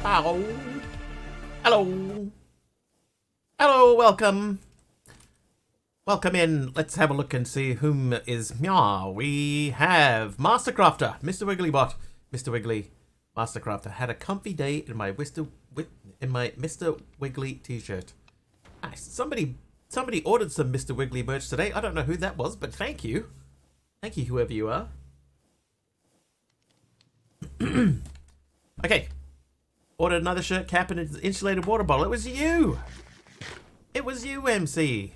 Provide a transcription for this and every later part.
Hello. Hello. Hello, welcome. Welcome in. Let's have a look and see whom is meow. We have Mastercrafter, Mr. Wigglybot. Mr. Wiggly, Mastercrafter had a comfy day in my Mr. Wiggly t-shirt. Nice. Somebody ordered some Mr. Wiggly merch today. I don't know who that was, but thank you. Thank you, whoever you are. Okay. Ordered another shirt cap and an insulated water bottle. It was you. It was you, MC.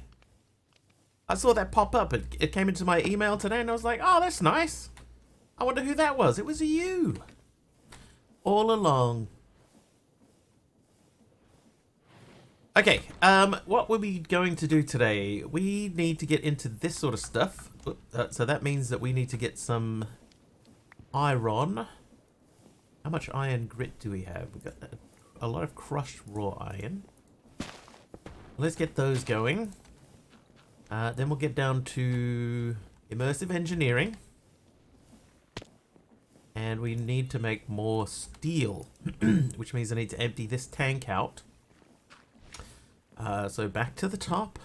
I saw that pop up. It came into my email today and I was like, oh, that's nice. I wonder who that was. It was you. All along. Okay, what were we going to do today? We need to get into this sort of stuff. So that means that we need to get some iron. How much iron grit do we have? We've got a lot of crushed raw iron. Let's get those going. Then we'll get down to immersive engineering. And we need to make more steel, which means I need to empty this tank out. So back to the top.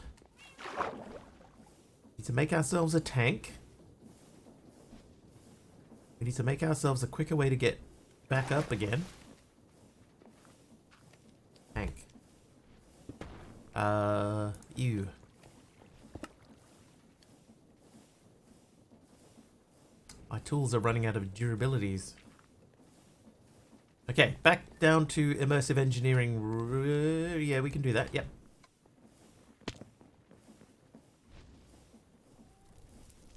We need to make ourselves a tank. We need to make ourselves a quicker way to get back up again. Tank. You. My tools are running out of durabilities. Okay, back down to immersive engineering. Yeah, we can do that. Yep.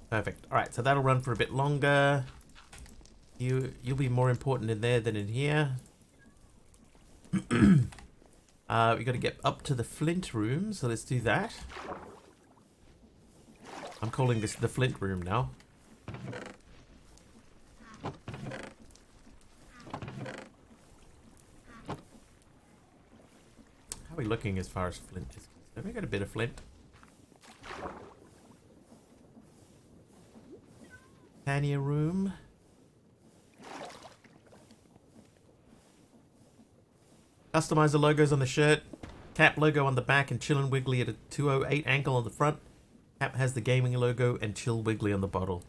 Perfect. All right, so that'll run for a bit longer. You'll be more important in there than in here. We got to get up to the flint room, so let's do that. I'm calling this the flint room now. How are we looking as far as flint is concerned? Have we got a bit of flint? Tanya room. Customize the logos on the shirt. Cap logo on the back and Chill and Wiggly at a 208 angle on the front. Cap has the gaming logo and Chill Wiggly on the bottle.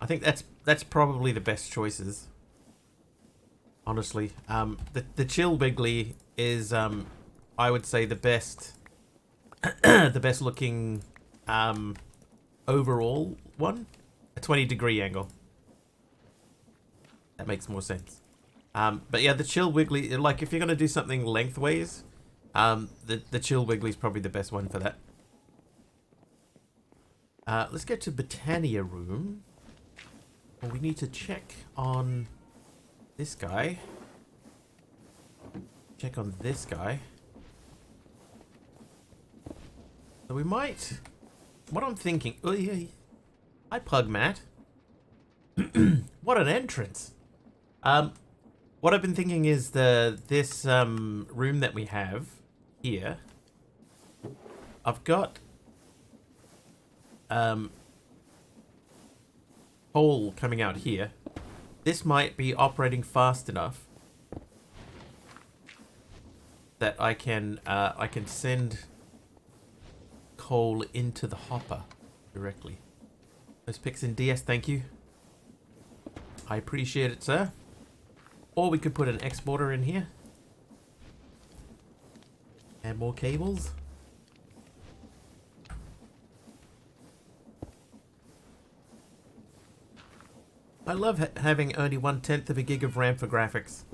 I think that's probably the best choices. Honestly, the Chill Wiggly is I would say the best the best looking overall one. A 20-degree angle. That makes more sense. But yeah, the Chill Wiggly, like if you're gonna do something lengthways, the Chill Wiggly is probably the best one for that. Let's get to Botania room. Well, we need to check on this guy. Check on this guy. So we might. What I'm thinking. Oh yeah. Hi, Pugmat. What an entrance. What I've been thinking is this room that we have here. I've got coal coming out here. This might be operating fast enough that I can send coal into the hopper directly. Those pics in DS, thank you. I appreciate it, sir. Or we could put an exporter in here. And more cables. I love having only 1/10 of a gig of RAM for graphics.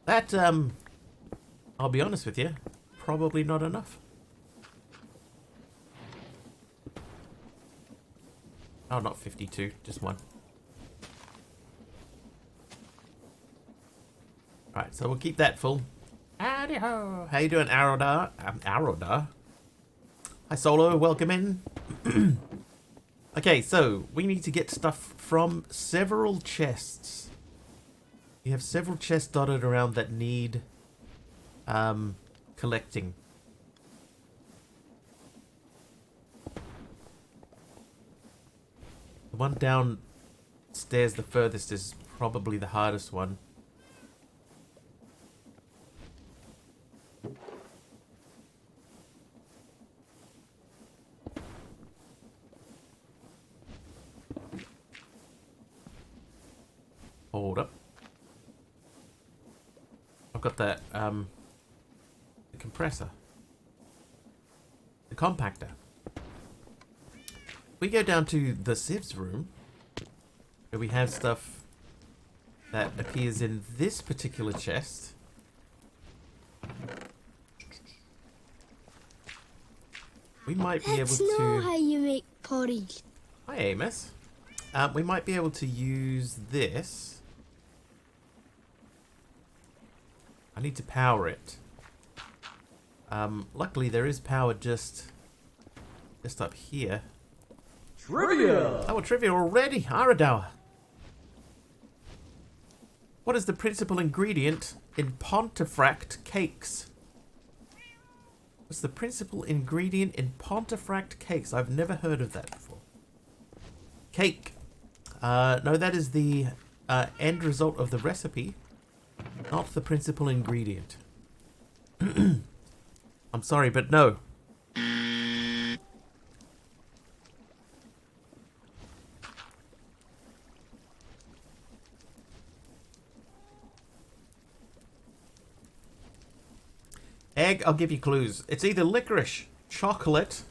That, I'll be honest with you, probably not enough. Oh, not 52, just one. Alright, so we'll keep that full. Howdy ho! How you doing, Arodar? Arodar? Hi, Solo, welcome in. Okay, so we need to get stuff from several chests. We have several chests dotted around that need collecting. The one down stairs the furthest is probably the hardest one. Hold up. I've got that, the compressor. The compactor. We go down to the sieves room, where we have stuff that appears in this particular chest. We might be able That's to... not how you make porridge. Hi, Amos. We might be able to use this. I need to power it. Luckily, there is power just up here. Trivia! Oh, trivia already! Aradour. What is the principal ingredient in Pontefract cakes? What's the principal ingredient in Pontefract cakes? I've never heard of that before. Cake. No, that is the end result of the recipe, not the principal ingredient. I'm sorry, but no. Egg, I'll give you clues. It's either licorice, chocolate,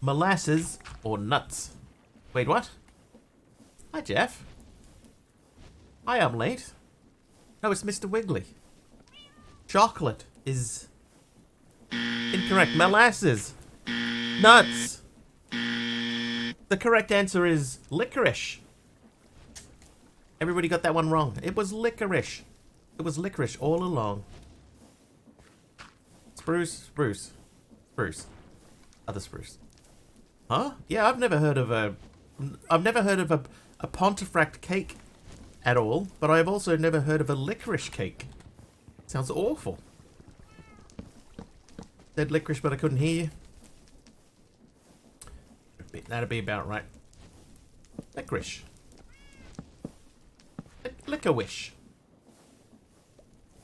molasses, or nuts. Wait, what? Hi, Jeff. Hi, I'm late. No, it's Mr. Wiggly. Chocolate is incorrect. Molasses. Nuts. The correct answer is licorice. Everybody got that one wrong. It was licorice. It was licorice all along. Spruce. Other spruce. Huh? Yeah, I've never heard of a Pontefract cake at all, but I've also never heard of a licorice cake. Sounds awful. Said licorice, but I couldn't hear you. That'd be about right. Licorice. Licorice.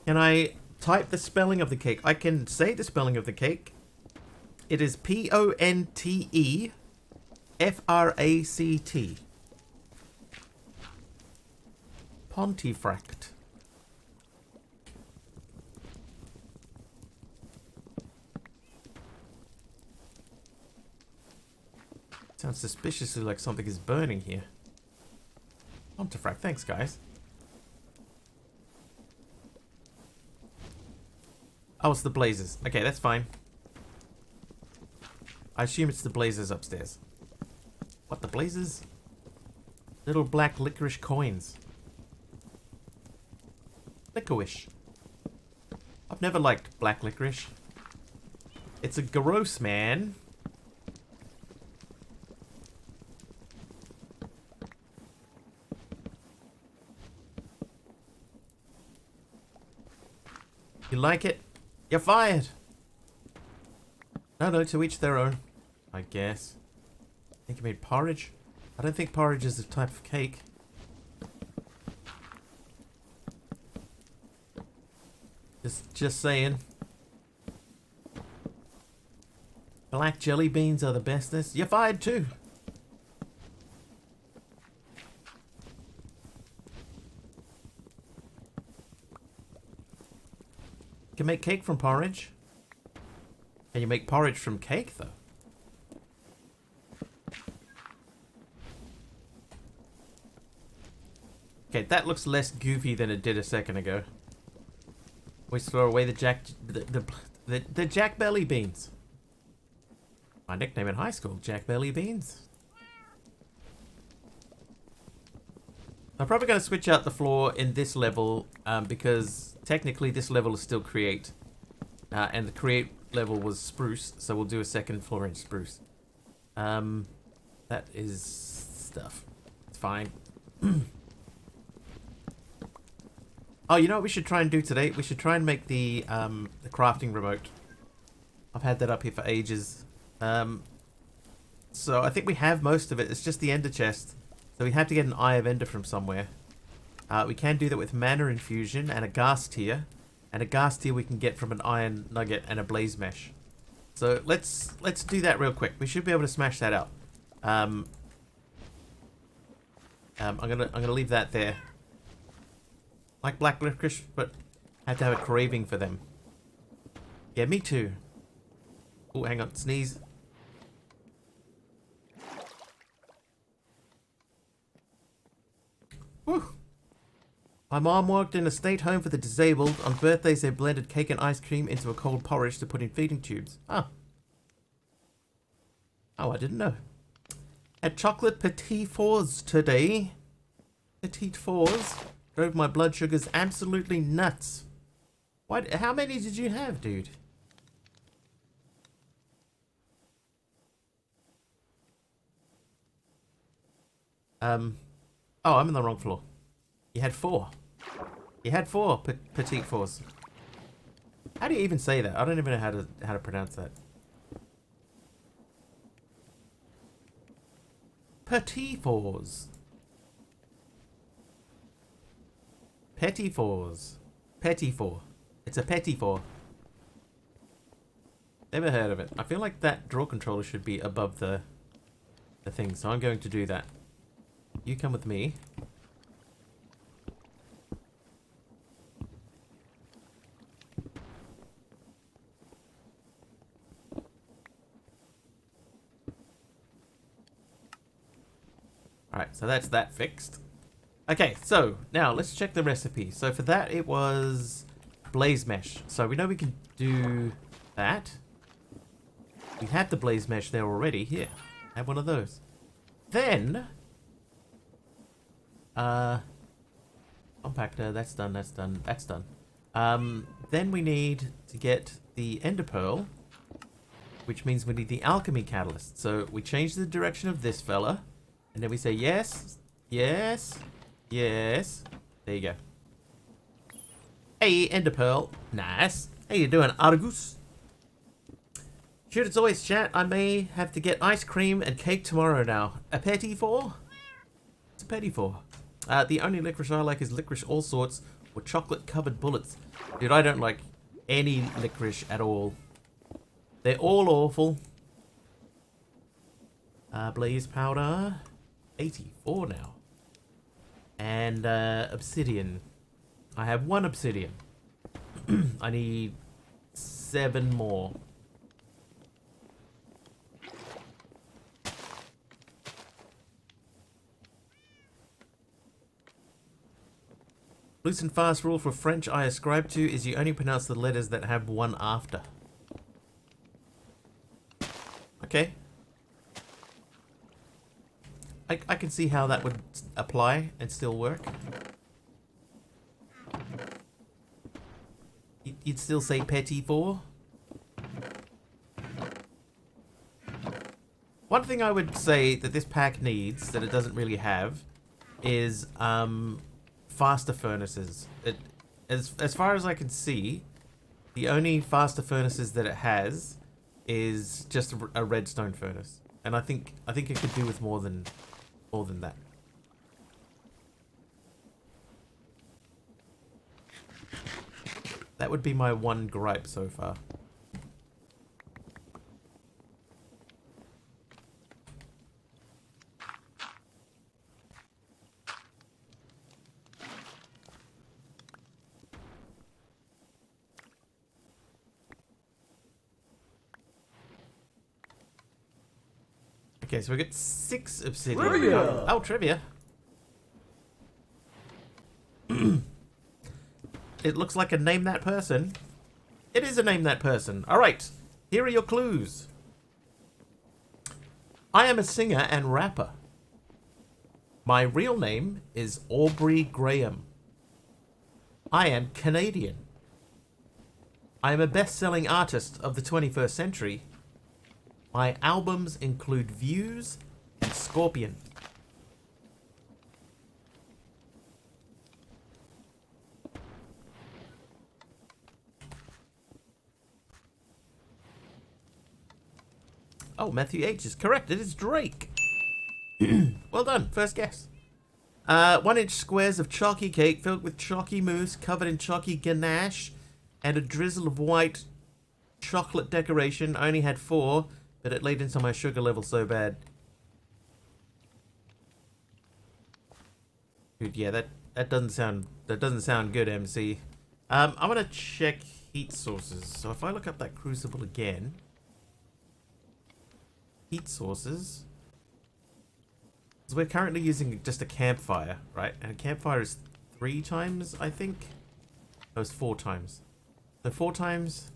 Can I type the spelling of the cake? I can say the spelling of the cake. It is Pontefract. Pontefract. Sounds suspiciously like something is burning here. Pontefract, thanks guys. Oh, it's the blazers. Okay, that's fine. I assume it's the blazers upstairs. What, the blazers? Little black licorice coins. Licorice. I've never liked black licorice. It's a gross, man. You like it? You're fired. No, to each their own, I guess. I think you made porridge. I don't think porridge is a type of cake. Just saying. Black jelly beans are the bestest. You're fired too. You can make cake from porridge. Can you make porridge from cake, though? Okay, that looks less goofy than it did a second ago. We throw away the Jack Belly Beans. My nickname in high school, Jack Belly Beans. I'm probably going to switch out the floor in this level because technically this level is still create. And the create level was spruce, so we'll do a second floor in spruce. That is stuff. It's fine. Oh, you know what we should try and do today? We should try and make the crafting remote. I've had that up here for ages. So I think we have most of it. It's just the ender chest So we have to get an Eye of Ender from somewhere. We can do that with Mana Infusion and a Ghast Tear. And a Ghast Tear we can get from an Iron Nugget and a Blaze Mesh. So let's do that real quick. We should be able to smash that out. I'm gonna leave that there. Like black licorice, but I have to have a craving for them. Yeah, me too. Oh, hang on, sneeze. Whew. My mom worked in a state home for the disabled. On birthdays, they blended cake and ice cream into a cold porridge to put in feeding tubes. Oh. Oh, I didn't know. Had chocolate petit fours today. Petite fours. Drove my blood sugars absolutely nuts. What? How many did you have, dude? Oh, I'm in the wrong floor. You had 4. You had 4 petite fours. How do you even say that? I don't even know how to pronounce that. Petit fours. Petit fours. Petit four. It's a petit four. Never heard of it. I feel like that draw controller should be above the thing, so I'm going to do that. You come with me. Alright, so that's that fixed. Okay, so now let's check the recipe. So for that it was Blaze Mesh. So we know we can do that. We had the Blaze Mesh there already. Here, have one of those. Then compactor, that's done, that's done, that's done. Then we need to get the Ender Pearl, which means we need the Alchemy Catalyst. So we change the direction of this fella, and then we say yes, yes, yes. There you go. Hey, Ender Pearl. Nice. How you doing, Argus? Shoot, it's always chat. I may have to get ice cream and cake tomorrow now. A petit four? It's a petit four. The only licorice I like is licorice all sorts or chocolate covered bullets. Dude, I don't like any licorice at all. They're all awful. Blaze powder. 84 now. And obsidian. I have 1 obsidian. I need 7 more. Loose and fast rule for French I ascribe to is you only pronounce the letters that have 1 after. Okay. I can see how that would apply and still work. You'd still say petit four? One thing I would say that this pack needs, that it doesn't really have, is faster furnaces. As far as I can see, the only faster furnaces that it has is just a redstone furnace, and I think it could do with more than that. That would be my one gripe so far. Okay, so we get 6 obsidian. Trivia! Oh, trivia. It looks like a name that person. It is a name that person. Alright, here are your clues. I am a singer and rapper. My real name is Aubrey Graham. I am Canadian. I am a best-selling artist of the 21st century. My albums include Views and Scorpion. Oh, Matthew H is correct. It is Drake. well done. First guess. 1-inch squares of chalky cake filled with chalky mousse covered in chalky ganache and a drizzle of white chocolate decoration. I only had 4, but it laid into my sugar level so bad. Dude, yeah, that doesn't sound good, MC. I'm gonna check heat sources. So if I look up that crucible again, heat sources. So we're currently using just a campfire, right? And a campfire is 3 times, I think. That was 4 times. So 4 times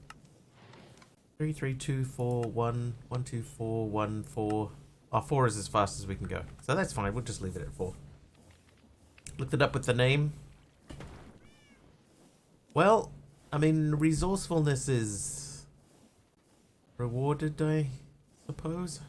3, 3, 2, 4, 1, 1, 2, 4, 1, 4. Oh, 4 is as fast as we can go. So that's fine. We'll just leave it at 4. Looked it up with the name. Well, I mean, resourcefulness is rewarded, I suppose.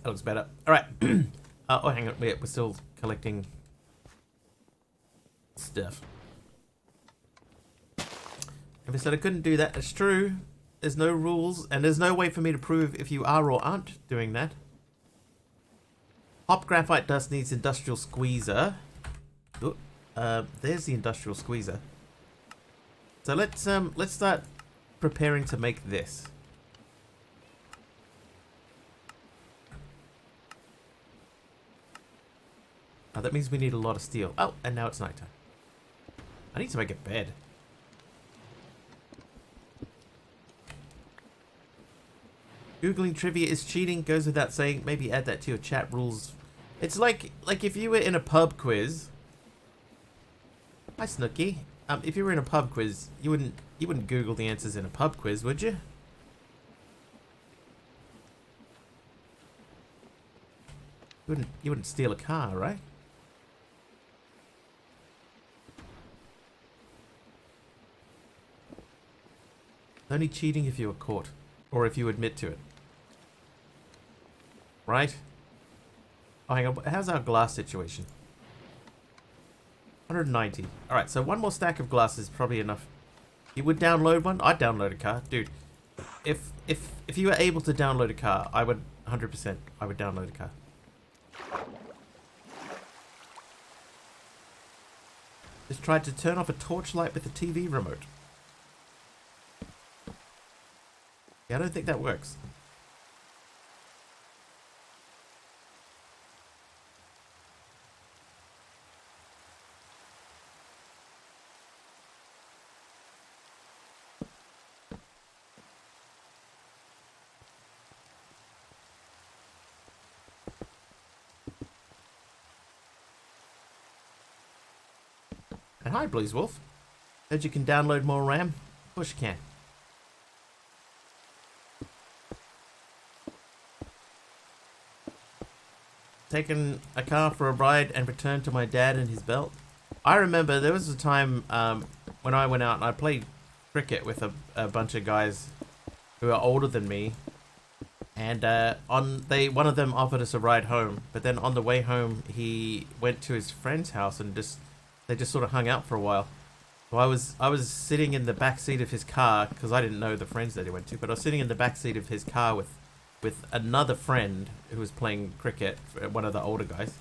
That looks better. All right. Oh, hang on. We're still collecting stuff. If I said I couldn't do that, it's true. There's no rules, and there's no way for me to prove if you are or aren't doing that. Hop graphite dust needs industrial squeezer. Ooh, there's the industrial squeezer. So let's start preparing to make this. Oh, that means we need a lot of steel. Oh, and now it's nighttime. I need to make a bed. Googling trivia is cheating, goes without saying. Maybe add that to your chat rules. It's like if you were in a pub quiz. Hi, Snooky. If you were in a pub quiz, you wouldn't Google the answers in a pub quiz, would you? You wouldn't steal a car, right? Only cheating if you were caught, or if you admit to it. Right? Oh, hang on. How's our glass situation? 190. Alright, so one more stack of glass is probably enough. You would download one? I'd download a car. Dude, if you were able to download a car, I would 100%. I would download a car. Just tried to turn off a torchlight with the TV remote. Yeah, I don't think that works. And hi, Blues Wolf. Heard you can download more RAM? Of course you can. Taken a car for a ride and returned to my dad and his belt. I remember there was a time when I went out and I played cricket with a bunch of guys who are older than me, and one of them offered us a ride home, but then on the way home he went to his friend's house and they just sort of hung out for a while. So I was sitting in the back seat of his car because I didn't know the friends that he went to, but I was sitting in the back seat of his car with another friend who was playing cricket, one of the older guys.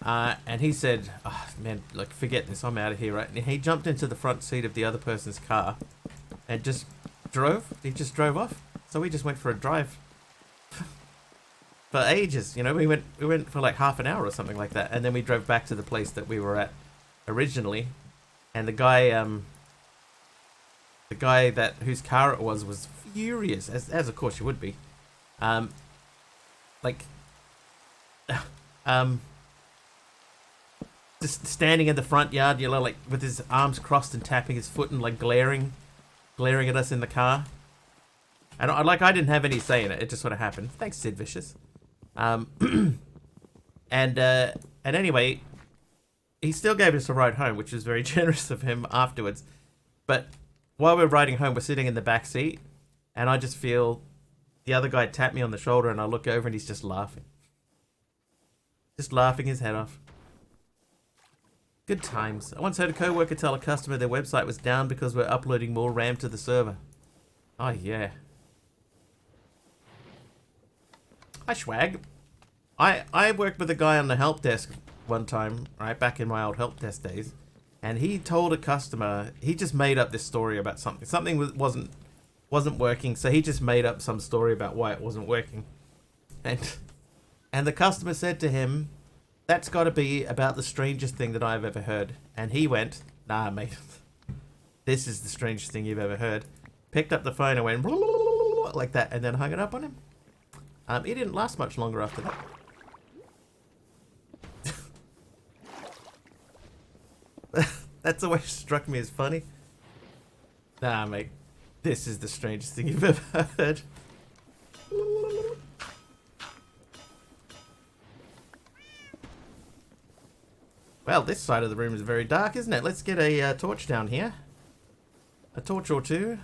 And he said, oh, man, like, forget this, I'm out of here, right? And he jumped into the front seat of the other person's car and just drove. He just drove off. So we just went for a drive for ages. You know, we went for like half an hour or something like that. And then we drove back to the place that we were at originally. And the guy whose car it was furious, as of course you would be. Just standing in the front yard, you know, like with his arms crossed and tapping his foot and like glaring at us in the car. And I didn't have any say in it. It just sort of happened. Thanks, Sid Vicious. And anyway, he still gave us a ride home, which was very generous of him afterwards. But while we're riding home, we're sitting in the back seat, and I just feel the other guy tap me on the shoulder, and I look over, and he's just laughing. Just laughing his head off. Good times. I once heard a coworker tell a customer their website was down because we're uploading more RAM to the server. Oh, yeah. Hi, Schwag. I worked with a guy on the help desk one time, right, back in my old help desk days, and he told a customer, he just made up this story about something. Something wasn't working, so he just made up some story about why it wasn't working. And the customer said to him, "That's got to be about the strangest thing that I've ever heard." And he went, "Nah, mate, this is the strangest thing you've ever heard." Picked up the phone and went like that, and then hung it up on him. It didn't last much longer after that. That's always struck me as funny. Nah, mate, this is the strangest thing you've ever heard. Well, this side of the room is very dark, isn't it? Let's get a torch down here. A torch or two.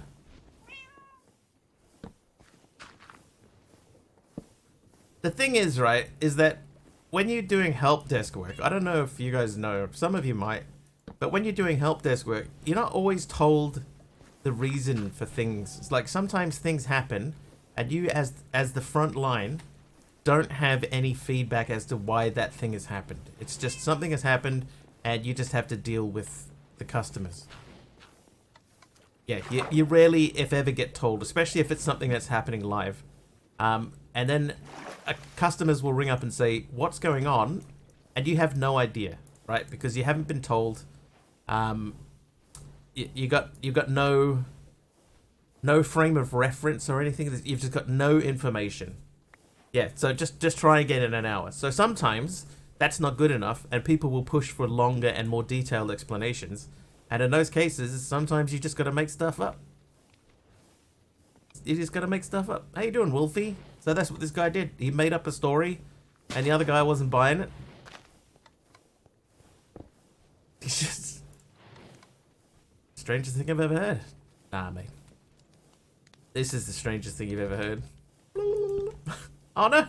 The thing is, right, is that when you're doing help desk work, I don't know if you guys know, some of you might, but when you're doing help desk work, you're not always told the reason for things. It's like sometimes things happen, and you as the front line don't have any feedback as to why that thing has happened. It's just something has happened, and you just have to deal with the customers. Yeah, you rarely, if ever, get told, especially if it's something that's happening live. And then customers will ring up and say, "What's going on?" And you have no idea, right? Because you haven't been told. You got no frame of reference or anything. You've just got no information. Yeah, so just try again in an hour. So sometimes that's not good enough, and people will push for longer and more detailed explanations. And in those cases, sometimes you just got to make stuff up. You just got to make stuff up. How you doing, Wolfie? So that's what this guy did. He made up a story, and the other guy wasn't buying it. He's just... strangest thing I've ever heard. Nah, mate. This is the strangest thing you've ever heard. Oh, no.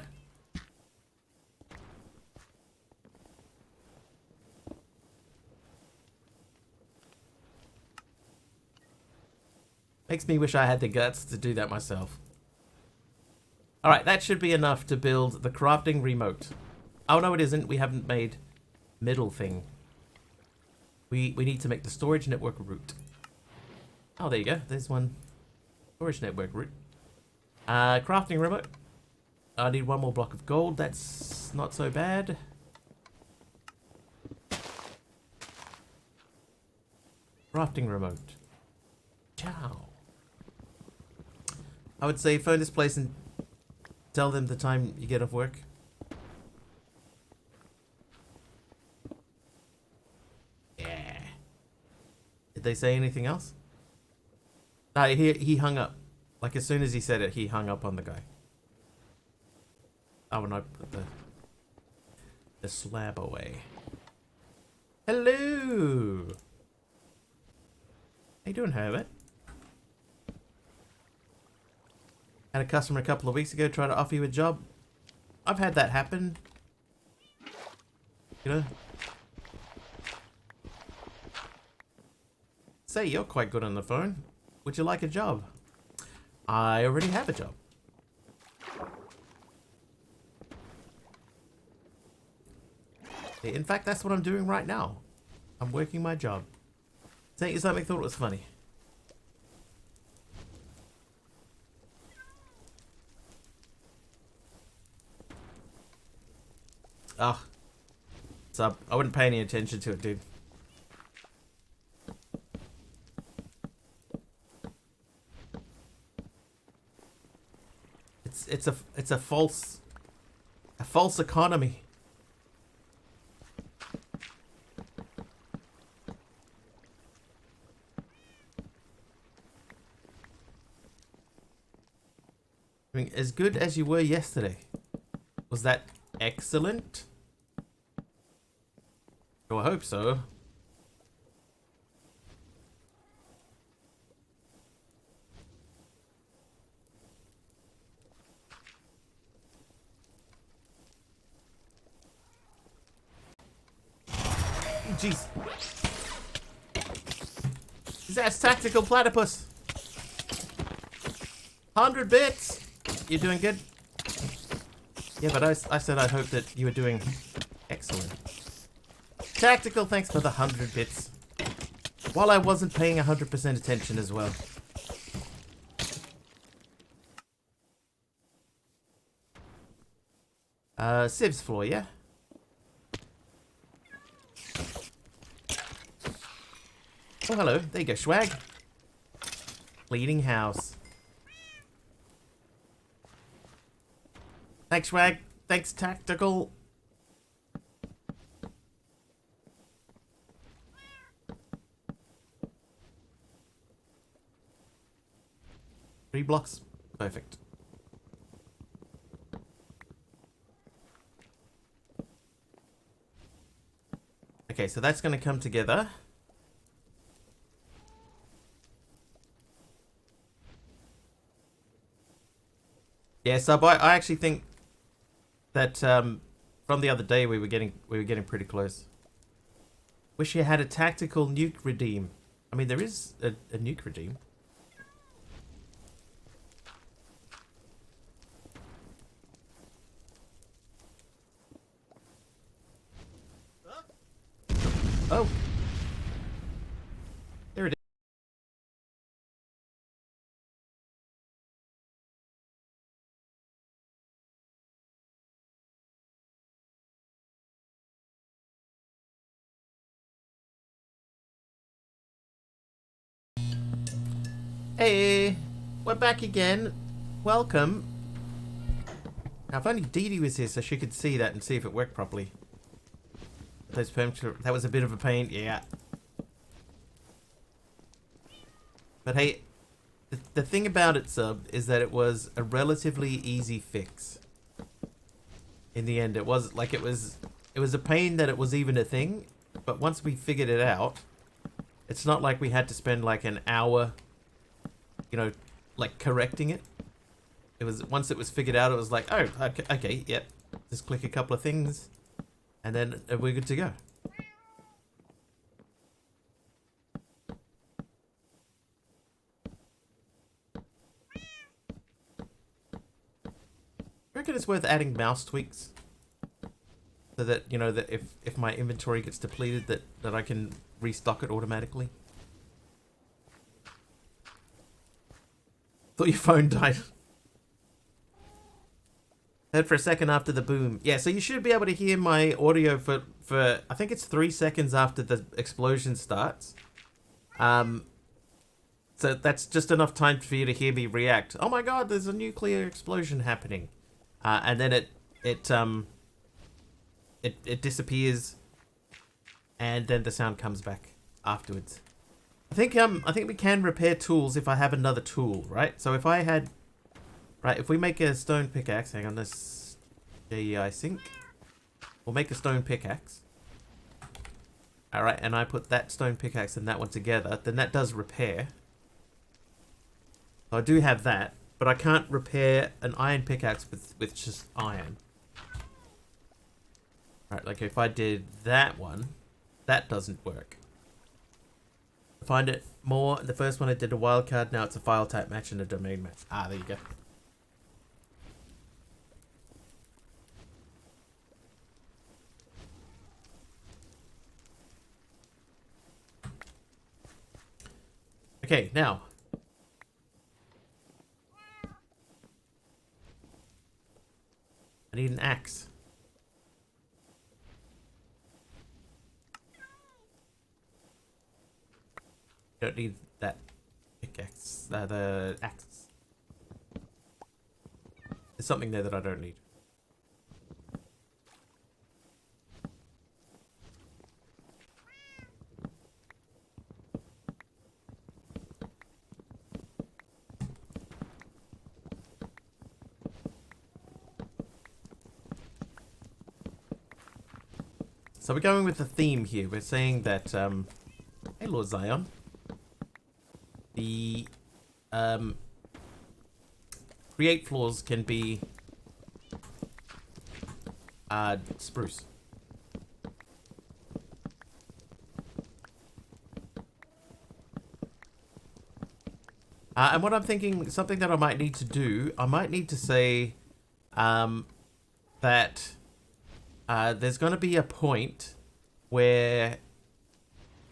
Makes me wish I had the guts to do that myself. Alright, that should be enough to build the crafting remote. Oh, no, it isn't. We haven't made middle thing. We need to make the storage network route. Oh, there you go. There's one. Storage network route. Crafting remote. I need one more block of gold. That's not so bad. Crafting remote. Ciao. I would say phone this place and tell them the time you get off work. Yeah. Did they say anything else? No, he hung up. Like as soon as he said it, he hung up on the guy. Oh, and I put the slab away. Hello. How you doing, Herbert? Had a customer a couple of weeks ago try to offer you a job. I've had that happen. You know? Say, you're quite good on the phone. Would you like a job? I already have a job. In fact, that's what I'm doing right now. I'm working my job. Say you something, thought it was funny. Oh. So I wouldn't pay any attention to it, dude. It's a false economy. I mean, as good as you were yesterday. Was that excellent? Oh, I hope so. jeez. That's tactical platypus. 100 bits. You're doing good. Yeah, but I said I hope that you were doing excellent. Tactical, thanks for the 100 bits. While I wasn't paying 100% attention as well. Civ's floor, yeah? Oh, hello. There you go, Swag. Bleeding house. Thanks, Swag. Thanks, Tactical. Three blocks. Perfect. Okay, so that's going to come together. Yeah, Sub, I actually think that from the other day we were getting pretty close. Wish you had a tactical nuke redeem. I mean, there is a nuke redeem. Oh. There it is. Hey, we're back again. Welcome. Now, if only Dee Dee was here so she could see that and see if it worked properly. Those perms, that was a bit of a pain, yeah. But hey, the thing about it, Sub, is that it was a relatively easy fix. In the end, it was a pain that it was even a thing, but once we figured it out, it's not like we had to spend like an hour, you know, like correcting it. It was, once it was figured out, it was like, oh, okay, yep. Just click a couple of things, and then we're good to go. I reckon it's worth adding mouse tweaks, so that, you know, that if my inventory gets depleted, that I can restock it automatically. Thought your phone died. Heard for a second after the boom. Yeah, so you should be able to hear my audio for I think it's 3 seconds after the explosion starts. So that's just enough time for you to hear me react. Oh my god, there's a nuclear explosion happening. And then it disappears, and then the sound comes back afterwards. I think we can repair tools if I have another tool, right? So if I had, right, if we make a stone pickaxe, hang on, this I sync. We'll make a stone pickaxe. All right, and I put that stone pickaxe and that one together, then that does repair. So I do have that, but I can't repair an iron pickaxe with just iron. Right, like if I did that one, that doesn't work. Find it more. The first one I did a wildcard, now it's a file type match and a domain match. Ah, there you go. Okay, now. I need an axe. Don't need that pickaxe. The axe. There's something there that I don't need. So we're going with the theme here. We're saying that, hey Lord Zion. The create floors can be spruce. And what I'm thinking, something that I might need to do, I might need to say that there's going to be a point where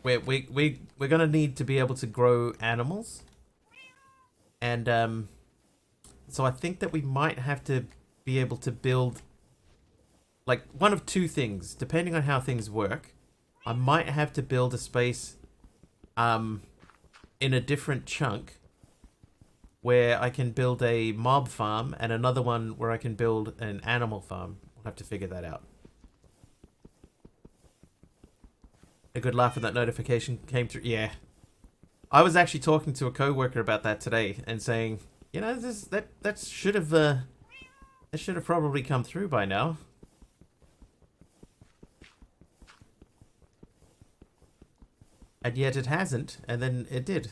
we're going to need to be able to grow animals. And so I think that we might have to be able to build like one of two things, depending on how things work. I might have to build a space in a different chunk where I can build a mob farm and another one where I can build an animal farm. We'll have to figure that out. A good laugh when that notification came through. Yeah. I was actually talking to a coworker about that today and saying, you know, that should have probably come through by now. And yet it hasn't, and then it did.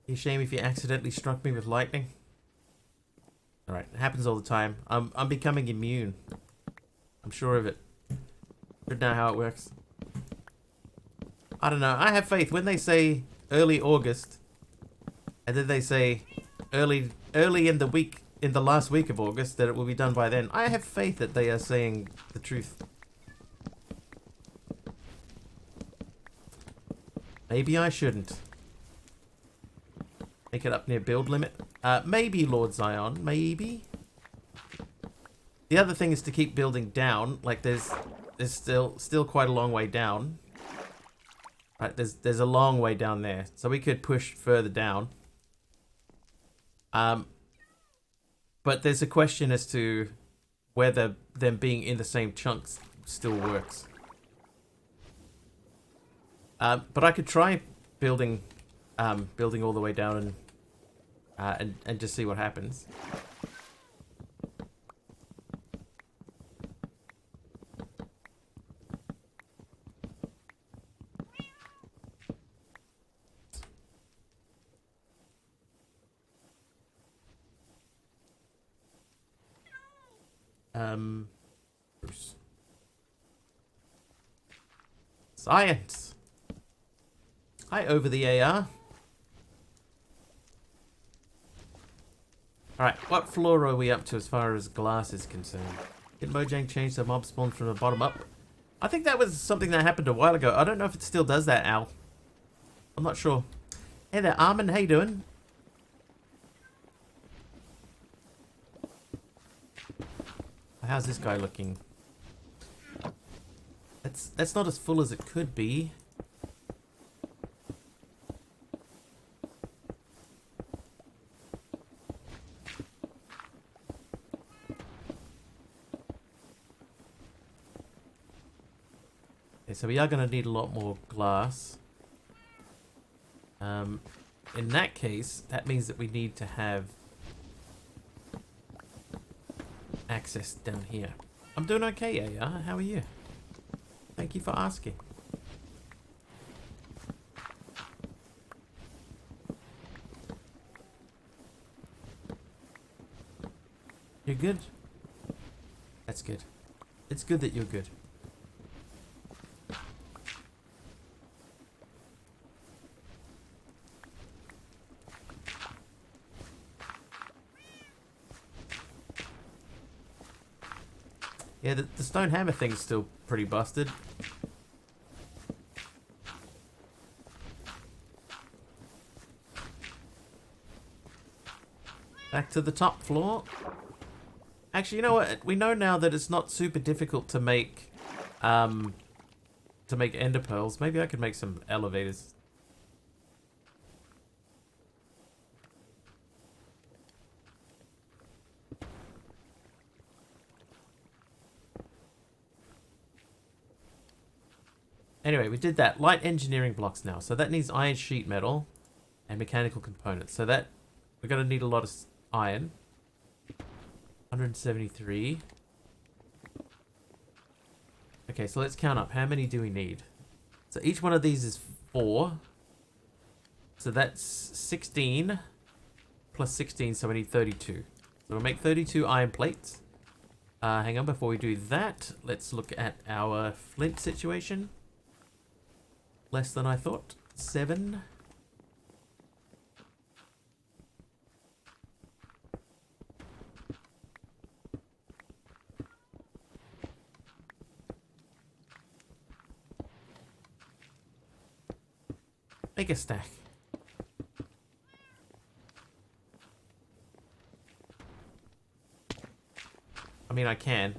Be a shame if you accidentally struck me with lightning. Alright, it happens all the time. I'm becoming immune. I'm sure of it. Should know how it works. I don't know. I have faith when they say early August, and then they say early in the last week of August that it will be done by then. I have faith that they are saying the truth. Maybe I shouldn't. Make it up near build limit. Maybe, Lord Zion. Maybe. The other thing is to keep building down. Like there's still quite a long way down. Right, there's a long way down there, so we could push further down. But there's a question as to whether them being in the same chunks still works. But I could try building all the way down and just see what happens. Bruce. Science. Hi, over the AR. Alright, what floor are we up to as far as glass is concerned? Did Mojang change the mob spawn from the bottom up? I think that was something that happened a while ago. I don't know if it still does that, Al. I'm not sure. Hey there, Armin. How you doing? How's this guy looking? That's not as full as it could be. Okay, so we are going to need a lot more glass. In that case, that means that we need to have access down here. I'm doing okay, AR. How are you? Thank you for asking. You're good? That's good. It's good that you're good. Yeah, the stone hammer thing's still pretty busted. Back to the top floor. Actually, you know what? We know now that it's not super difficult to make ender pearls. Maybe I could make some elevators. Anyway, we did that. Light engineering blocks now. So that needs iron sheet metal and mechanical components. So that we're going to need a lot of iron. 173. Okay, so let's count up. How many do we need? So each one of these is 4. So that's 16 plus 16, so we need 32. So we'll make 32 iron plates. Hang on, before we do that, let's look at our flint situation. Less than I thought. 7. Make a stack. I mean, I can.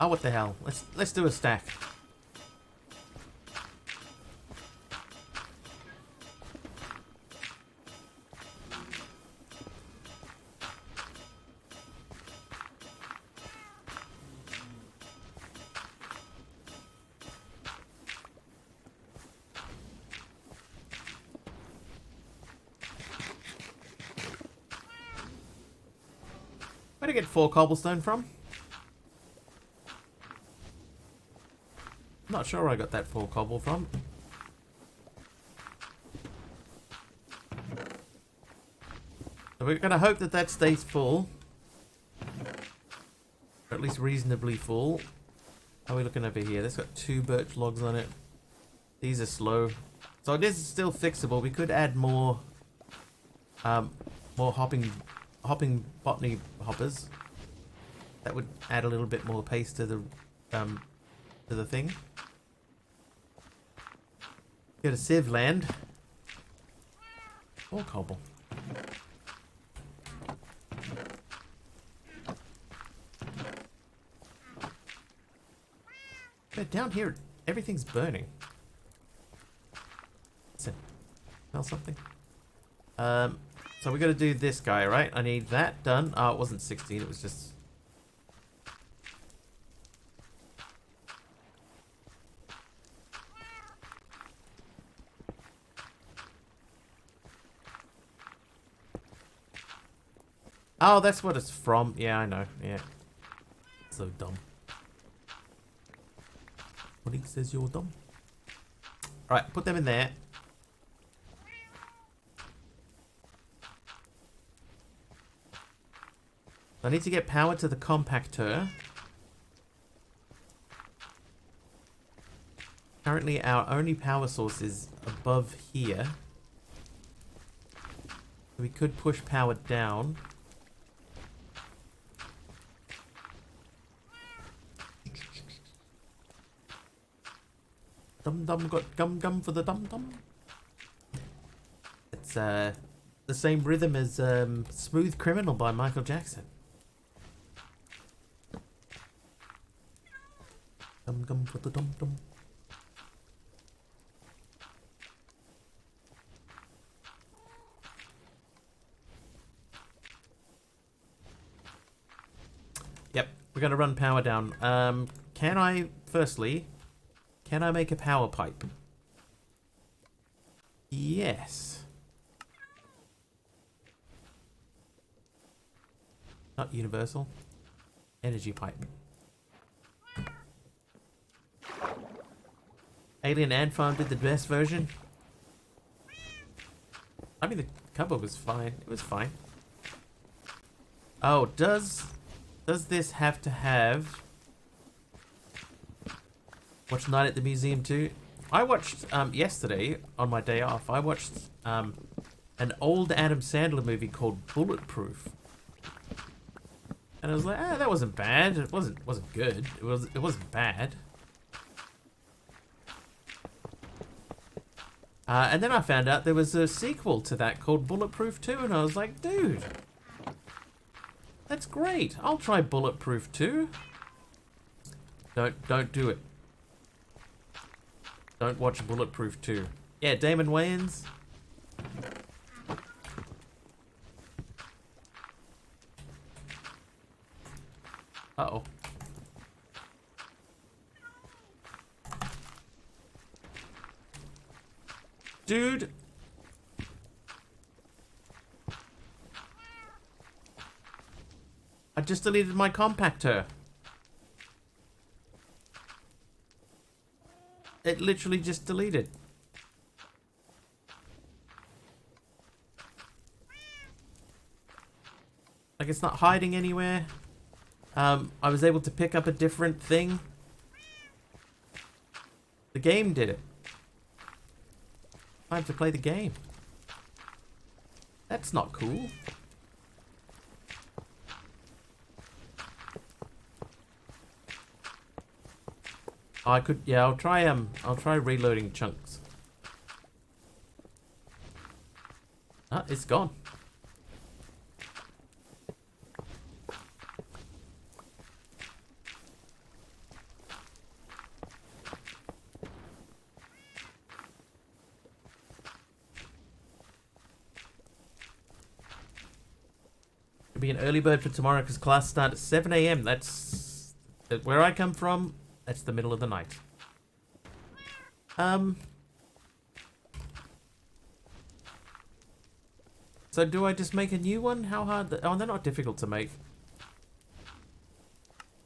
Oh, what the hell? Let's do a stack. Where'd I get 4 cobblestone from? Not sure where I got that 4 cobble from. So we're gonna hope that that stays full. Or at least reasonably full. How are we looking over here? That's got 2 birch logs on it. These are slow. So it is still fixable. We could add more more hopping botany hoppers. That would add a little bit more pace to the thing. Go to Civ land. Or cobble. But down here, everything's burning. Listen, smell something? So we got to do this guy, right? I need that done. Oh, it wasn't 16. It was just. Oh, that's what it's from. Yeah, I know. Yeah. So dumb. What he says you're dumb. Alright, put them in there. I need to get power to the compactor. Currently our only power source is above here. We could push power down. Dum dum got gum gum for the dum dum. It's the same rhythm as Smooth Criminal by Michael Jackson. Dum dum for the dum dum. Yep, we're gonna run power down. Can I make a power pipe? Yes. Not universal. Energy pipe. Alien Ant Farm did the best version. I mean, the cover was fine. It was fine. Oh, does this have to have Watch Night at the Museum too? I watched yesterday on my day off. I watched an old Adam Sandler movie called Bulletproof, and I was like, that wasn't bad. It wasn't good. It wasn't bad. And then I found out there was a sequel to that called Bulletproof 2, and I was like, dude, that's great. I'll try Bulletproof 2. Don't do it. Don't watch Bulletproof 2. Yeah, Damon Wayans. Uh-oh. Dude. just deleted my compactor. It literally just deleted. Like it's not hiding anywhere. I was able to pick up a different thing. The game did it. Time to play the game. That's not cool. I could, yeah, I'll try reloading chunks. Ah, it's gone. Be an early bird for tomorrow because class start at 7 a.m. That's where I come from. That's the middle of the night. So do I just make a new one? How hard? Oh, they're not difficult to make.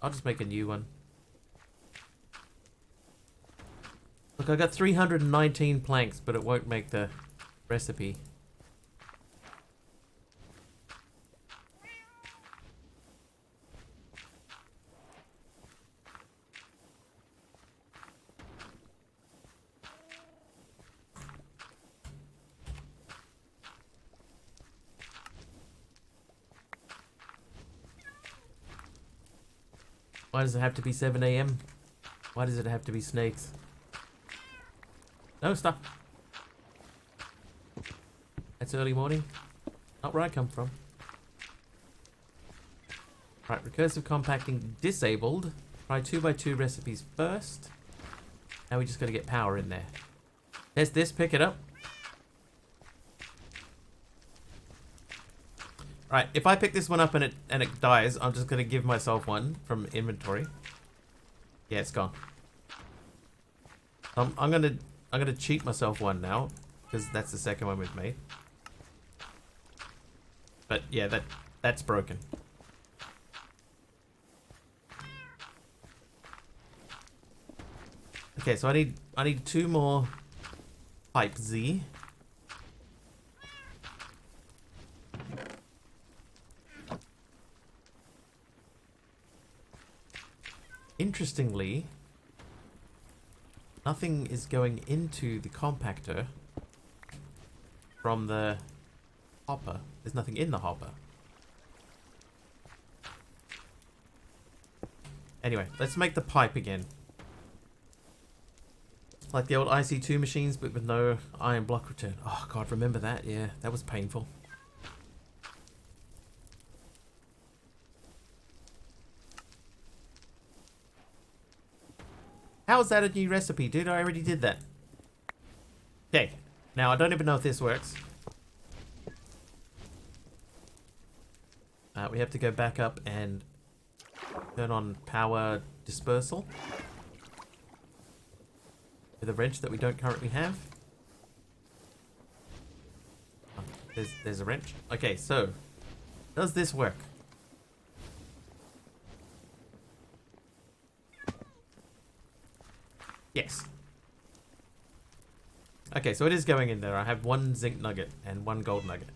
I'll just make a new one. Look, I got 319 planks, but it won't make the recipe. Why does it have to be 7 a.m.? Why does it have to be snakes? No, stop. That's early morning. Not where I come from. Right, recursive compacting disabled. Try 2x2 recipes first. Now we just gotta get power in there. Test this, pick it up. Right, if I pick this one up and it dies, I'm just gonna give myself one from inventory. Yeah, it's gone. I'm gonna cheat myself one now because that's the second one we've made. But yeah, that's broken. Okay, so I need 2 more pipe Z. Interestingly, nothing is going into the compactor from the hopper. There's nothing in the hopper. Anyway, let's make the pipe again. Like the old IC2 machines, but with no iron block return. Oh god, remember that? Yeah, that was painful. How is that a new recipe, dude? I already did that. Okay, now I don't even know if this works. We have to go back up and turn on power dispersal with a wrench that we don't currently have. Oh, there's a wrench. Okay, so does this work? Yes. Okay, so it is going in there. I have 1 zinc nugget and 1 gold nugget.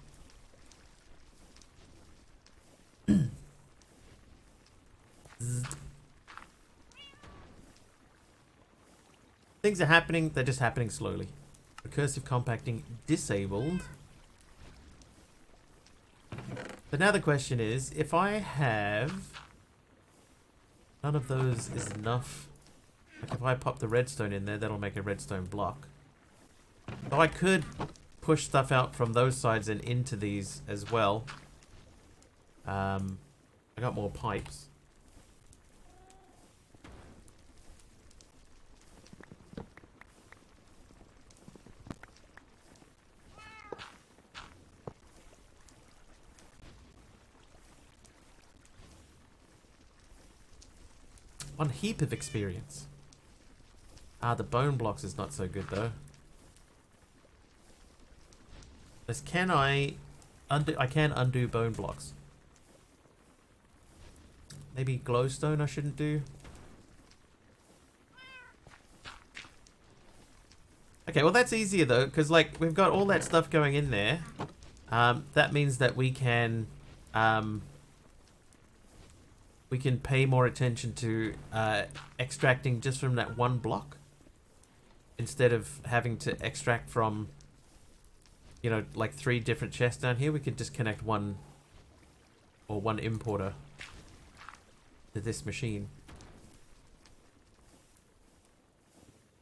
Things are happening, they're just happening slowly. Recursive compacting disabled. But now the question is, if I have... None of those is enough. Like if I pop the redstone in there, that'll make a redstone block. So I could push stuff out from those sides and into these as well. I got more pipes. One heap of experience. Ah, the bone blocks is not so good though. Can I undo bone blocks. Maybe glowstone I shouldn't do. Okay, well that's easier though, because like we've got all that stuff going in there. That means that we can pay more attention to extracting just from that one block instead of having to extract from, you know, like 3 different chests down here. We could just connect one importer to this machine.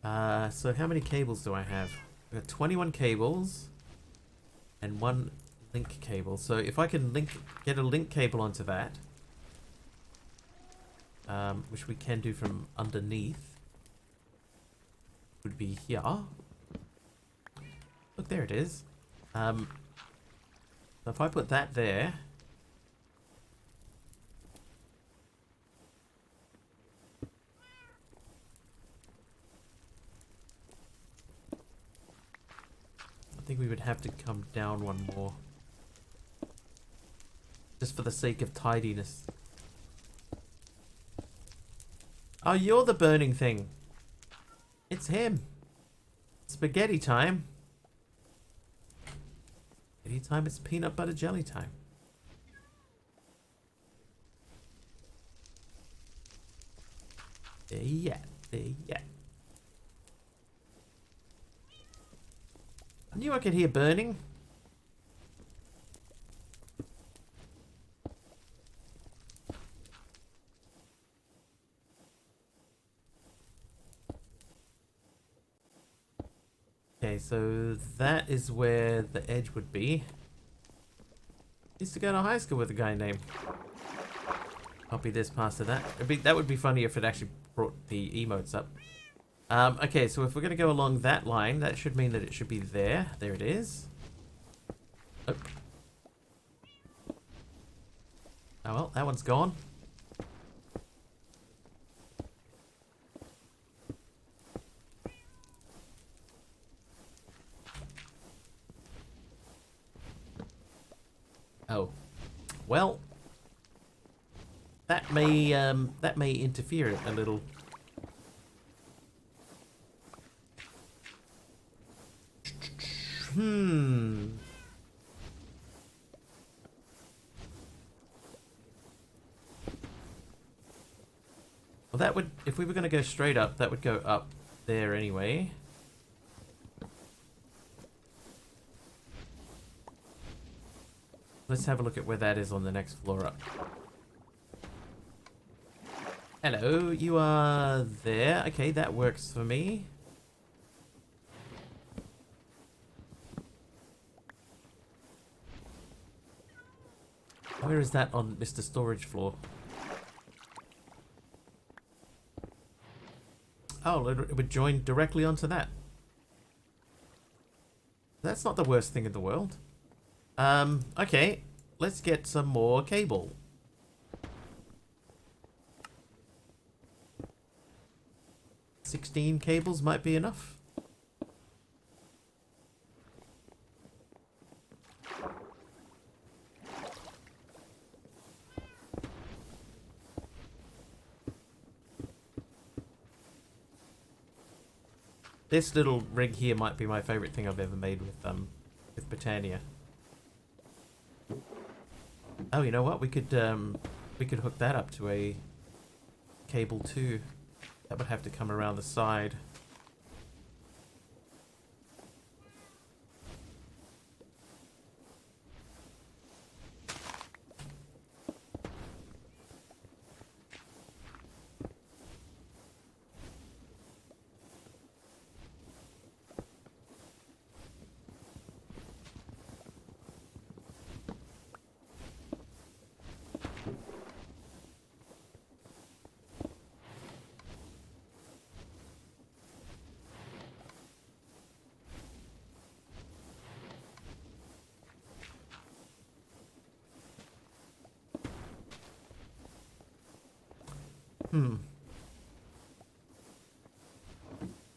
So how many cables do I have? I've got 21 cables and 1 link cable. So if I can get a link cable onto that, which we can do from underneath, would be here. Look, there it is. So if I put that there, I think we would have to come down one more, just for the sake of tidiness. Oh, you're the burning thing. It's him. Spaghetti time. Spaghetti time, it's peanut butter jelly time. There you at, there you at. I knew I could hear burning. Okay, so that is where the edge would be. Used to go to high school with a guy named. Copy this past to that. That would be funny if it actually brought the emotes up. Okay, so if we're going to go along that line, that should mean that it should be there. There it is. Oh, oh well, that one's gone. Oh, well, that may interfere a little. Well, that would, if we were going to go straight up, that would go up there anyway. Let's have a look at where that is on the next floor up. Hello, you are there. Okay, that works for me. Where is that on Mr. Storage floor? Oh, it would join directly onto that. That's not the worst thing in the world. Okay, let's get some more cable. $16 cables might be enough. This little rig here might be my favorite thing I've ever made with Britannia. Oh, you know what? We could hook that up to a cable too. That would have to come around the side.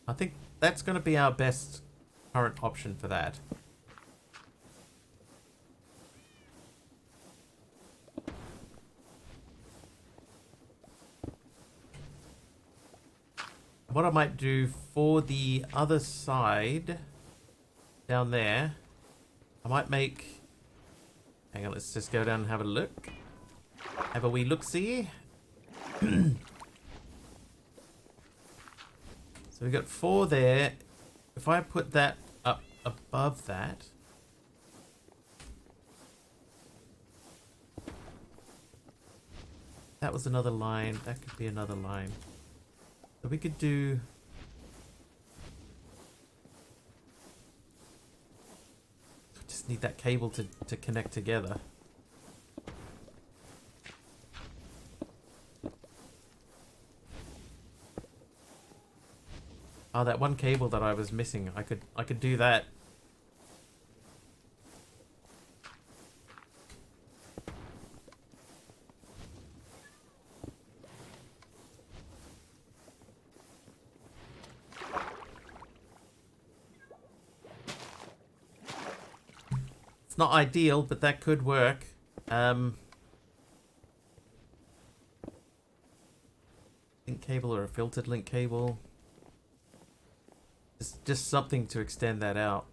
I think that's going to be our best current option for that. What I might do for the other side down there, I might make... Hang on, let's just go down and have a look. Have a wee look-see. So we got 4 there. If I put that up above that... That was another line. That could be another line. So we could do... Just need that cable to connect together. Oh, that one cable that I was missing. I could do that. It's not ideal, but that could work. Link cable or a filtered link cable. Just something to extend that out.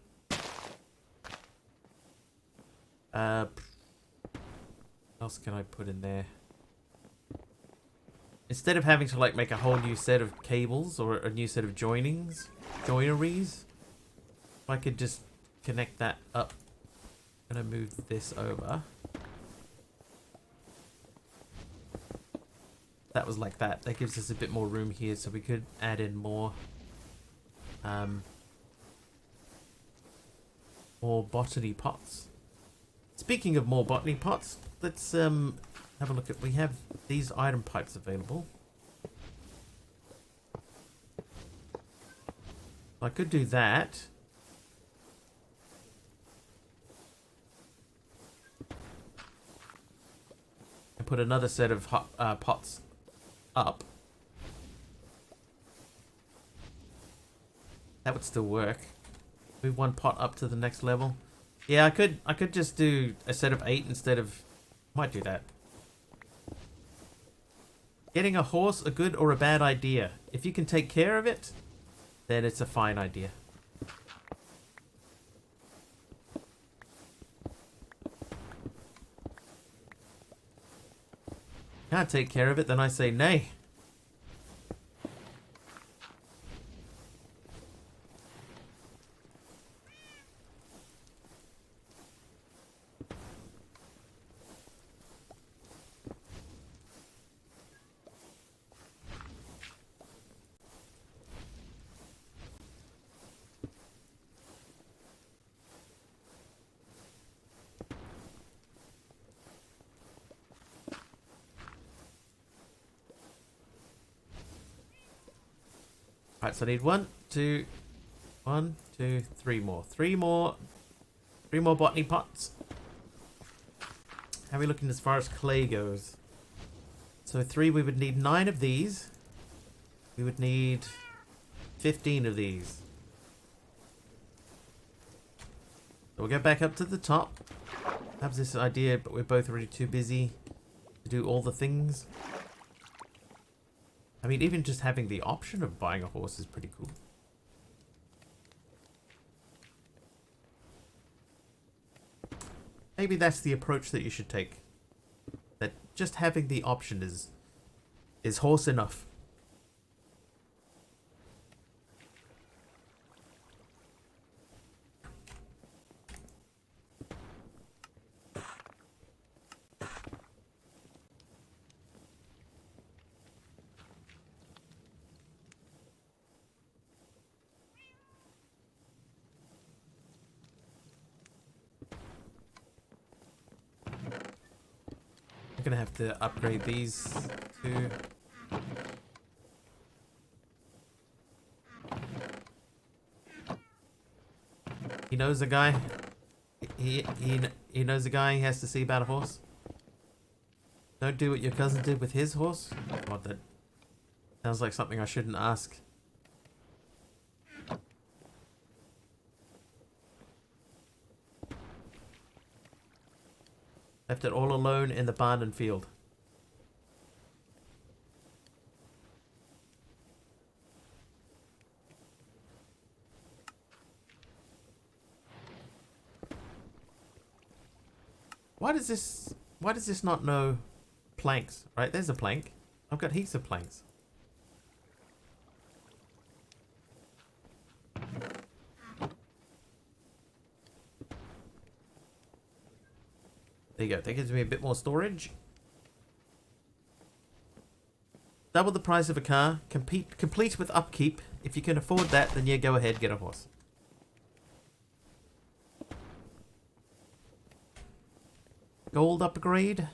What else can I put in there? Instead of having to like make a whole new set of cables or a new set of joineries, if I could just connect that up. I'm gonna move this over. That was like that. That gives us a bit more room here, so we could add in more botany pots. Speaking of more botany pots, let's have a look at... We have these item pipes available. I could do that. And put another set of pots up. That would still work. Move one pot up to the next level. Yeah, I could just do a set of 8 instead of... Might do that. Getting a horse, a good or a bad idea? If you can take care of it, then it's a fine idea. Can't take care of it, then I say nay. Alright, so I need 1, 2, 3 more. 3 more botany pots. How are we looking as far as clay goes? So 3, we would need 9 of these. We would need 15 of these. So we'll go back up to the top. Have this idea, but we're both already too busy to do all the things. I mean, even just having the option of buying a horse is pretty cool. Maybe that's the approach that you should take. That just having the option is horse enough. I'm gonna have to upgrade these two. He knows a guy. He knows a guy he has to see about a horse. Don't do what your cousin did with his horse. God, that sounds like something I shouldn't ask. Left it all alone in the barn and field. Why does this not know planks? Right, there's a plank. I've got heaps of planks. There you go. That gives me a bit more storage. Double the price of a car. Complete with upkeep. If you can afford that, then yeah, go ahead, get a horse. Gold upgrade.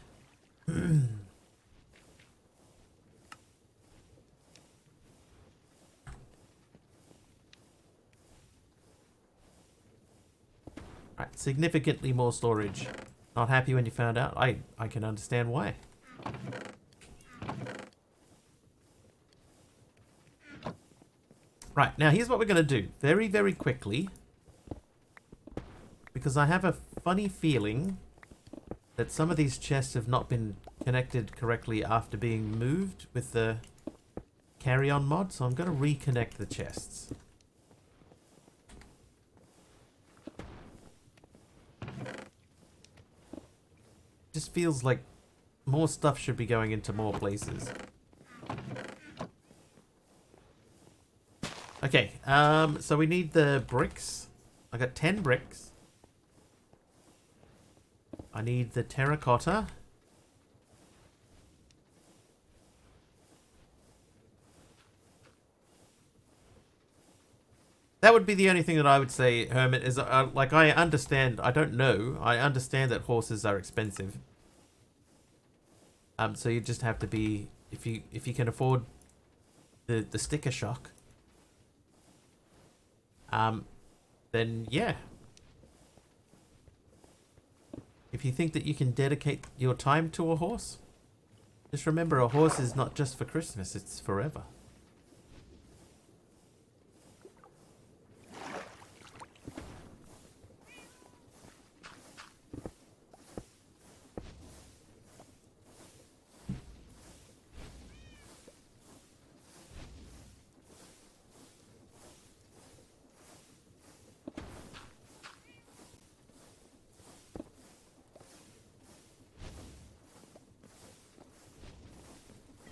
Right, significantly more storage. Not happy when you found out? I can understand why. Right, now here's what we're going to do. Very, very quickly. Because I have a funny feeling that some of these chests have not been connected correctly after being moved with the carry-on mod. So I'm going to reconnect the chests. Just feels like more stuff should be going into more places. Okay, so we need the bricks. I got 10 bricks. I need the terracotta. That would be the only thing that I would say, Hermit, is like I understand, I don't know, I understand that horses are expensive. So you just have to be, if you can afford the sticker shock, then yeah. If you think that you can dedicate your time to a horse, just remember a horse is not just for Christmas, it's forever.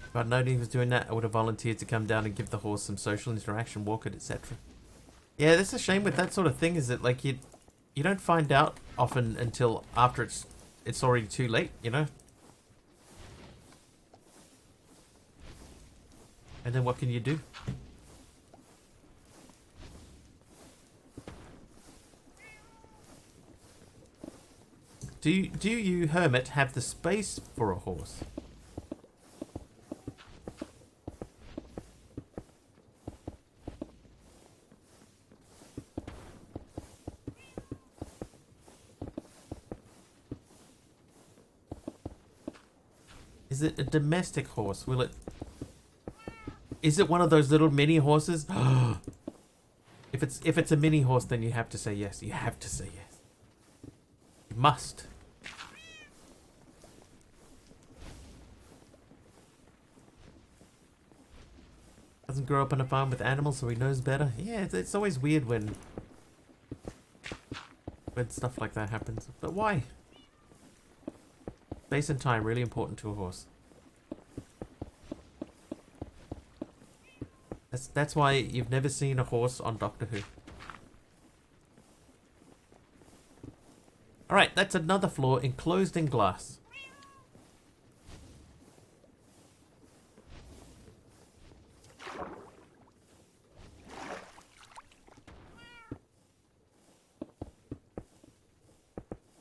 If I'd known he was doing that, I would have volunteered to come down and give the horse some social interaction, walk it, etc. Yeah, that's a shame with that sort of thing, is that like you don't find out often until after it's already too late, you know? And then what can you do? Do you, Hermit, have the space for a horse? Is it a domestic horse? Will it... Is it one of those little mini horses? If it's a mini horse, then you have to say yes. You have to say yes. You must. Doesn't grow up on a farm with animals, so he knows better. Yeah, it's always weird when stuff like that happens. But why? Space and time, really important to a horse. That's why you've never seen a horse on Doctor Who. Alright, that's another floor enclosed in glass.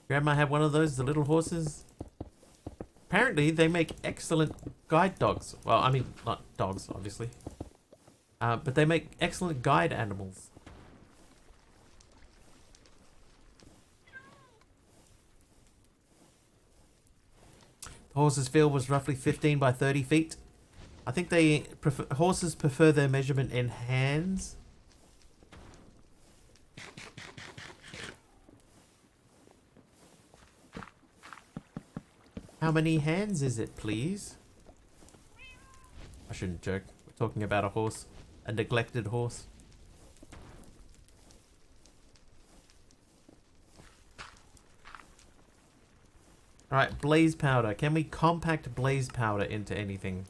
Grandma had one of those, the little horses. Apparently, they make excellent guide dogs. Well, I mean, not dogs, obviously. But they make excellent guide animals. The horse's field was roughly 15 by 30 feet. I think horses prefer their measurement in hands. How many hands is it, please? I shouldn't joke. We're talking about a horse. A neglected horse. Alright, blaze powder. Can we compact blaze powder into anything?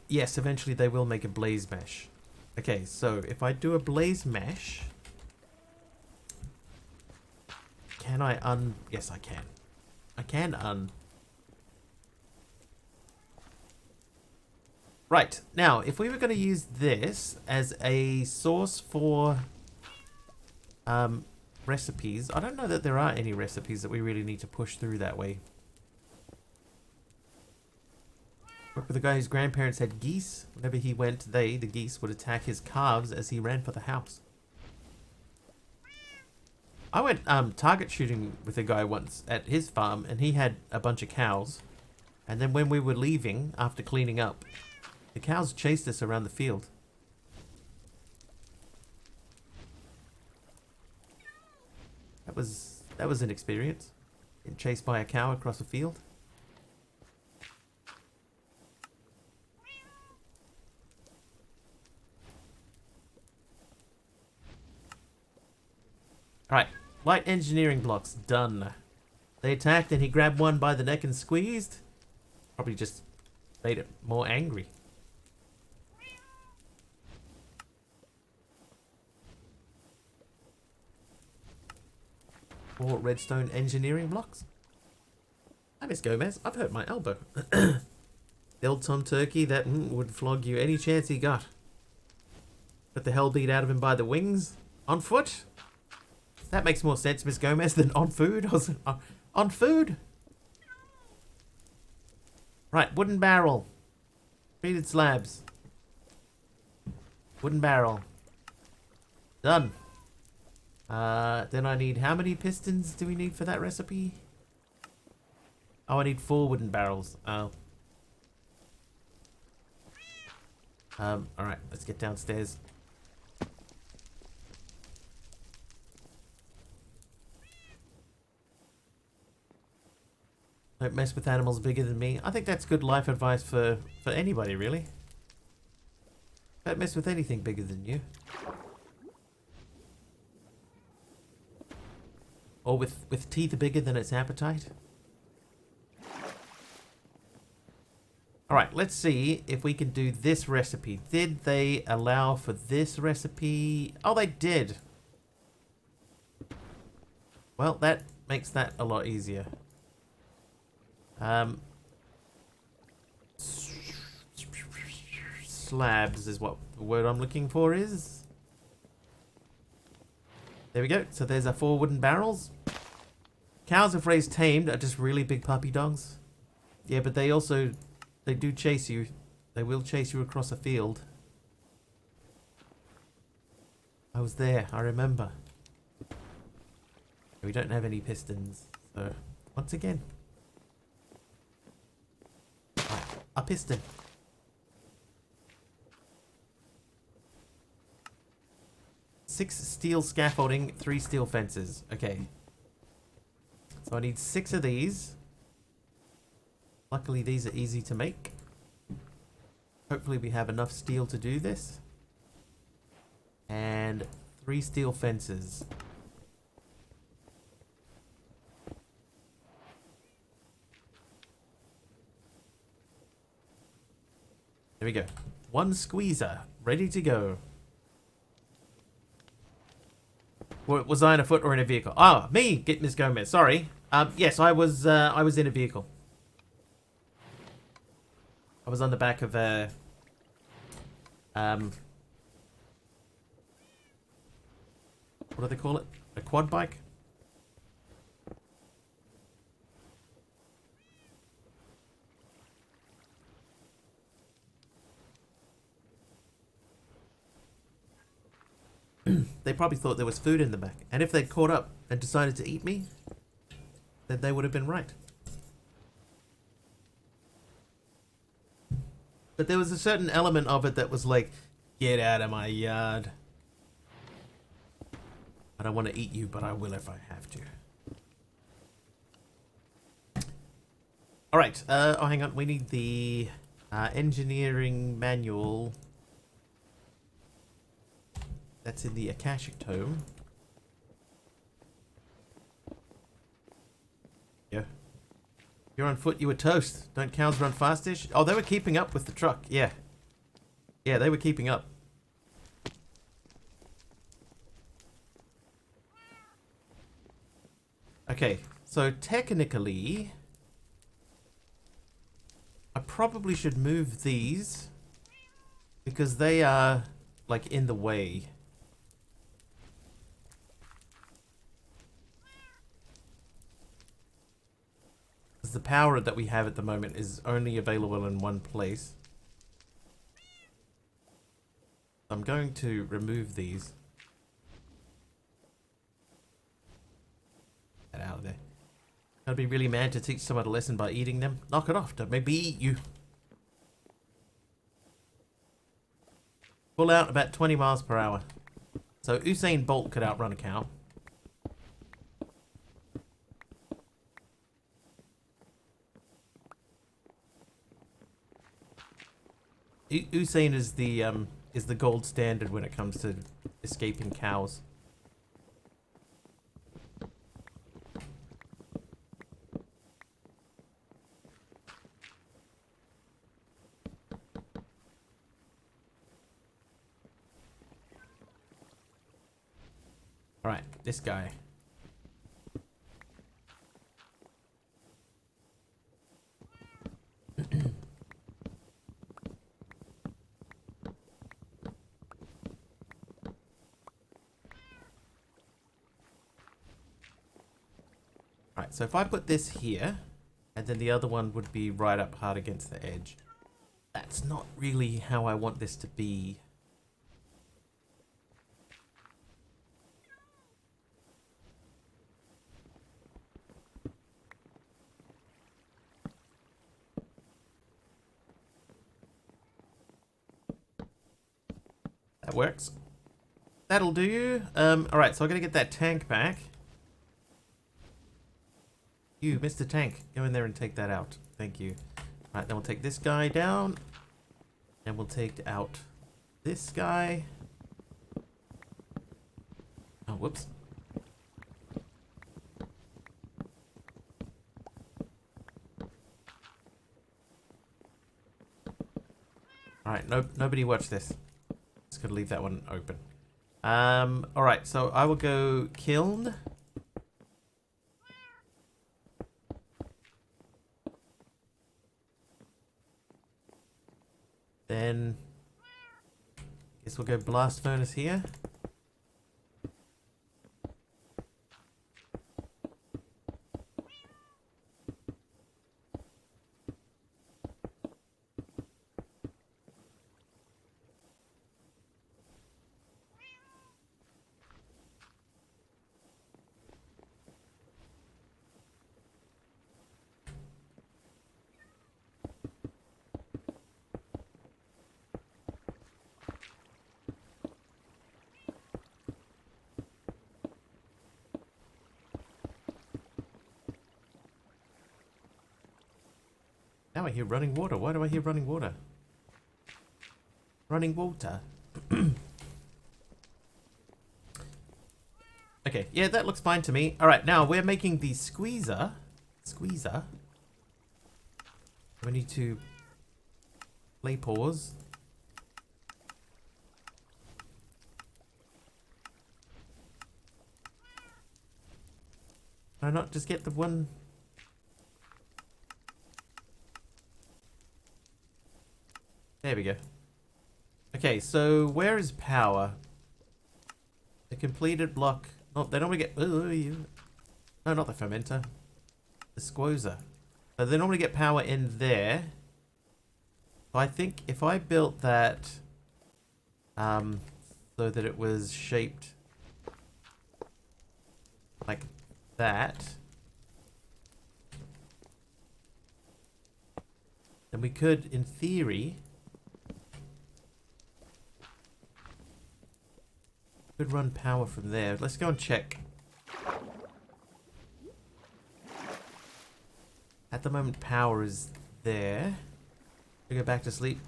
Yes, eventually they will make a blaze mesh. Okay, so if I do a blaze mesh, can I yes, I can. I can Right, now, if we were going to use this as a source for recipes, I don't know that there are any recipes that we really need to push through that way. Work with a guy whose grandparents had geese. Whenever he went, the geese, would attack his calves as he ran for the house. I went target shooting with a guy once at his farm, and he had a bunch of cows. And then when we were leaving, after cleaning up, the cows chased us around the field. That was an experience. Getting chased by a cow across a field. Alright, light engineering blocks, done. They attacked and he grabbed one by the neck and squeezed. Probably just made it more angry. More redstone engineering blocks. Hi, Miss Gomez. I've hurt my elbow. The old Tom Turkey that would flog you any chance he got. Put the hell beat out of him by the wings. On foot? That makes more sense, Miss Gomez, than on food. On food? Right, wooden barrel. Treated slabs. Wooden barrel. Done. Then I need, how many pistons do we need for that recipe? Oh, I need 4 wooden barrels. Oh. Alright, let's get downstairs. Don't mess with animals bigger than me. I think that's good life advice for anybody, really. Don't mess with anything bigger than you. Or with teeth bigger than its appetite. Alright, let's see if we can do this recipe. Did they allow for this recipe? Oh, they did. Well, that makes that a lot easier. Slabs is what the word I'm looking for is. There we go. So there's our 4 wooden barrels. Cows if raised tamed are just really big puppy dogs. Yeah, but they do chase you. They will chase you across a field. I was there, I remember. We don't have any pistons, so once again. Right, a piston. Six steel scaffolding, 3 steel fences. Okay. So I need 6 of these. Luckily these are easy to make. Hopefully we have enough steel to do this. And 3 steel fences. There we go. 1 squeezer, ready to go. Was I on a foot or in a vehicle? Oh, me, get Miss Gomez. Sorry. Yes, I was in a vehicle. I was on the back of a what do they call it? A quad bike? They probably thought there was food in the back. And if they'd caught up and decided to eat me, then they would have been right. But there was a certain element of it that was like, get out of my yard. I don't want to eat you, but I will if I have to. Alright, oh hang on, we need the Engineering manual. That's in the Akashic Tome. Yeah. You're on foot, you were toast. Don't cows run fastish? Oh, they were keeping up with the truck. Yeah. Yeah, they were keeping up. Okay, so technically, I probably should move these because they are, like, in the way. The power that we have at the moment is only available in one place. I'm going to remove these. Get out of there. Gotta be really mad to teach someone a lesson by eating them. Knock it off, don't make me eat you. Pull out about 20 miles per hour. So Usain Bolt could outrun a cow. Usain is the gold standard when it comes to escaping cows. All right, this guy. Right, so if I put this here, and then the other one would be right up hard against the edge. That's not really how I want this to be. That works. That'll do. Alright, so I'm gonna get that tank back. You, Mr. Tank, go in there and take that out. Thank you. Alright, then we'll take this guy down. And we'll take out this guy. Oh, whoops. Alright, nobody watch this. Just gonna leave that one open. Alright, so I will go kiln. Then, guess we'll go blast furnace here. Now I hear running water. Why do I hear running water? Running water. Okay, yeah, that looks fine to me. Alright, now we're making the squeezer. Squeezer. We need to play pause. Can I not just get the one? There we go. Okay, so where is power? The completed block. Oh, they normally get. No, not the fermenter. The squozer. So they normally get power in there. So I think if I built that, so that it was shaped like that, then we could, in theory, could run power from there. Let's go and check. At the moment, power is there. We go back to sleep.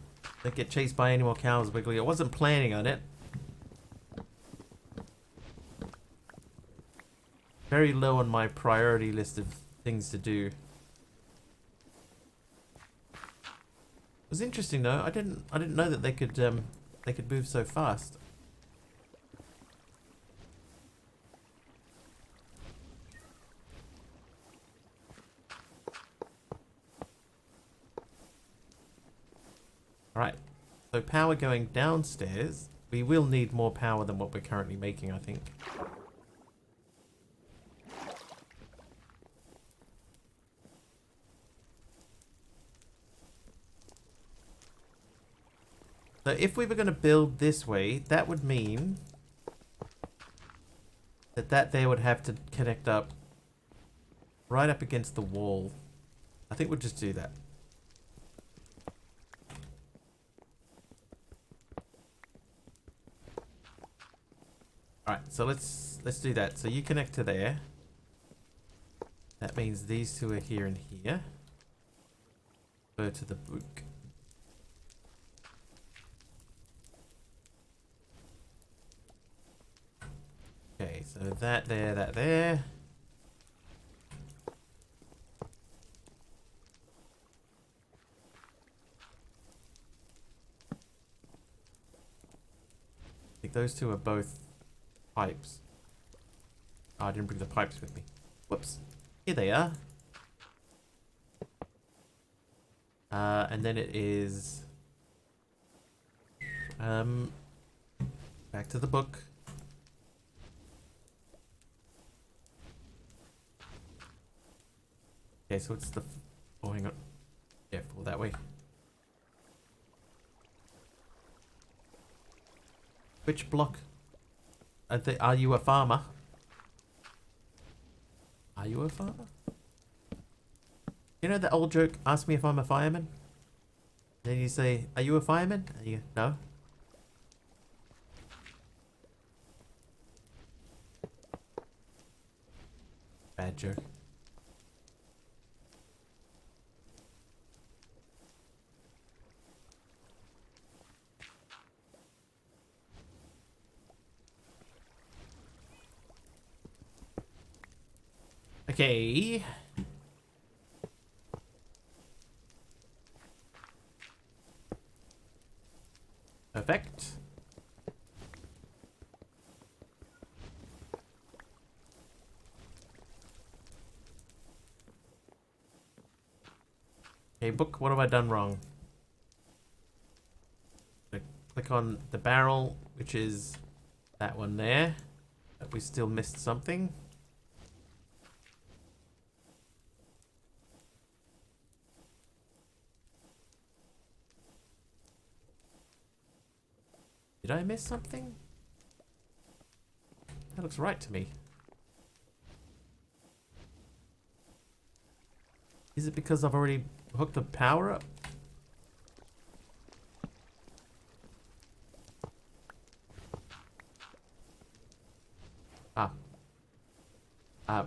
Don't get chased by any more cows, Wiggly. I wasn't planning on it. Very low on my priority list of things to do. It was interesting though. I didn't know that they could move so fast. Alright, so power going downstairs. We will need more power than what we're currently making, I think. So if we were going to build this way, that would mean that there would have to connect up right up against the wall. I think we'll just do that. Alright, so let's do that. So you connect to there. That means these two are here and here. Go to the book. Okay, so that there. I think those two are both pipes. Oh, I didn't bring the pipes with me. Whoops. Here they are. And then it is back to the book. Okay, so it's the oh, hang on. Yeah, pull that way. Which block? Are you a farmer? Are you a farmer? You know that old joke, ask me if I'm a fireman? Then you say, are you a fireman? And you go, no. Bad joke. Okay. Perfect. Okay, book, what have I done wrong? Click on the barrel, which is that one there. But we still missed something. Did I miss something? That looks right to me. Is it because I've already hooked the power up?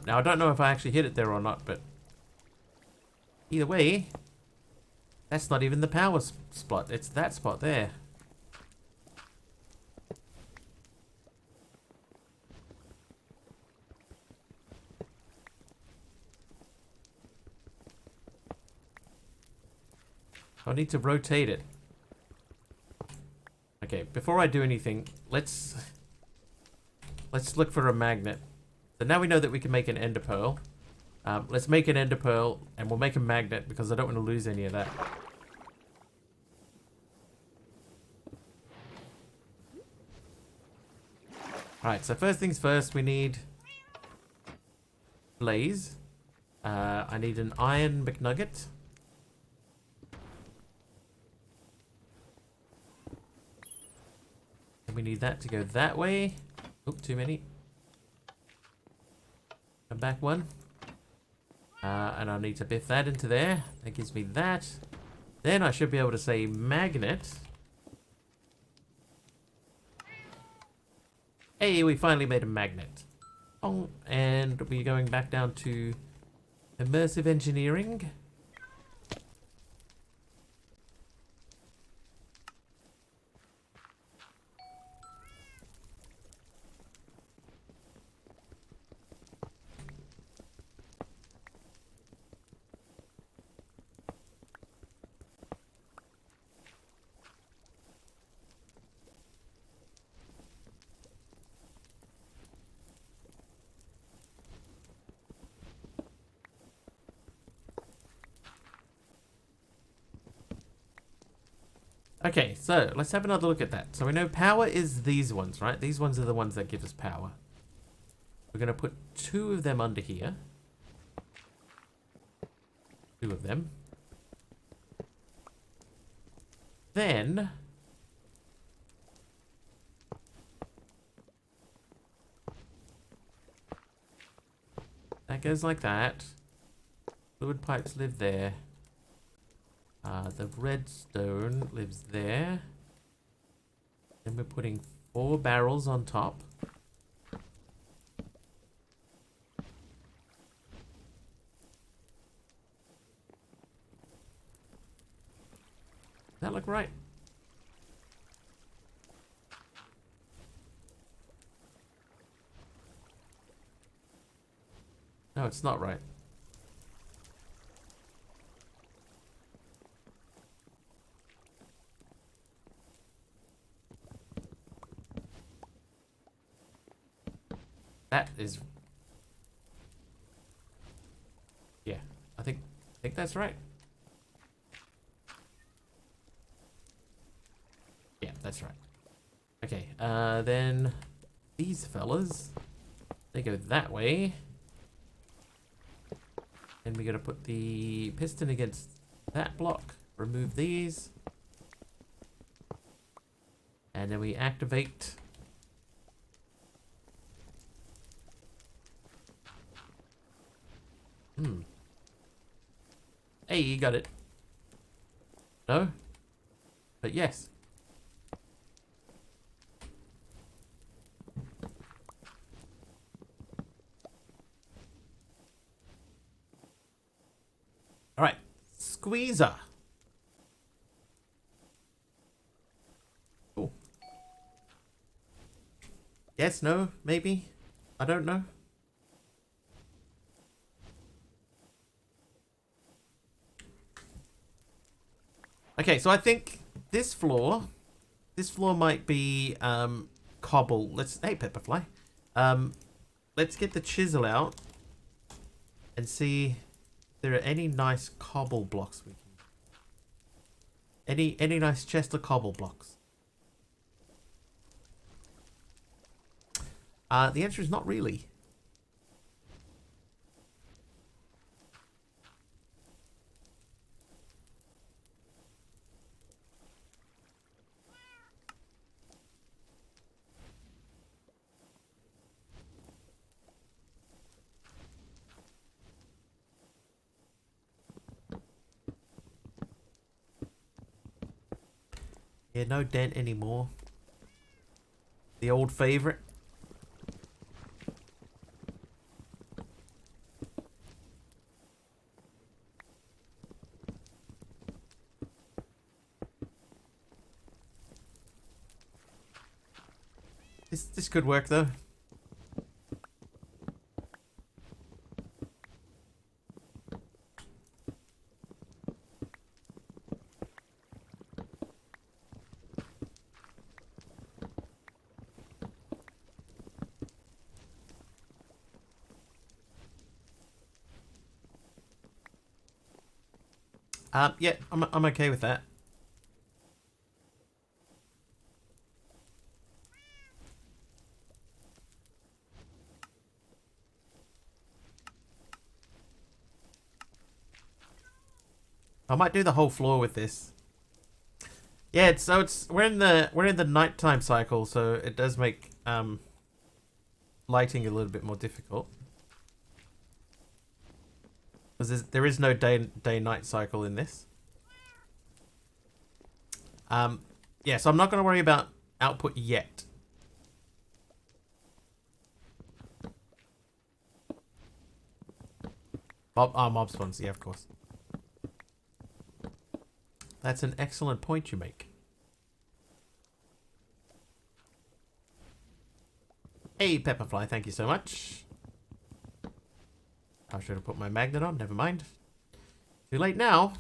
Now I don't know if I actually hit it there or not, but either way, that's not even the power spot. It's that spot there. I need to rotate it. Okay, before I do anything, let's look for a magnet. So now we know that we can make an ender pearl. Let's make an ender pearl, and we'll make a magnet because I don't want to lose any of that. Alright, so first things first, we need blaze. I need an iron McNugget. And we need that to go that way. Oop, too many. Come back one. And I need to biff that into there. That gives me that. Then I should be able to say magnet. Hey, we finally made a magnet. Oh, and we're going back down to immersive engineering. Okay, so let's have another look at that. So we know power is these ones, right? These ones are the ones that give us power. We're going to put 2 of them under here. 2 of them. Then that goes like that. Fluid pipes live there. The redstone lives there. Then we're putting 4 barrels on top. Does that look right? No, it's not right. That is... Yeah, I think that's right. Yeah, that's right. Okay, then these fellas, they go that way. And we gotta put the piston against that block. Remove these. And then we activate. Hey, you got it. No? But yes. Alright. Squeezer. Cool. Yes, no, maybe? I don't know. Okay, so I think this floor might be cobble. Hey, Pepperfly. Let's get the chisel out and see if there are any nice cobble blocks we can. Any nice chest of cobble blocks. The answer is not really. Yeah, no dent anymore. The old favorite. This could work though. Yeah, I'm okay with that. I might do the whole floor with this. Yeah, we're in the nighttime cycle, so it does make lighting a little bit more difficult. Because there is no day-night cycle in this. Yeah, so I'm not going to worry about output yet. Mob spawns, yeah, of course. That's an excellent point you make. Hey, Pepperfly, thank you so much. I should have put my magnet on, never mind. Too late now.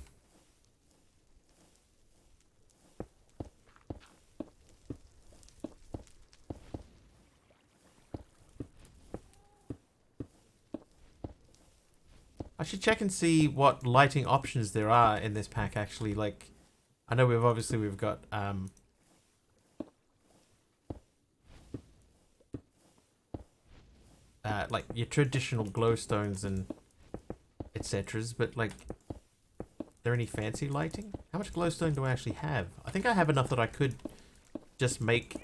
I should check and see what lighting options there are in this pack, actually. Like, I know we've got like your traditional glowstones and etceteras, but like, there any fancy lighting? How much glowstone do I actually have? I think I have enough that I could just make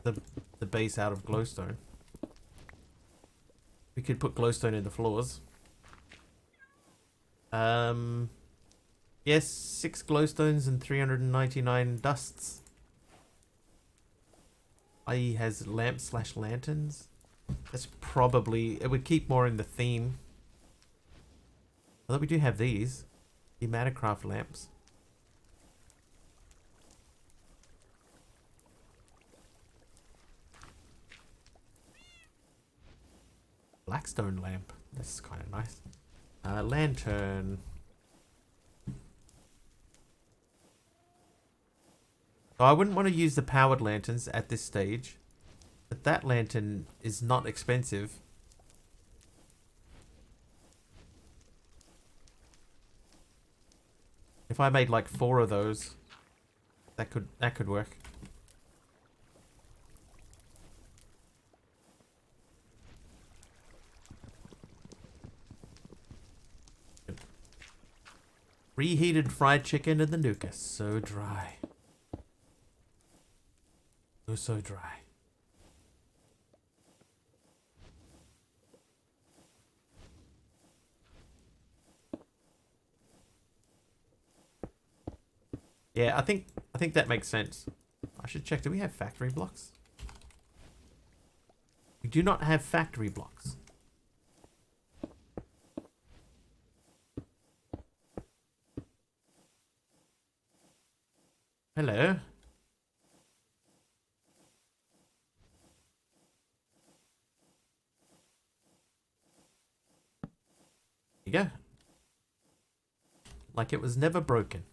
the base out of glowstone. We could put glowstone in the floors. Yes, 6 glowstones and 399 dusts. IE has lamp/lanterns. That's probably, it would keep more in the theme. Although we do have these. The Mattercraft lamps. Blackstone lamp. That's kind of nice. Lantern. So I wouldn't want to use the powered lanterns at this stage. But that lantern is not expensive. If I made like 4 of those, that could work. Reheated fried chicken in the Nuka. So dry. So dry. Yeah, I think that makes sense. I should check. Do we have factory blocks? We do not have factory blocks. Hello. There you go. Like it was never broken.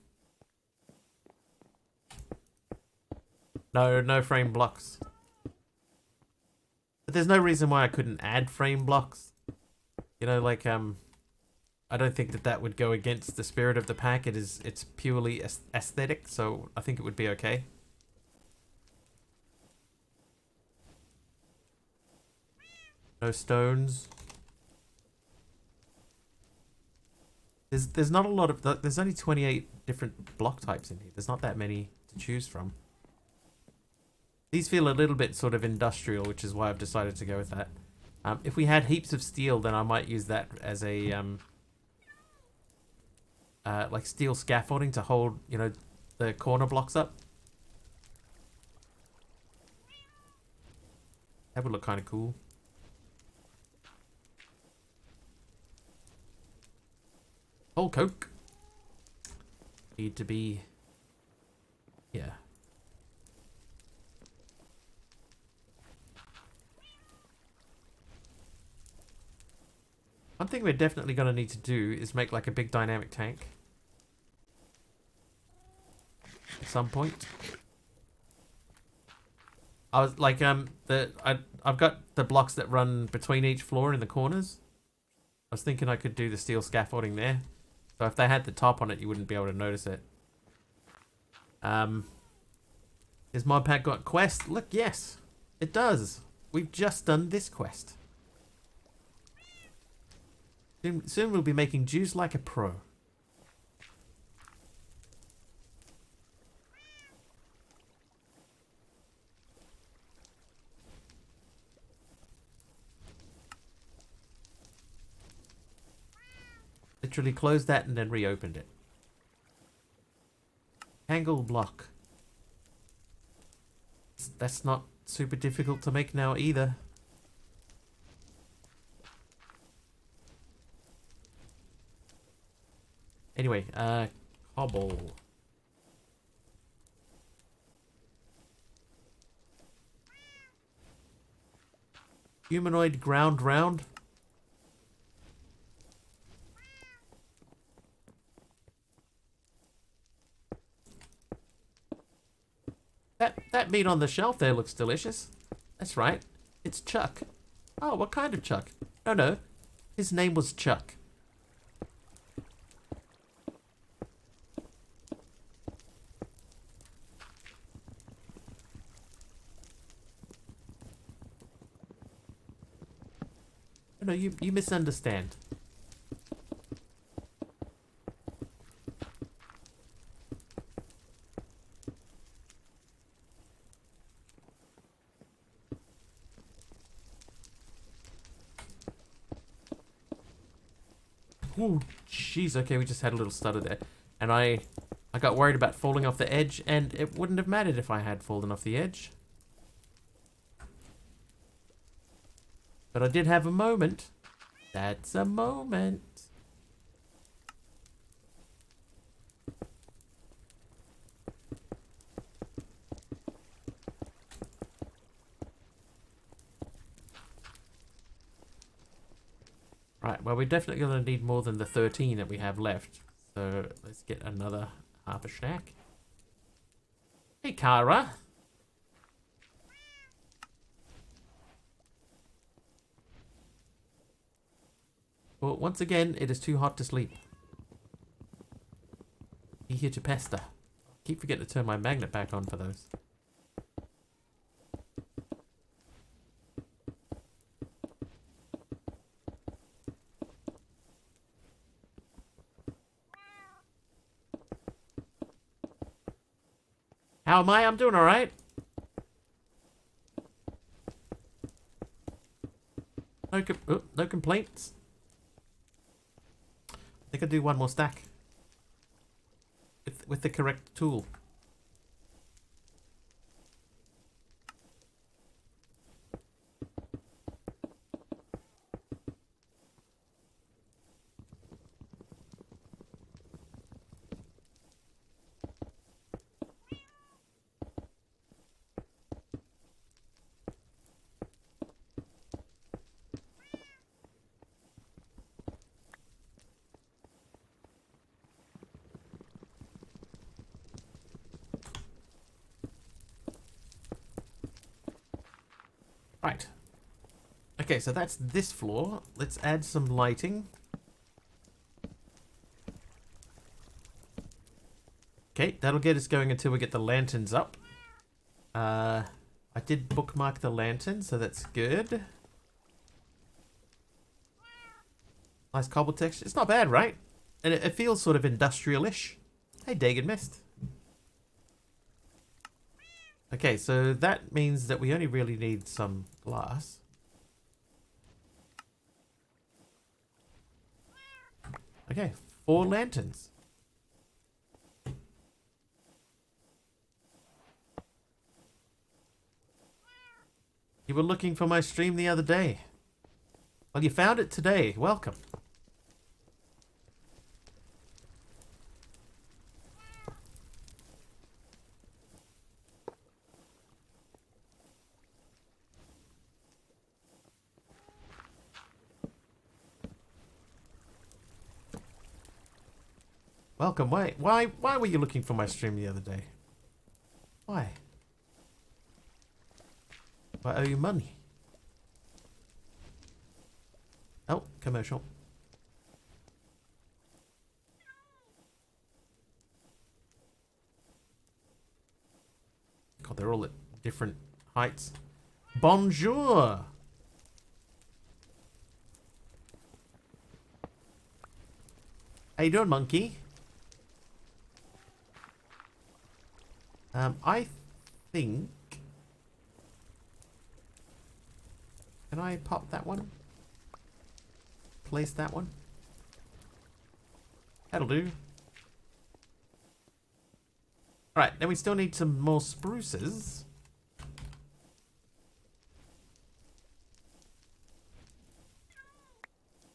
No frame blocks. But there's no reason why I couldn't add frame blocks. You know, like, I don't think that would go against the spirit of the pack. It's purely aesthetic, so I think it would be okay. No stones. There's not a lot of... There's only 28 different block types in here. There's not that many to choose from. These feel a little bit sort of industrial, which is why I've decided to go with that. If we had heaps of steel, then I might use that as a like steel scaffolding to hold, you know, the corner blocks up. That would look kind of cool. Whole coke. Need to be... Yeah. One thing we're definitely going to need to do is make like a big dynamic tank. At some point. I was like, I've got the blocks that run between each floor in the corners. I was thinking I could do the steel scaffolding there. So if they had the top on it, you wouldn't be able to notice it. Has Modpack got quest? Look, yes, it does. We've just done this quest. Soon we'll be making juice like a pro. Literally closed that and then reopened it. Angle block. That's not super difficult to make now either. Anyway, cobble. Humanoid ground round. That meat on the shelf there looks delicious. That's right. It's Chuck. Oh, what kind of Chuck? No. His name was Chuck. No, you misunderstand. Oh, jeez. Okay, we just had a little stutter there. And I got worried about falling off the edge, and it wouldn't have mattered if I had fallen off the edge. But I did have a moment. That's a moment. Right, well, we're definitely going to need more than the 13 that we have left. So let's get another harper snack. Hey, Kara. Well, once again, it is too hot to sleep. Be here to pester. Keep forgetting to turn my magnet back on for those. How am I? I'm doing alright. No complaints. I think I'll do one more stack. With the correct tool. Right. Okay, so that's this floor. Let's add some lighting. Okay, that'll get us going until we get the lanterns up. I did bookmark the lantern, so that's good. Nice cobble texture. It's not bad, right? And it feels sort of industrial-ish. Hey, Dagon Mist. Okay, so that means that we only really need some glass. Okay, 4 lanterns. You were looking for my stream the other day. Well, you found it today. Welcome. Welcome. Why were you looking for my stream the other day? Why? I owe you money. Oh, commercial. God, they're all at different heights. Bonjour. How you doing, monkey? I think... Can I pop that one? Place that one? That'll do. Alright, then we still need some more spruces.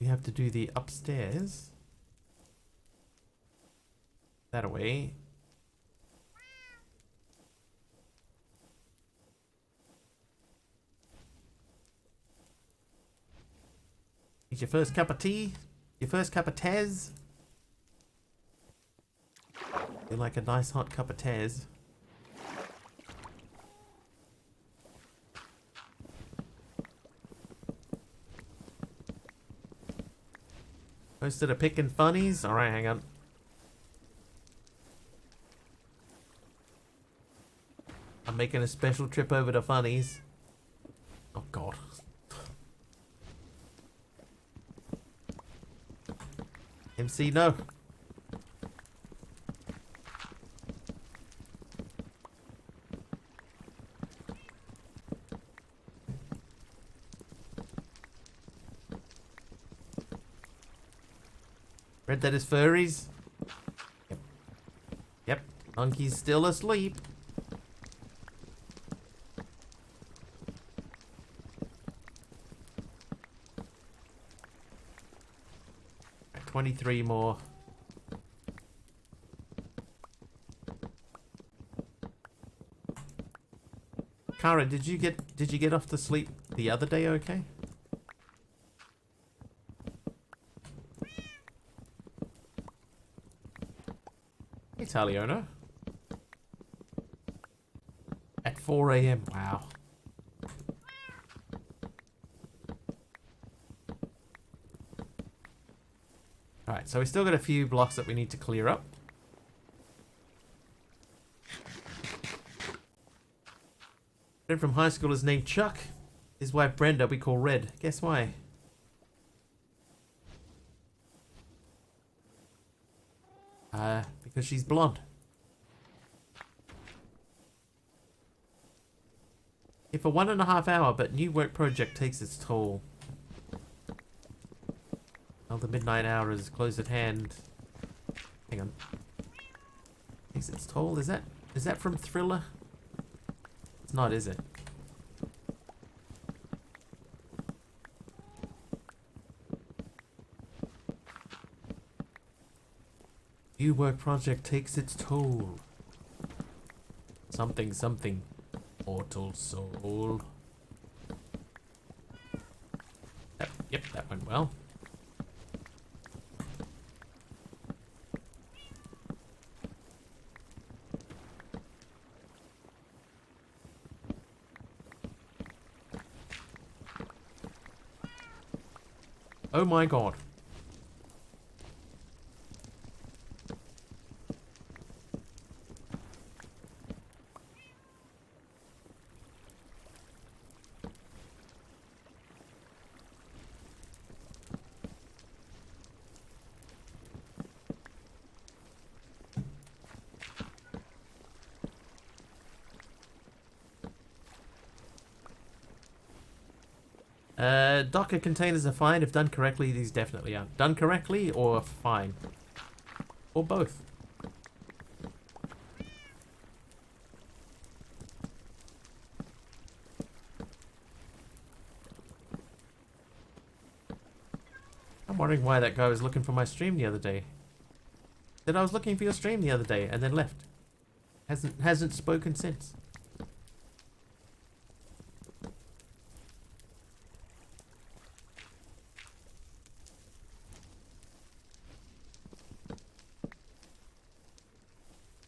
We have to do the upstairs. That away. It's your first cup of tea? Your first cup of tez? You like a nice hot cup of tez? Posted a pickin' funnies? Alright, hang on. I'm making a special trip over to funnies. Oh god. see no. Read that as furries? Yep. Yep. Monkey's still asleep. Right, 23 more. Kara, did you get off to sleep the other day okay? Hey, Taliona. At 4 a.m. Wow. Alright, so we still got a few blocks that we need to clear up. Friend from high school is named Chuck. His wife Brenda we call Red. Guess why? Because she's blonde. Here for 1.5 hours, but new work project takes its toll. Well, the midnight hour is close at hand. Hang on. Takes its toll? Is that from Thriller? It's not, is it? New work project takes its toll. Something, something. Mortal soul. Yep, that went well. Oh my god. Docker containers are fine. If done correctly, these definitely are. Done correctly or fine? Or both. I'm wondering why that guy was looking for my stream the other day. Said I was looking for your stream the other day and then left. Hasn't spoken since.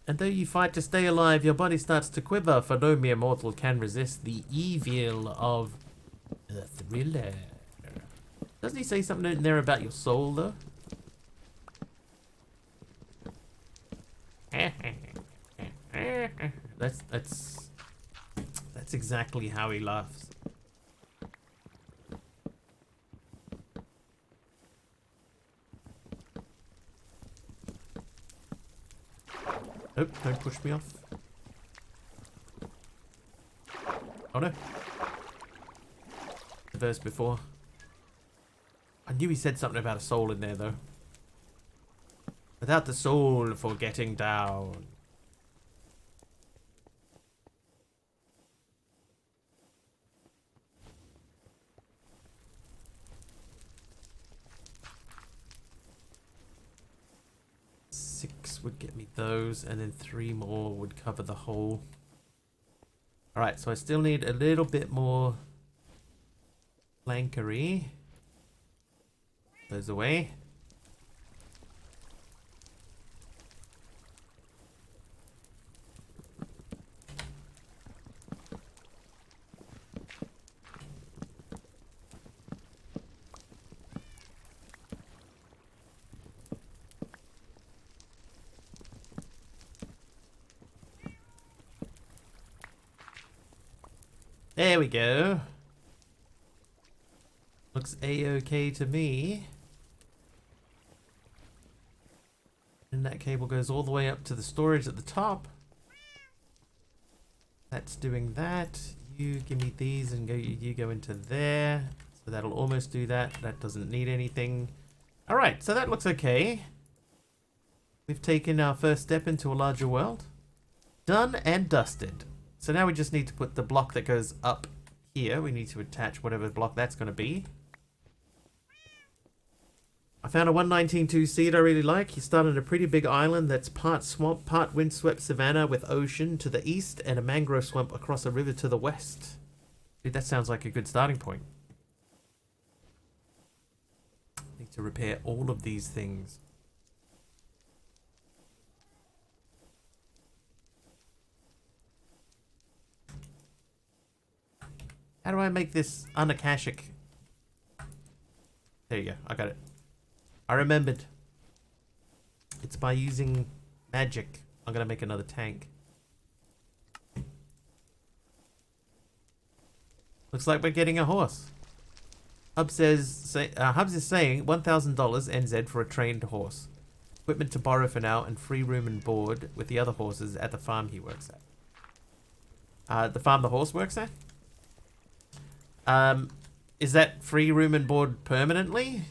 And though you fight to stay alive, your body starts to quiver, for no mere mortal can resist the evil of the Thriller. Doesn't he say something in there about your soul, though? That's exactly how he laughs. Nope, don't push me off. Oh no. The verse before. I knew he said something about a soul in there though. Without the soul for getting down. Would get me those, and then 3 more would cover the whole. Alright, so I still need a little bit more plankery. Those away. There we go. Looks a-okay to me. And that cable goes all the way up to the storage at the top. That's doing that. You give me these and you go into there. So that'll almost do that. That doesn't need anything. Alright, so that looks okay. We've taken our first step into a larger world. Done and dusted. So now we just need to put the block that goes up here. We need to attach whatever block that's going to be. I found a 119.2 seed I really like. You start on a pretty big island that's part swamp, part windswept savanna with ocean to the east and a mangrove swamp across a river to the west. Dude, that sounds like a good starting point. Need to repair all of these things. How do I make this unakashic? There you go. I got it. I remembered. It's by using magic. I'm gonna make another tank. Looks like we're getting a horse. Hubs is saying $1,000 NZ for a trained horse. Equipment to borrow for now and free room and board with the other horses at the farm he works at. The farm the horse works at? Is that free room and board permanently?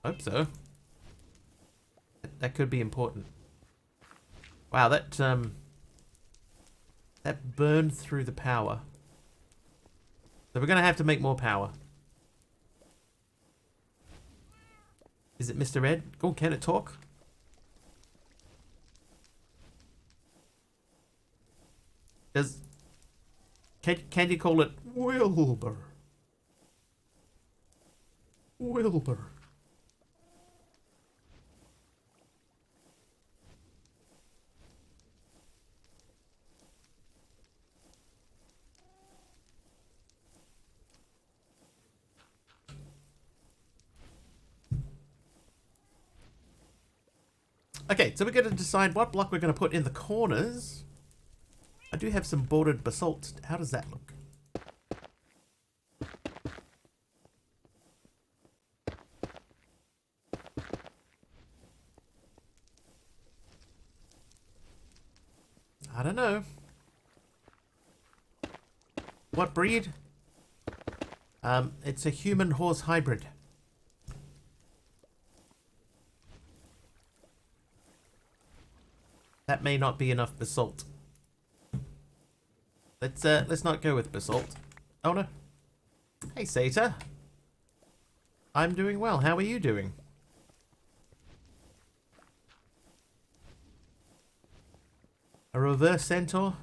Hope so. That could be important. Wow, that burned through the power. So we're gonna have to make more power. Is it Mr. Ed? Oh, can it talk? Can you call it Wilbur? Wilbur. Okay, so we're going to decide what block we're going to put in the corners. I do have some bordered basalt. How does that look? I don't know. What breed? It's a human horse hybrid. That may not be enough basalt. Let's not go with basalt. Oh no. Hey Sata. I'm doing well. How are you doing? A reverse centaur?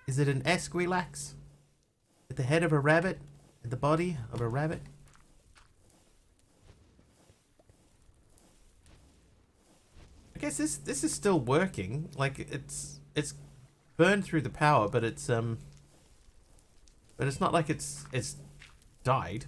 Is it an Esquilax? With the head of a rabbit and the body of a rabbit? I guess this is still working. Like it's burned through the power, but it's not like it's died.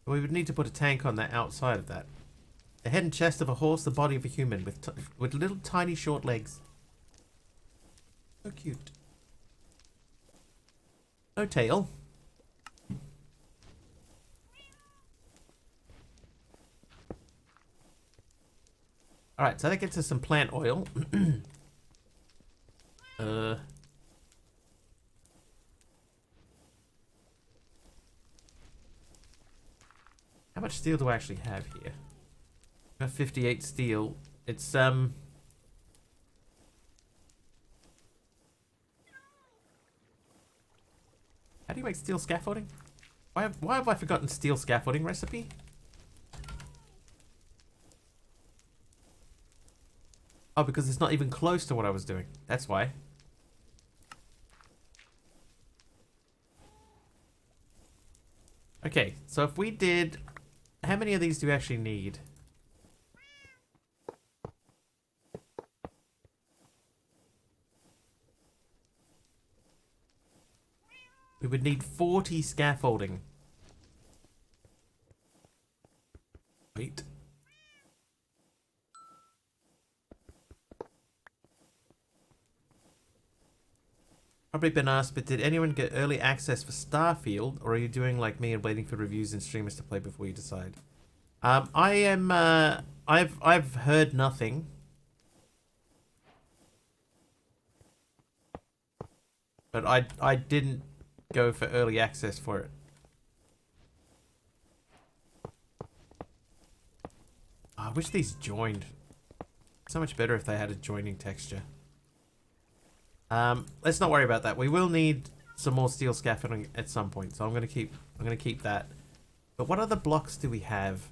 We would need to put a tank on the outside of that. The head and chest of a horse, the body of a human with little tiny short legs. So cute. No tail. Alright, so that gets us some plant oil. How much steel do I actually have here? I have 58 steel. It's How do you make steel scaffolding? Why have I forgotten steel scaffolding recipe? Oh, because it's not even close to what I was doing. That's why. Okay, so if we did... How many of these do we actually need? We would need 40 scaffolding. Wait. Probably been asked, but did anyone get early access for Starfield, or are you doing like me and waiting for reviews and streamers to play before you decide? I am. I've heard nothing. But I didn't go for early access for it. I wish these joined. So much better if they had a joining texture. Let's not worry about that. We will need some more steel scaffolding at some point, so I'm gonna keep that. But what other blocks do we have?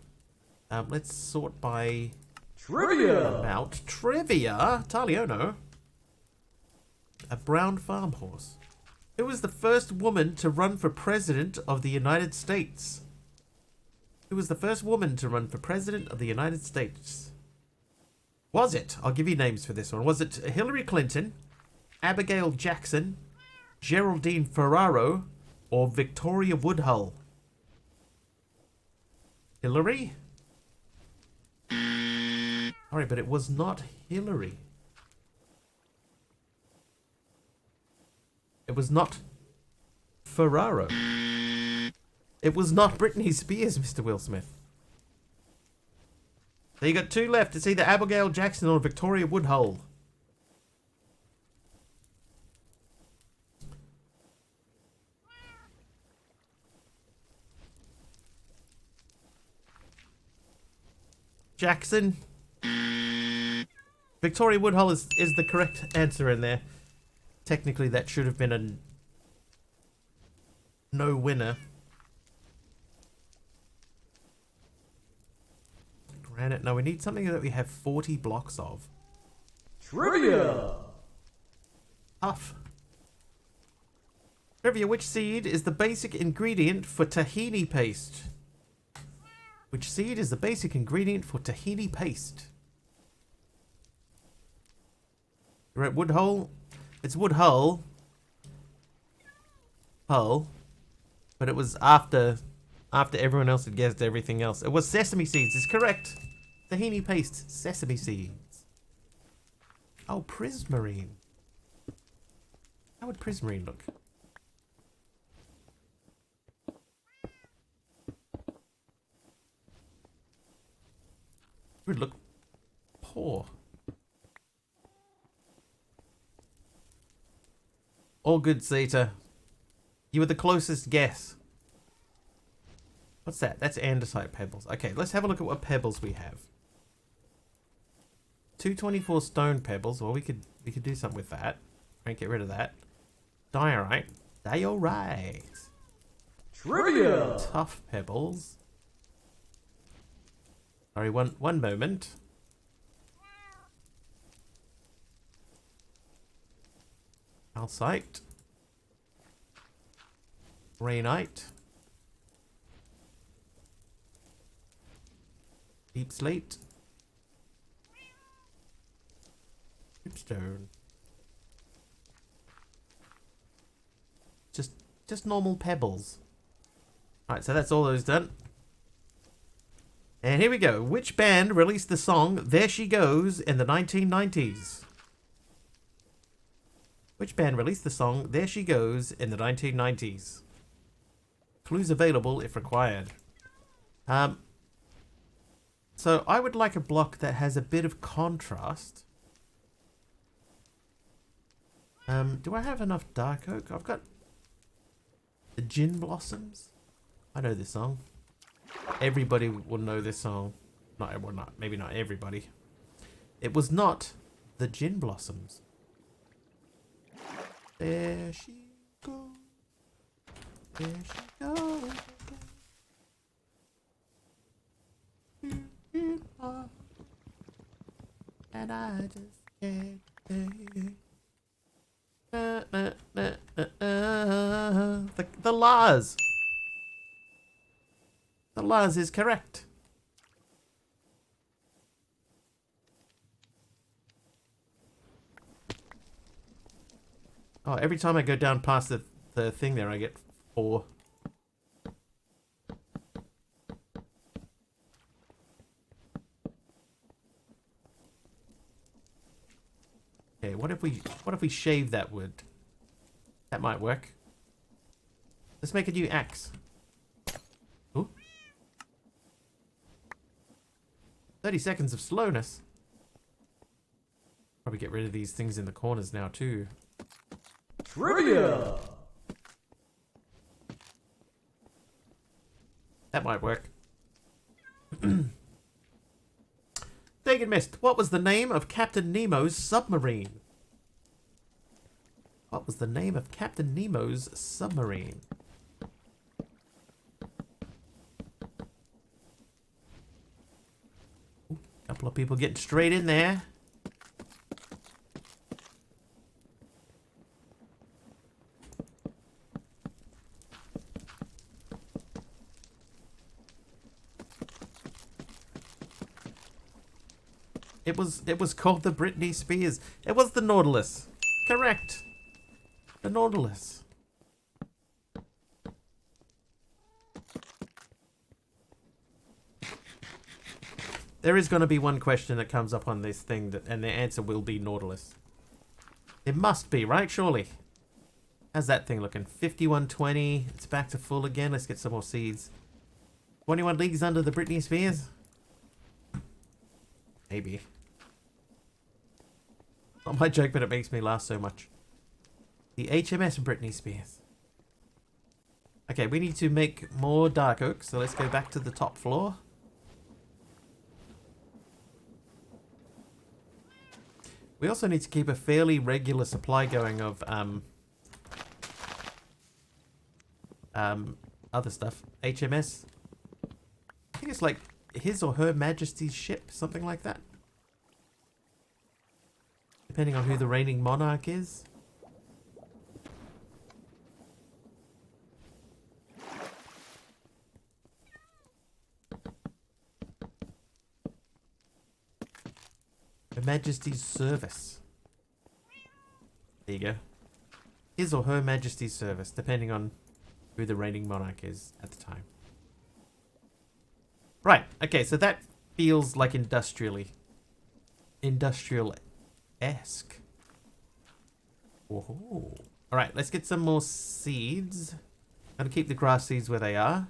Let's sort by Trivia. amount. Trivia. Taliono. A brown farm horse. Who was the first woman to run for president of the United States? Who was the first woman to run for president of the United States? Was it? I'll give you names for this one. Was it Hillary Clinton, Abigail Jackson, Geraldine Ferraro, or Victoria Woodhull? Hillary? Sorry, but it was not Hillary. It was not Ferraro. It was not Britney Spears, Mr. Will Smith. So you got two left. It's either Abigail Jackson or Victoria Woodhull. Jackson. Victoria Woodhull is the correct answer in there. Technically, that should have been a no winner. Granite. No, we need something that we have 40 blocks of. Trivia. Tough. Trivia. Which seed is the basic ingredient for tahini paste? Which seed is the basic ingredient for tahini paste? You're at Woodhull. It's Woodhull. Hull. But it was after everyone else had guessed everything else. It was sesame seeds. It's correct. Tahini paste. Sesame seeds. Oh, prismarine. How would prismarine look? It would look poor. All good, Zeta. You were the closest guess. What's that? That's andesite pebbles. Okay, let's have a look at what pebbles we have. 224 stone pebbles. Well, we could do something with that. Right, get rid of that. Diorite. Diorite. Trivia. Tough pebbles. Sorry, one moment. Calcite. Rainite. Deep slate. Dripstone. Just normal pebbles. Alright, so that's all those done. And here we go. Which band released the song There She Goes in the 1990s? Which band released the song There She Goes in the 1990s? Clues available if required. So I would like a block that has a bit of contrast. Do I have enough dark oak? I've got the Gin Blossoms. I know this song. Everybody will know this song. Not everyone, maybe not everybody. It was not the Gin Blossoms. There she goes. There she goes. And I just can't stay. The Lars. The Lars is correct. Oh, every time I go down past the the thing there, I get 4. Okay, what if we shave that wood? That might work. Let's make a new axe. Ooh. 30 seconds of slowness. Probably get rid of these things in the corners now too. Trivia. That might work. Dagon Mist, what was the name of Captain Nemo's submarine? What was the name of Captain Nemo's submarine? Ooh, couple of people getting straight in there. It was called the Britney Spears. It was the Nautilus. Correct. The Nautilus. There is going to be one question that comes up on this thing, and the answer will be Nautilus. It must be, right? Surely. How's that thing looking? 5120. It's back to full again. Let's get some more seeds. 21 leagues under the Britney Spears? Maybe. Not my joke, but it makes me laugh so much. The HMS Britney Spears. Okay, we need to make more dark oak, so let's go back to the top floor. We also need to keep a fairly regular supply going of other stuff. HMS. I think it's like His or Her Majesty's ship, something like that. Depending on who the reigning monarch is. Her Majesty's Service. There you go. His or Her Majesty's Service, depending on who the reigning monarch is at the time. Right, okay, so that feels like industrial-esque. Whoa. Alright, let's get some more seeds. I'm going to keep the grass seeds where they are.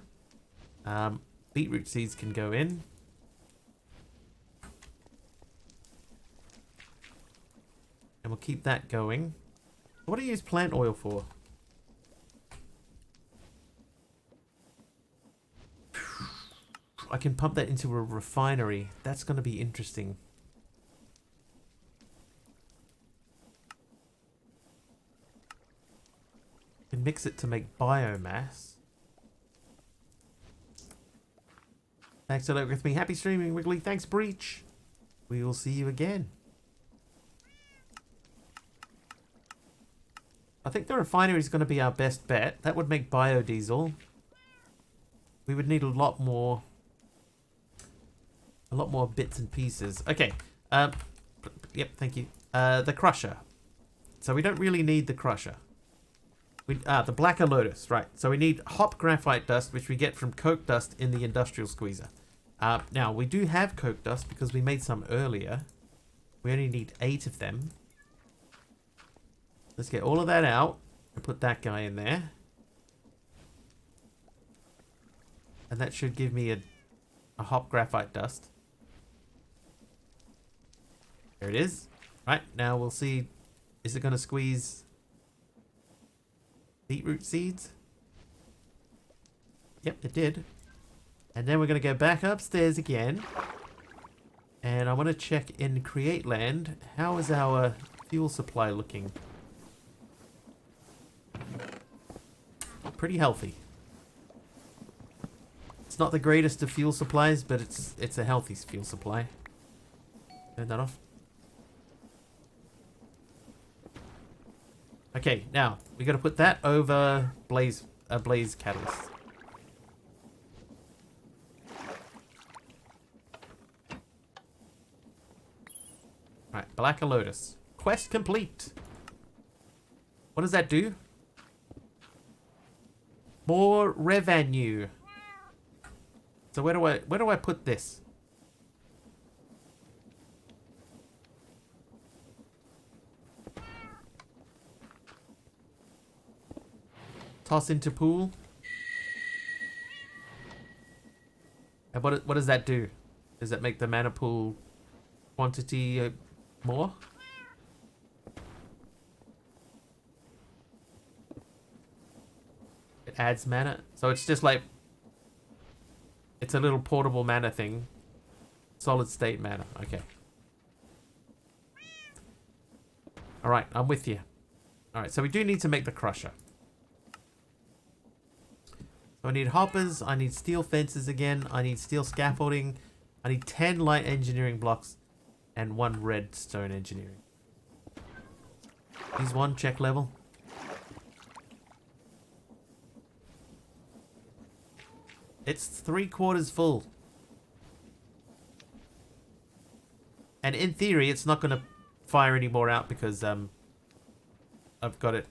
Beetroot seeds can go in. And we'll keep that going. What do you use plant oil for? I can pump that into a refinery. That's going to be interesting. Can mix it to make biomass. Thanks for looking with me. Happy streaming, Wiggly. Thanks, Breach. We will see you again. I think the refinery is going to be our best bet. That would make biodiesel. We would need a lot more bits and pieces. Okay. Yep, thank you. The crusher. So we don't really need the crusher. The blacker lotus, right. So we need hop graphite dust, which we get from coke dust in the industrial squeezer. Now, we do have coke dust because we made some earlier. We only need 8 of them. Let's get all of that out and put that guy in there. And that should give me a hop graphite dust. There it is. Right, now we'll see. Is it going to squeeze beetroot seeds? Yep, it did. And then we're going to go back upstairs again. And I want to check in Create Land. How is our fuel supply looking? Pretty healthy. It's not the greatest of fuel supplies, but it's a healthy fuel supply. Turn that off. Okay, now we got to put that over blaze catalyst. Right, Blacker Lotus. Quest complete. What does that do? More revenue. So where do I put this? Toss into pool. And what does that do? Does that make the mana pool quantity more? It adds mana. So it's just like, it's a little portable mana thing. Solid state mana. Okay. Alright, I'm with you. Alright, so we do need to make the crusher. So I need hoppers, I need steel fences again, I need steel scaffolding, I need 10 light engineering blocks, and 1 redstone engineering. Use 1, check level. It's 3/4 full. And in theory, it's not going to fire any more out because I've got it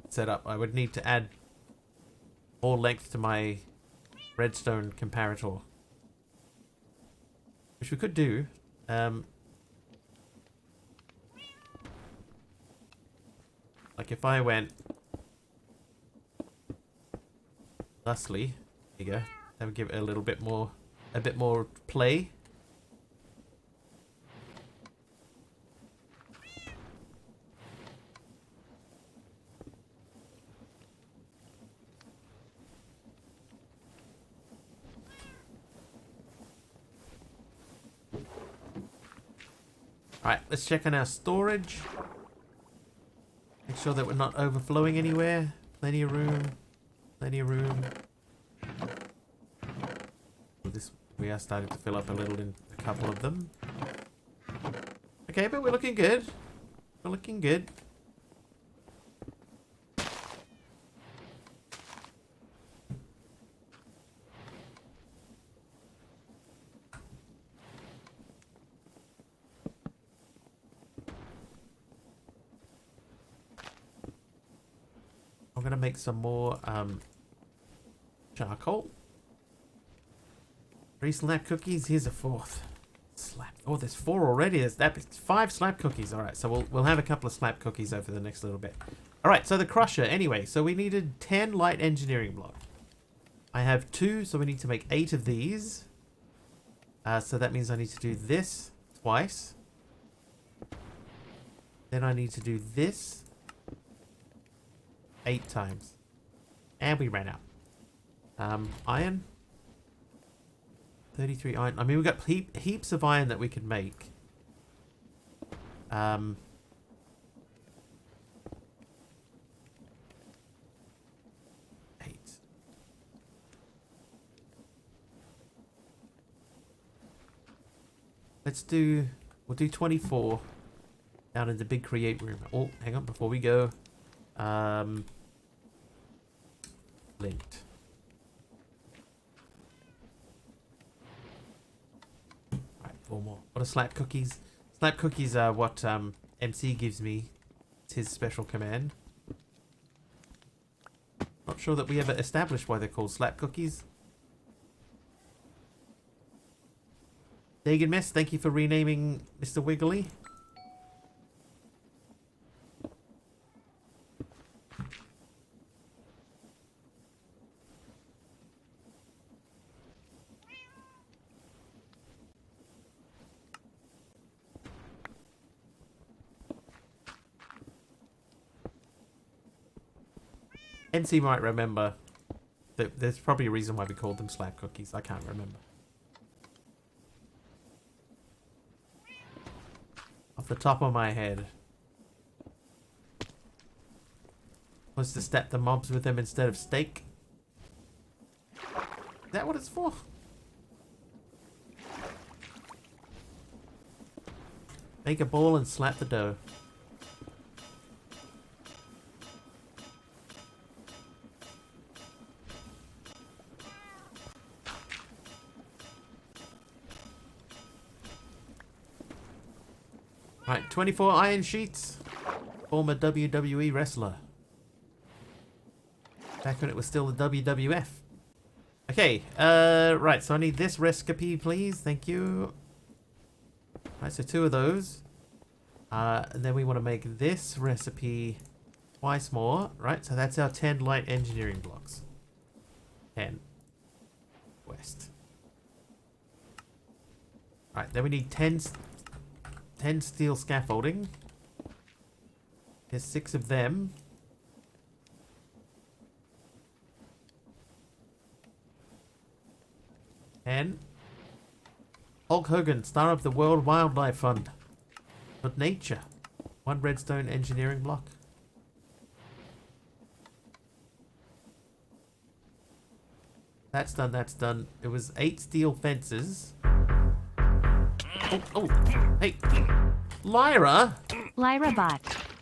set up. I would need to add more length to my redstone comparator, which we could do. Like if I went thusly, there you go. That would give it a little bit more, a bit more play. Alright, let's check on our storage. Make sure that we're not overflowing anywhere. Plenty of room. Plenty of room. This, we are starting to fill up a little in a couple of them. Okay, but we're looking good. We're looking good. I'm gonna make some more charcoal. 3 slab cookies. Here's a 4th slab. Oh, there's 4 already. There's 5 slab cookies. All right, so we'll have a couple of slab cookies over the next little bit. All right, so the crusher. Anyway, so we needed 10 light engineering block. I have 2, so we need to make 8 of these. So that means I need to do this twice. Then I need to do this 8 times. And we ran out. Iron. 33 iron. I mean, we've got heaps of iron that we can make. 8. We'll do 24 down in the big create room. Oh, hang on, before we go. Linked. Alright, 4 more. What are slap cookies? Slap cookies are what MC gives me. It's his special command. Not sure that we ever established why they're called slap cookies. Dagan Mess, thank you for renaming Mr. Wiggly. MC might remember that there's probably a reason why we called them slab cookies. I can't remember. Off the top of my head. Was to stat the mobs with them instead of steak. Is that what it's for? Make a ball and slap the dough. Right, 24 iron sheets. Former WWE wrestler. Back when it was still the WWF. Okay, right, so I need this recipe, please. Thank you. Right, so 2 of those. And then we want to make this recipe twice more, right? So that's our 10 light engineering blocks. 10 west. Right, then we need 10 steel scaffolding. There's 6 of them. And Hulk Hogan, star of the World Wildlife Fund. But nature. 1 redstone engineering block. That's done, that's done. It was 8 steel fences. Oh, hey. Lyra! Lyra Bot.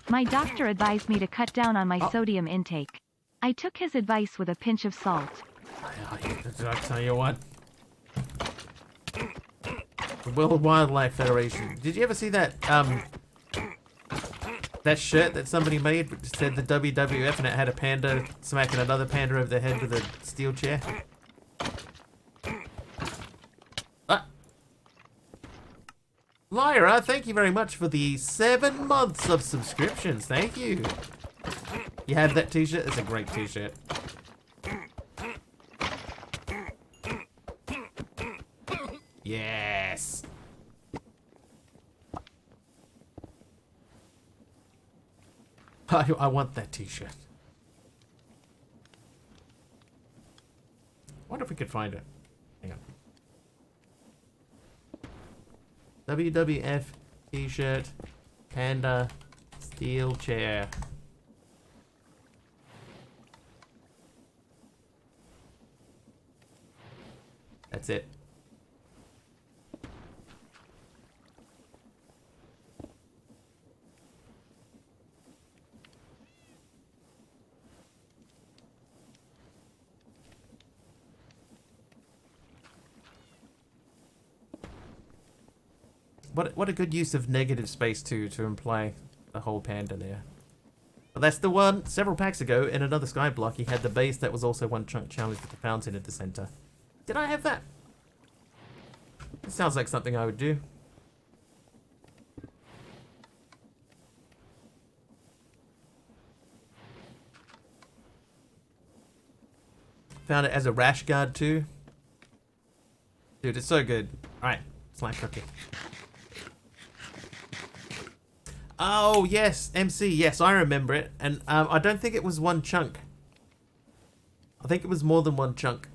My doctor advised me to cut down on my sodium intake. I took his advice with a pinch of salt. I'll tell you what. The World Wildlife Federation. Did you ever see that, that shirt that somebody made which said the WWF and it had a panda smacking another panda over the head with a steel chair? Lyra, thank you very much for the 7 months of subscriptions. Thank you. You have that t-shirt? It's a great t-shirt. Yes. I want that t-shirt. Wonder if we could find it. Hang on. WWF t-shirt, panda, steel chair. That's it. What a good use of negative space to imply the whole panda there. But that's the one. Several packs ago, in another Skyblock, he had the base that was also one chunk challenge with the fountain at the center. Did I have that? It sounds like something I would do. Found it as a rash guard too. Dude, it's so good. Alright, slime cookie. Oh, yes, MC. Yes, I remember it. And I don't think it was one chunk. I think it was more than one chunk.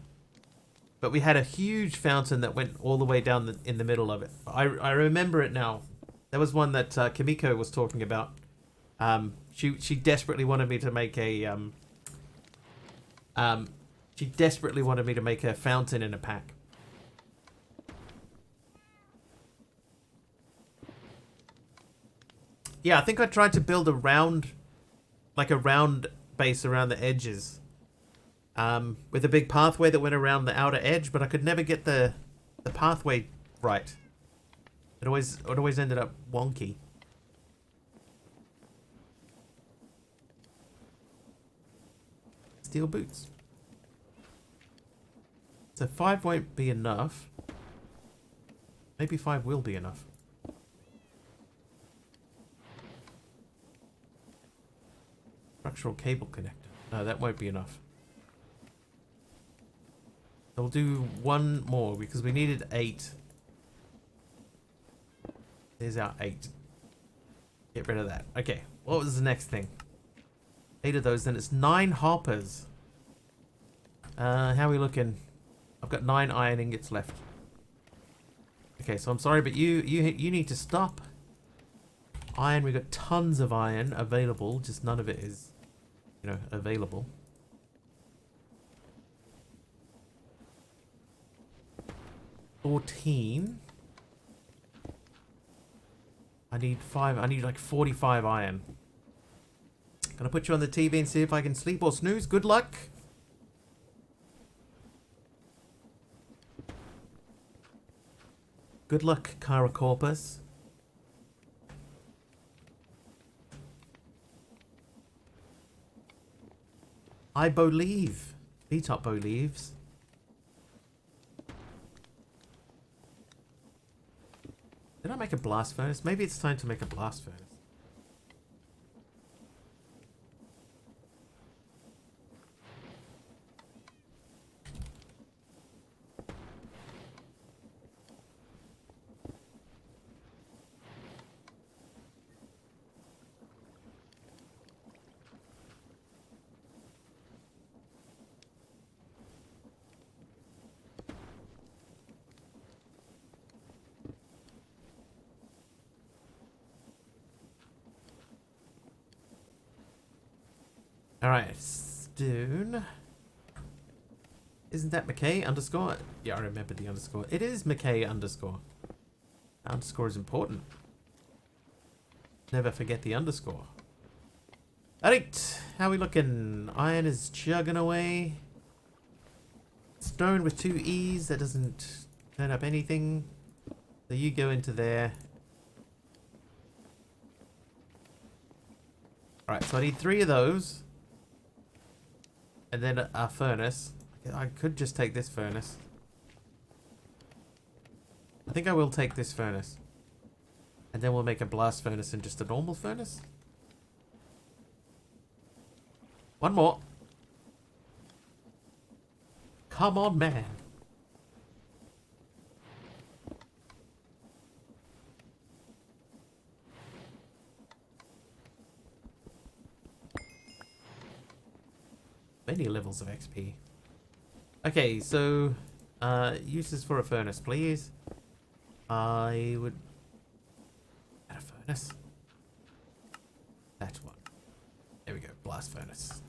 But we had a huge fountain that went all the way down in the middle of it. I remember it now. There was one that Kimiko was talking about. She desperately wanted me to make a... she desperately wanted me to make a fountain in a pack. Yeah, I think I tried to build a round, like a round base around the edges, with a big pathway that went around the outer edge, but I could never get the pathway right. It always ended up wonky. Steel boots. So 5 won't be enough. Maybe 5 will be enough. Structural cable connector. No, that won't be enough. So we'll do 1 more because we needed 8. There's our 8. Get rid of that. Okay, what was the next thing? 8 of those, then it's 9 hoppers. How are we looking? I've got 9 iron ingots left. Okay, so I'm sorry, but you need to stop. Iron, we've got tons of iron available, just none of it is, you know, available. $14. I need 5. I need like 45 iron. Gonna put you on the TV and see if I can sleep or snooze. Good luck. Good luck, Kara Corpus. I believe. B-top believes. Did I make a blast furnace? Maybe it's time to make a blast furnace. Alright, Stone. Isn't that McKay underscore? Yeah, I remember the underscore. It is McKay underscore. Underscore is important. Never forget the underscore. Alright, how we looking? Iron is chugging away. Stone with 2 E's, that doesn't turn up anything. So you go into there. Alright, so I need 3 of those. And then a furnace. I could just take this furnace. I think I will take this furnace. And then we'll make a blast furnace and just a normal furnace. 1 more. Come on, man. Many levels of XP. Okay, so uses for a furnace, please. I would add a furnace. That one. There we go, blast furnace.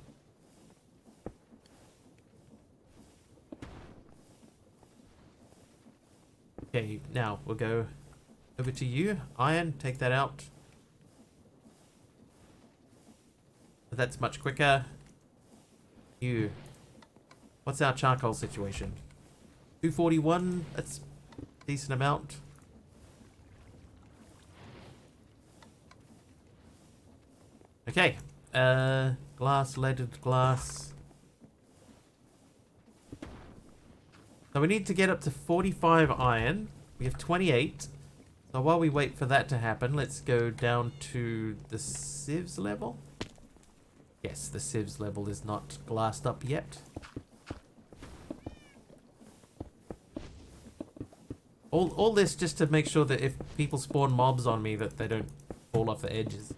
Okay, now we'll go over to you. Iron, take that out. That's much quicker. You. What's our charcoal situation? 241. That's a decent amount. Okay. Glass, leaded glass. So we need to get up to 45 iron. We have 28. So while we wait for that to happen, let's go down to the sieves level. Yes, the sieves level is not glassed up yet. All this just to make sure that if people spawn mobs on me that they don't fall off the edges.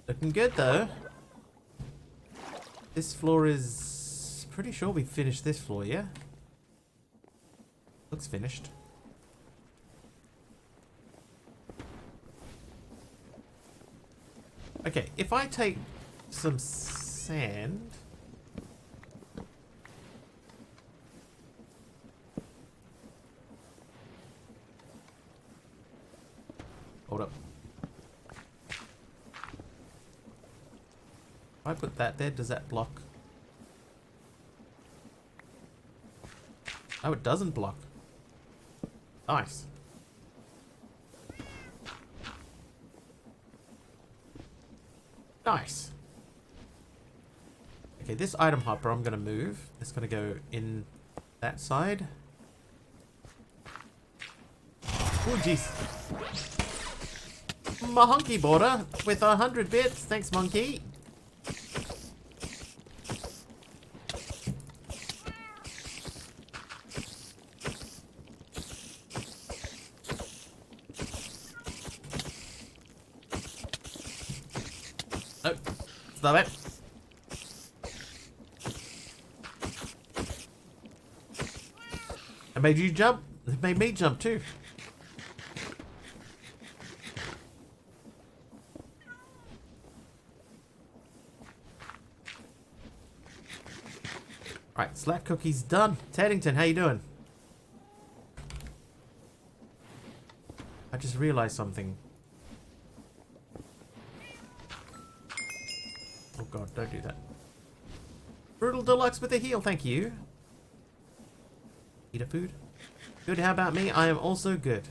Looking good though. This floor is... pretty sure we finished this floor, yeah? Looks finished. Okay, if I take some sand... Hold up. If I put that there, does that block? Oh, it doesn't block. Nice. Nice. Okay, this item hopper I'm gonna move. It's gonna go in that side. Oh, jeez. Mahonky border with 100 bits. Thanks, monkey. Oh, stop it. It made you jump. It made me jump too. Alright, Slack Cookie's done. Teddington, how you doing? I just realized something. Oh god, don't do that. Brutal Deluxe with a heal, thank you. Eat a food. Good, how about me? I am also good.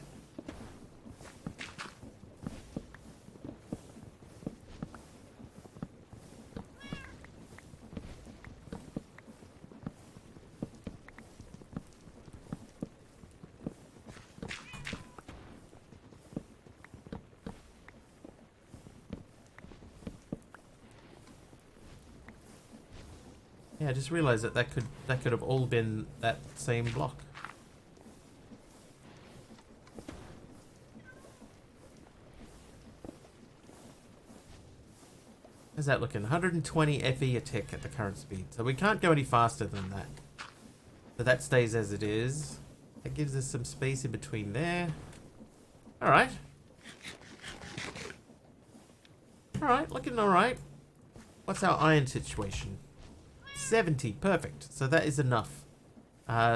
Yeah, I just realized that could have all been that same block. How's that looking? 120 FE a tick at the current speed. So we can't go any faster than that. So that stays as it is. That gives us some space in between there. Alright. Alright, looking alright. What's our iron situation? 70, perfect. So that is enough.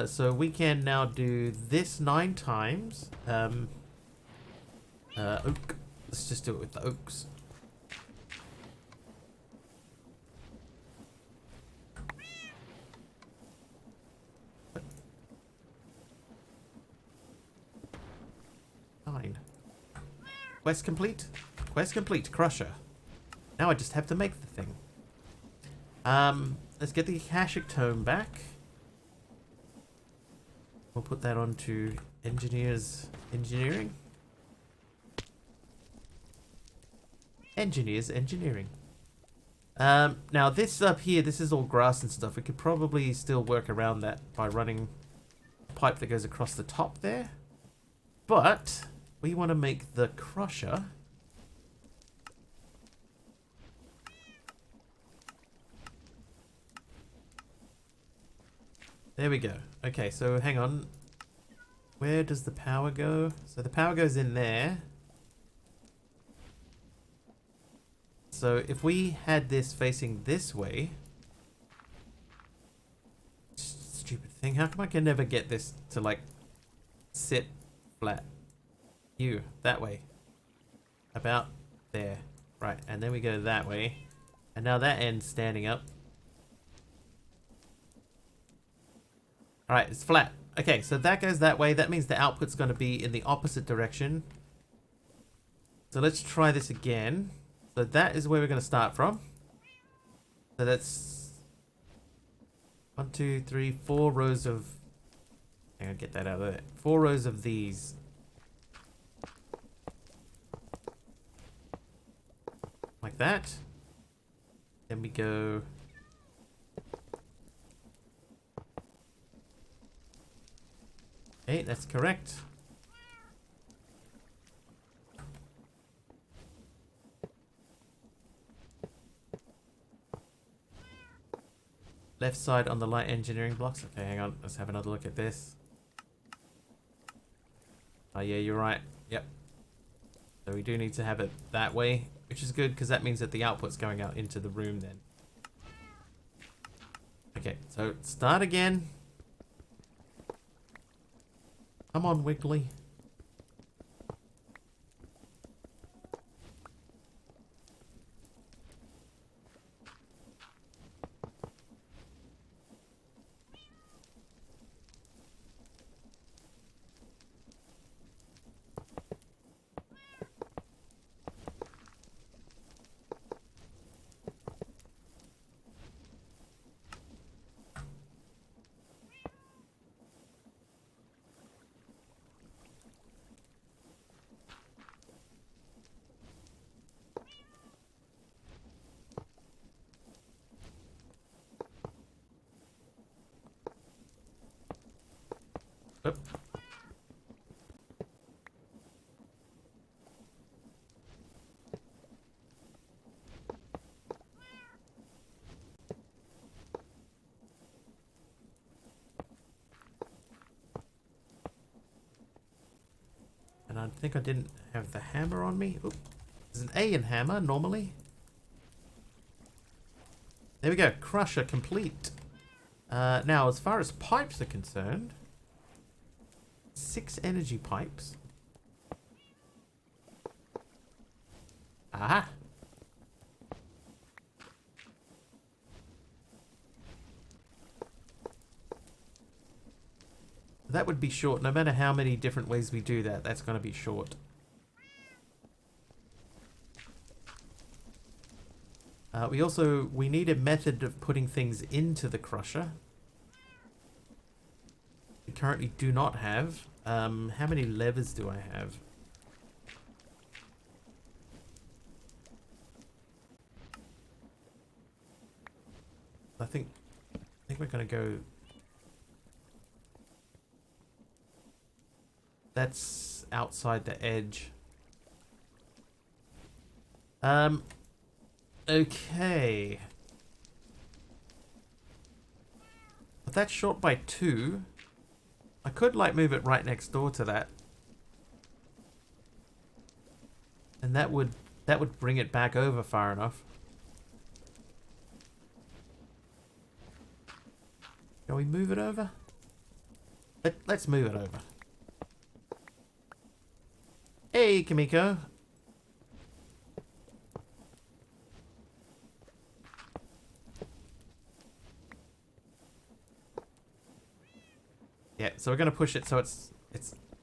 So we can now do this 9 times. Oak. Let's just do it with the oaks. Fine. Quest complete. Quest complete. Crusher. Now I just have to make the thing. Let's get the Akashic Tome back. We'll put that onto engineering. Engineering. Now this up here, this is all grass and stuff. We could probably still work around that by running a pipe that goes across the top there. But we want to make the crusher. There we go. Okay, so hang on. Where does the power go? So the power goes in there. So if we had this facing this way... Stupid thing. How come I can never get this to, like, sit flat? You, that way. About there. Right, and then we go that way. And now that end's standing up. Alright, it's flat. Okay, so that goes that way. That means the output's going to be in the opposite direction. So let's try this again. So that is where we're going to start from. So that's 1, 2, 3, 4 rows of... Hang on, get that out of there. 4 rows of these. Like that. Then we go... Okay, that's correct. Left side on the light engineering blocks. Okay, hang on. Let's have another look at this. Oh, yeah, you're right. Yep. So we do need to have it that way, which is good because that means that the output's going out into the room then. Okay, so start again. Come on, Wiggly. Oop. And I think I didn't have the hammer on me. Oop. There's an A in hammer normally. There we go. Crusher complete. Now, as far as pipes are concerned, 6 energy pipes. Aha. That would be short. No matter how many different ways we do that, that's going to be short. We need a method of putting things into the crusher. We currently do not have. How many levers do I have? I think we're gonna go. That's outside the edge. Okay. But that's short by 2. I could like move it right next door to that. And that would bring it back over far enough. Can we move it over? Let's move it over. Hey, Kimiko. Yeah, so we're gonna push it so it's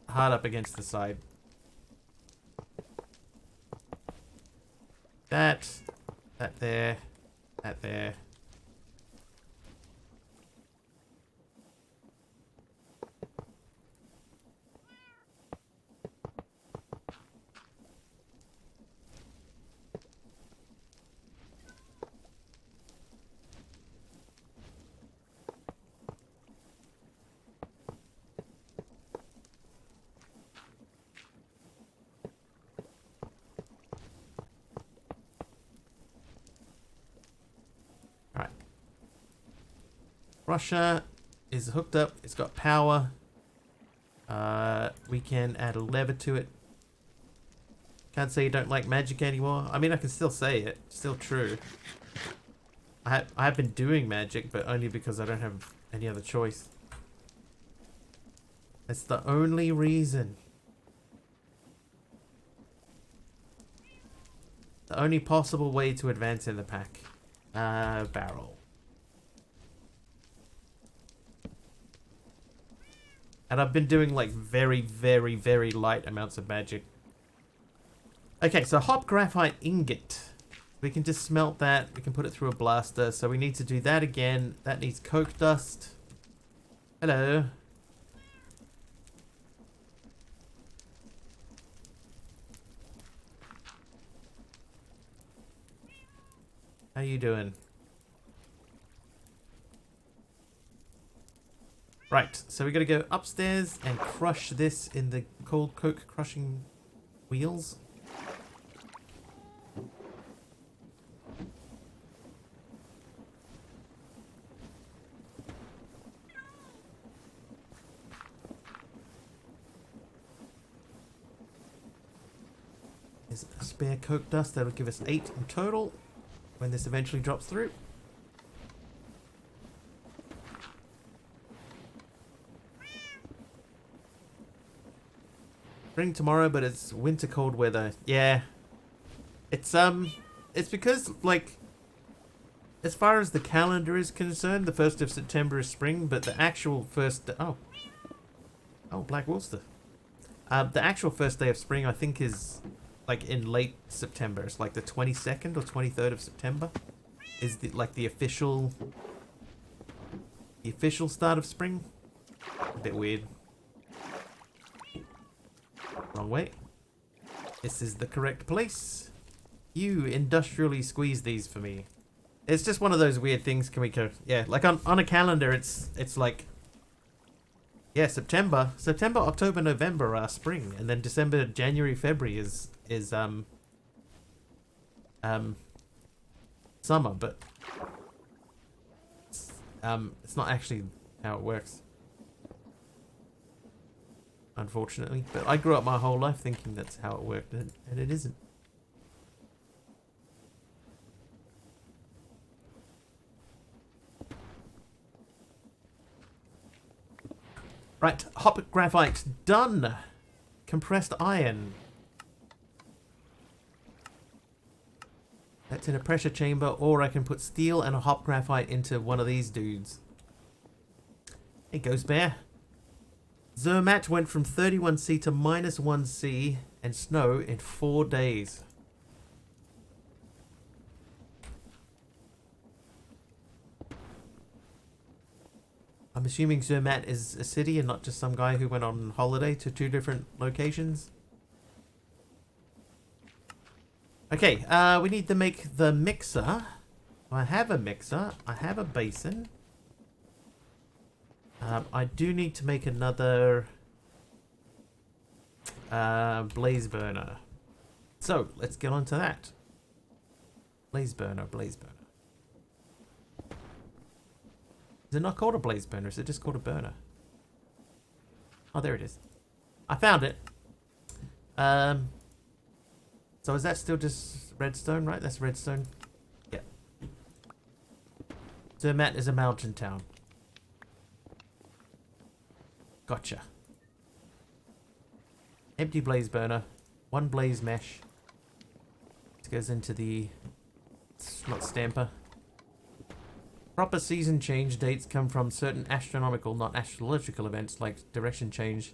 hard up against the side. That there, that there. Crusher is hooked up. It's got power. We can add a lever to it. Can't say you don't like magic anymore. I mean, I can still say it. Still true. I have been doing magic, but only because I don't have any other choice. That's the only reason. The only possible way to advance in the pack. Barrel. And I've been doing like very, very, very light amounts of magic. Okay, so hop graphite ingot. We can just smelt that. We can put it through a blaster. So we need to do that again. That needs coke dust. Hello. How you doing? Right, so we gotta go upstairs and crush this in the cold coke crushing wheels. There's a spare coke dust that'll give us 8 in total when this eventually drops through. Spring tomorrow, but it's winter cold weather. Yeah. It's because, like, as far as the calendar is concerned, the 1st of September is spring, but the actual first... Oh, Black Wolster. The actual first day of spring, I think, is, like, in late September. It's like the 22nd or 23rd of September is, the official start of spring. A bit weird. Wrong way. This is the correct place. You industrially squeeze these for me. It's just one of those weird things, Kamiko. Yeah, like on a calendar, it's like, yeah, September, October, November are spring, and then December, January, February is summer, but it's not actually how it works. Unfortunately, but I grew up my whole life thinking that's how it worked, and it isn't. Right, hop graphite done. Compressed iron. in a pressure chamber, or I can put steel and a hop graphite into one of these dudes. Hey, Ghost Bear. Zermatt went from 31C to -1C and snow in 4 days. I'm assuming Zermatt is a city and not just some guy who went on holiday to 2 different locations. Okay, we need to make the mixer. I have a mixer. I have a basin. I do need to make another blaze burner. So, let's get on to that. Blaze burner, blaze burner. Is it not called a blaze burner? Is it just called a burner? Oh, there it is. I found it. So is that still just redstone, right? That's redstone. Yeah. Zermatt is a mountain town. Gotcha. Empty blaze burner. 1 blaze mesh. This goes into the slot stamper. Proper season change dates come from certain astronomical, not astrological events like direction change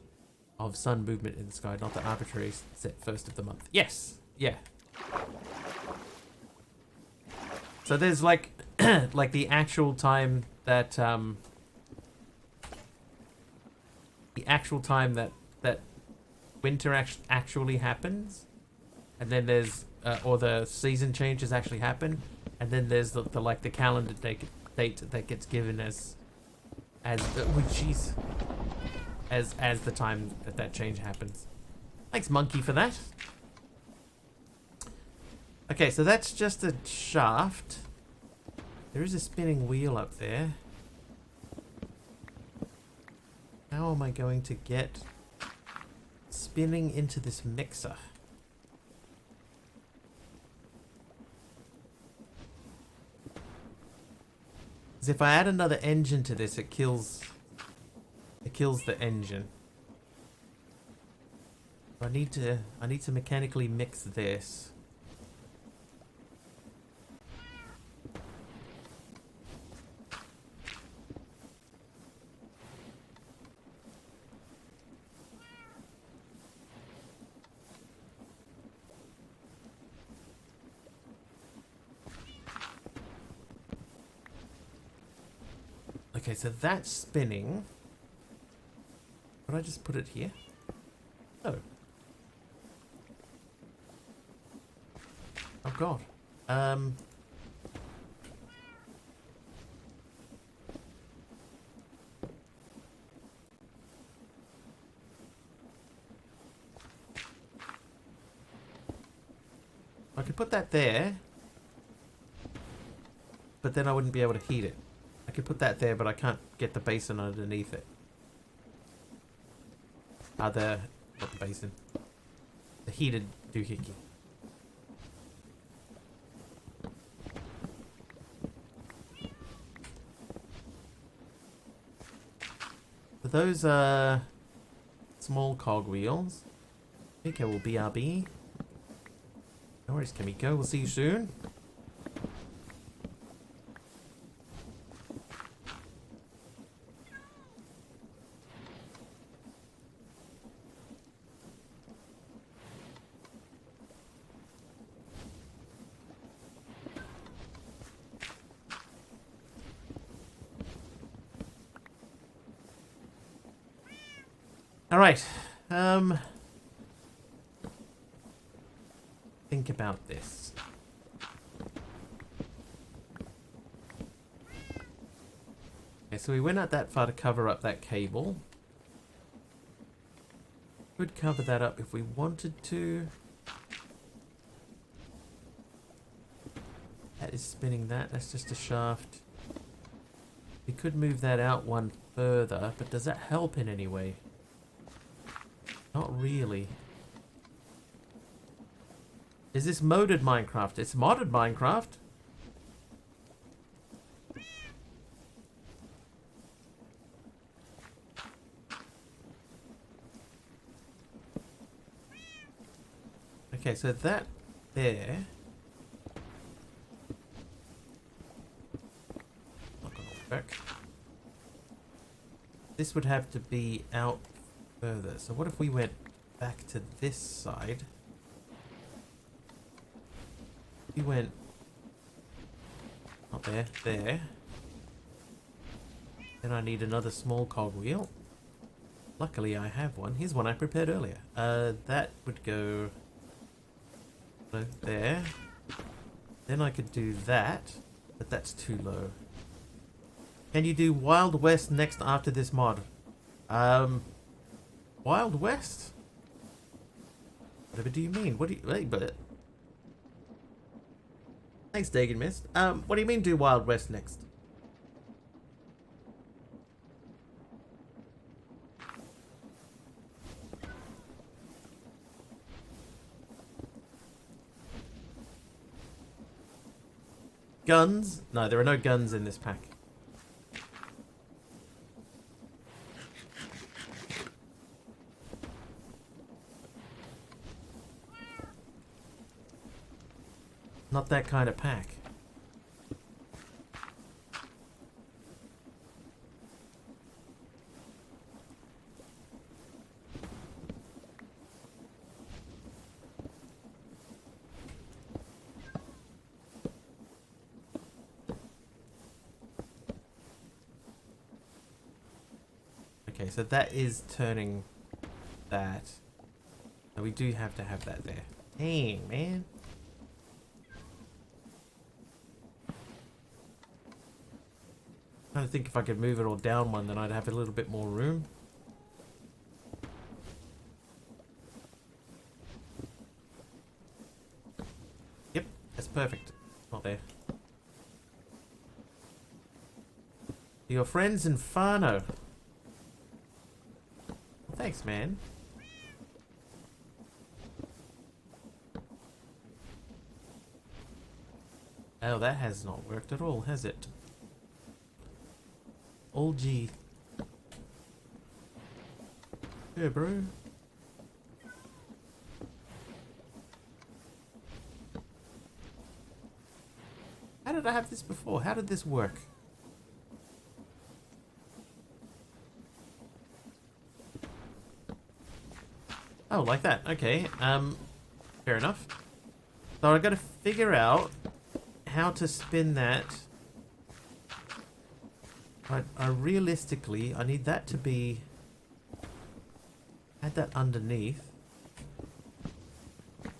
of sun movement in the sky, not the arbitrary set first of the month. Yes! Yeah. So there's like like the actual time that that winter actually happens, and then there's or the season changes actually happen, and then there's the like the calendar date that gets given as oh jeez, as the time that change happens. Thanks, monkey, for that. Okay, so that's just a shaft. There is a spinning wheel up there. How am I going to get spinning into this mixer? Because if I add another engine to this, it kills the engine. I need to mechanically mix this. Okay, so that's spinning. Would I just put it here? Oh. Oh god. I could put that there, but then I wouldn't be able to heat it. I could put that there, but I can't get the basin underneath it. Not the basin. The heated doohickey. So those are small cogwheels. Okay, well, BRB. No worries, Kimiko. We'll see you soon. All right. Think about this. Okay, so we went out that far to cover up that cable. Could cover that up if we wanted to. That is spinning that. That's just a shaft. We could move that out one further, but does that help in any way? Not really. Is this modded Minecraft? It's modded Minecraft. Okay, so that there this would have to be out further. So what if we went back to this side? We went not there, there. Then I need another small cogwheel. Luckily I have one. Here's one I prepared earlier. That would go there. Then I could do that, but that's too low. Can you do Wild West next after this mod? Wild West? Whatever do you mean? What do you... Wait, but... Thanks, Dagon Mist. What do you mean do Wild West next? Guns? No, there are no guns in this pack. Not that kind of pack. Okay, so that is turning that. So we do have to have that there. Dang, man. I don't think if I could move it all down one, then I'd have a little bit more room. Yep, that's perfect. Not there. Your friends Inferno. Thanks, man. Oh, that has not worked at all, has it? All G. Yeah, bro. How did I have this before? How did this work? Oh, like that. Okay. Fair enough. So I got to figure out how to spin that. I realistically, I need that to be... Add that underneath. If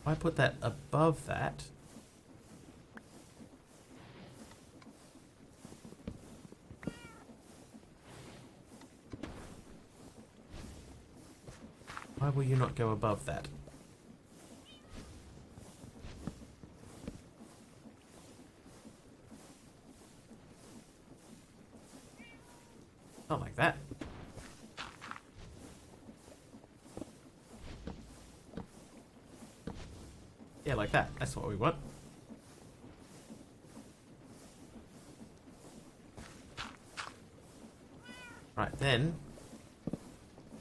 I put that above that... Why will you not go above that? Not like that. Yeah, like that. That's what we want. Right, then.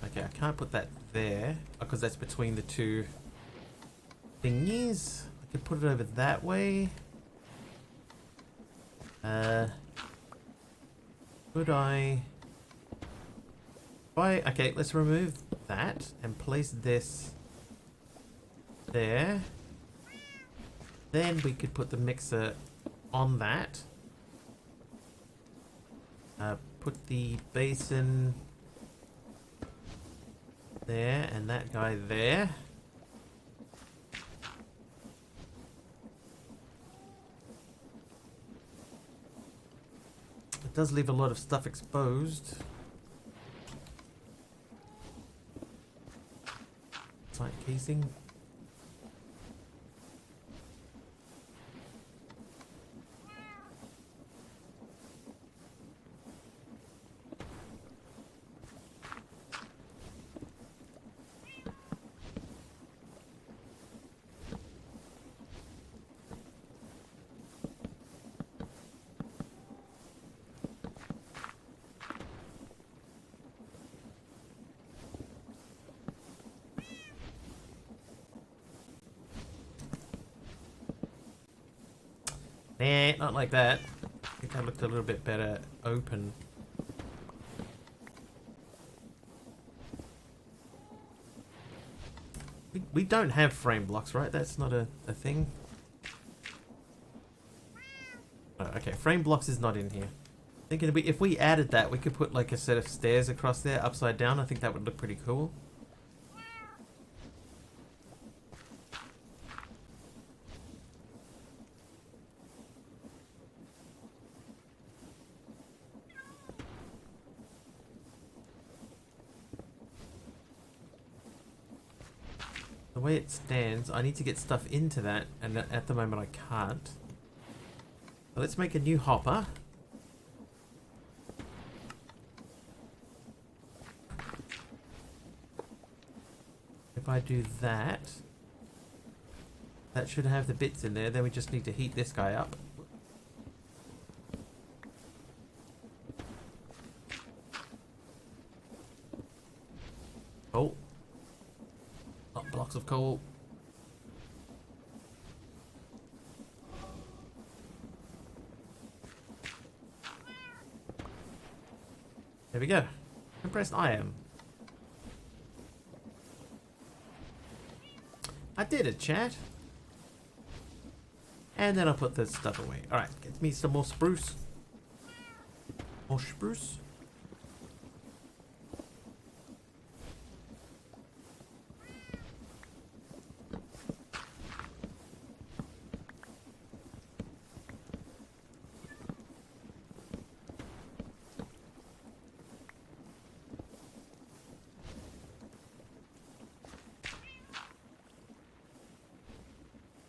Okay, I can't put that there because that's between the two thingies. I could put it over that way. Could I... Okay, let's remove that and place this there. Then we could put the mixer on that. Put the basin there and that guy there. It does leave a lot of stuff exposed. Sight casing. Nah, not like that. I think that looked a little bit better open. We don't have frame blocks, right? That's not a thing. Oh, okay, frame blocks is not in here. Thinking if we added that, we could put like a set of stairs across there, upside down. I think that would look pretty cool. The way it stands, I need to get stuff into that, and at the moment I can't. So let's make a new hopper. If I do that, that should have the bits in there. Then we just need to heat this guy up. Oh. Blocks of coal. There we go. Impressed I am. I did it, chat. And then I'll put this stuff away. Alright, get me some more spruce. More spruce.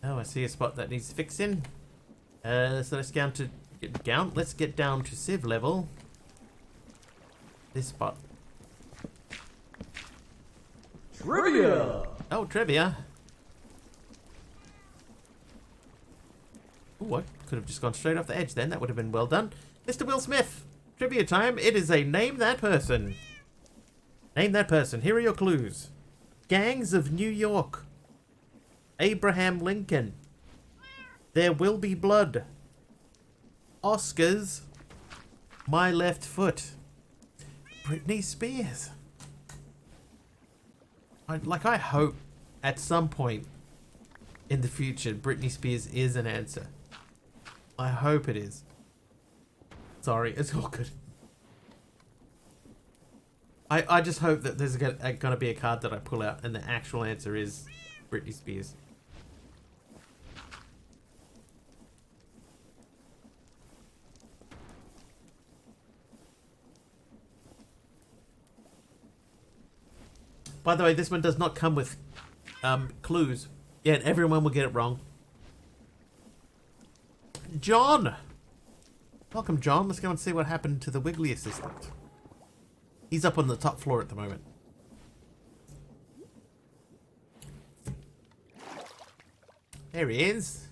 Oh, I see a spot that needs fixing. So let's let's get down to Civ level. This spot. Trivia! Oh, trivia. Ooh, I could have just gone straight off the edge then. That would have been well done. Mr. Will Smith, trivia time. It is a name that person. Name that person. Here are your clues. Gangs of New York. Abraham Lincoln. There Will Be Blood. Oscars. My Left Foot. Britney Spears. I hope at some point in the future Britney Spears is an answer. I hope it is. Sorry, it's all good. I just hope that there's gonna be a card that I pull out and the actual answer is Britney Spears. By the way, this one does not come with clues. Yeah, and everyone will get it wrong. John! Welcome, John. Let's go and see what happened to the Wiggly assistant. He's up on the top floor at the moment. There he is.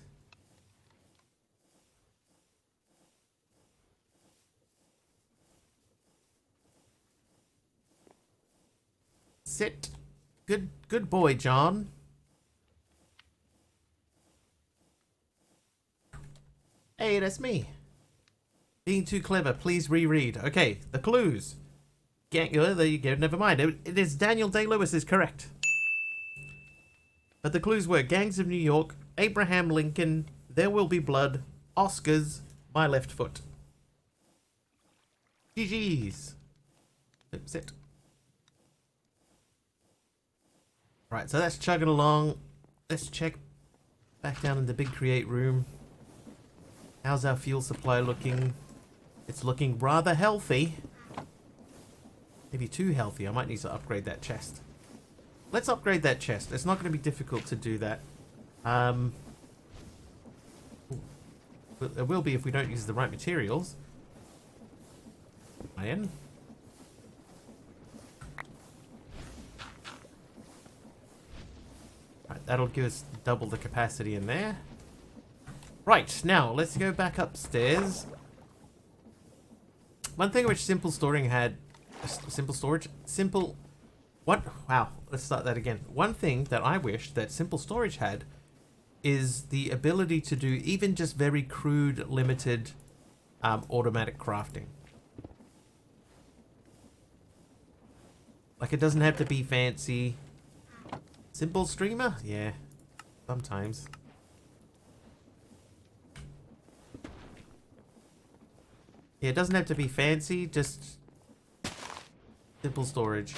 Sit. Good boy, John. Hey, that's me. Being too clever, please reread. Okay, the clues. There you go, never mind. It is Daniel Day-Lewis is correct. But the clues were Gangs of New York, Abraham Lincoln, There Will Be Blood, Oscars, My Left Foot. GG's. Sit. Right, so that's chugging along. Let's check back down in the big create room. How's our fuel supply looking? It's looking rather healthy. Maybe too healthy. I might need to upgrade that chest. Let's upgrade that chest. It's not going to be difficult to do that. It will be if we don't use the right materials. Iron. Right, that'll give us double the capacity in there. Right, now let's go back upstairs. One thing which Simple Storing had... Wow, let's start that again. One thing that I wish that Simple Storage had is the ability to do even just very crude, limited automatic crafting. Like, it doesn't have to be fancy. Simple streamer? Yeah, sometimes. Yeah, it doesn't have to be fancy, just simple storage.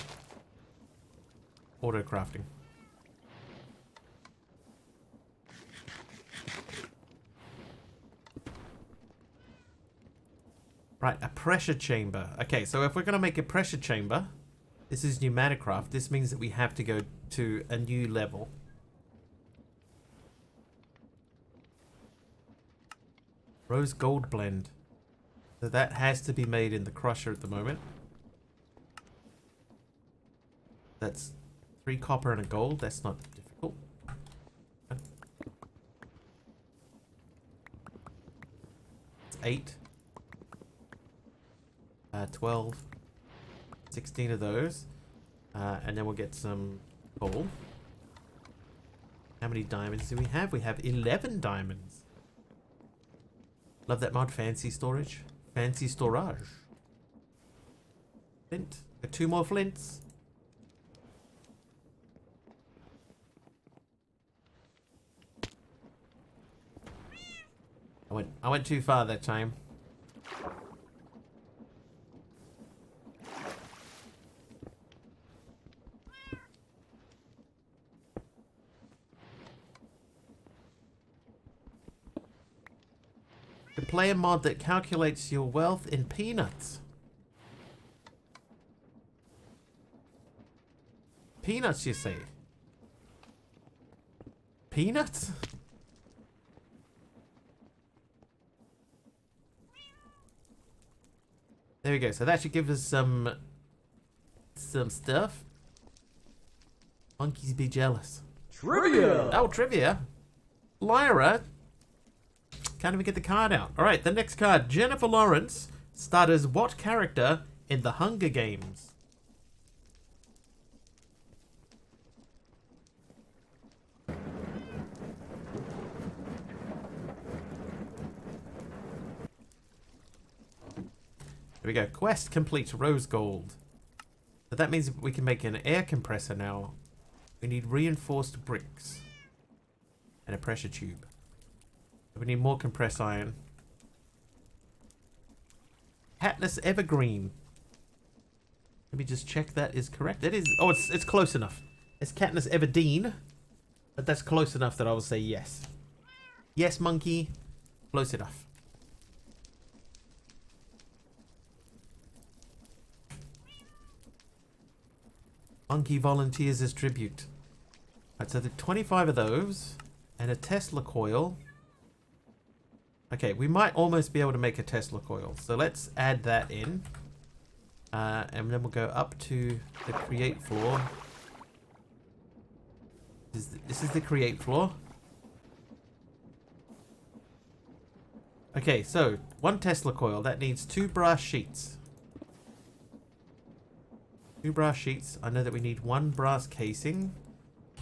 Auto crafting. Right, a pressure chamber. Okay, so if we're going to make a pressure chamber, this is new Manacraft. This means that we have to go to a new level. Rose gold blend. So that has to be made in the crusher at the moment. That's 3 copper and a gold. That's not difficult. 8. 12. 16 of those. And then we'll get some coal. How many diamonds do we have? We have 11 diamonds. Love that mod. Fancy storage. Fancy storage. Flint. Got 2 more flints. I went too far that time. To play a mod that calculates your wealth in peanuts. Peanuts, you say? Peanuts? There we go. So that should give us some stuff. Monkeys be jealous. Trivia! Oh, trivia. Lyra. Can't even get the card out. All right, the next card. Jennifer Lawrence starred as what character in The Hunger Games? Here we go. Quest complete. Rose gold. So that means we can make an air compressor now. We need reinforced bricks. And a pressure tube. We need more compressed iron. Katniss Evergreen. Let me just check that is correct. It is. Oh, it's close enough. It's Katniss Everdeen. But that's close enough that I will say yes. Yes, monkey. Close enough. Monkey volunteers as tribute. Right, so the 25 of those. And a Tesla coil. Okay, we might almost be able to make a Tesla coil. So let's add that in. And then we'll go up to the create floor. This is the create floor. Okay, so 1 Tesla coil. That needs 2 brass sheets. 2 brass sheets. I know that we need 1 brass casing.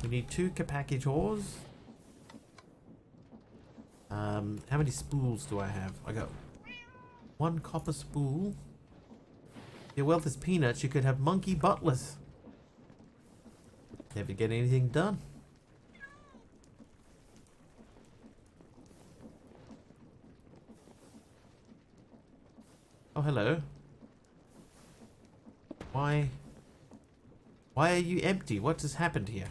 We need 2 package ores. How many spools do I have? I got 1 copper spool. Your wealth is peanuts. You could have monkey butlers. Never get anything done. Oh, hello. Why are you empty? What has happened here?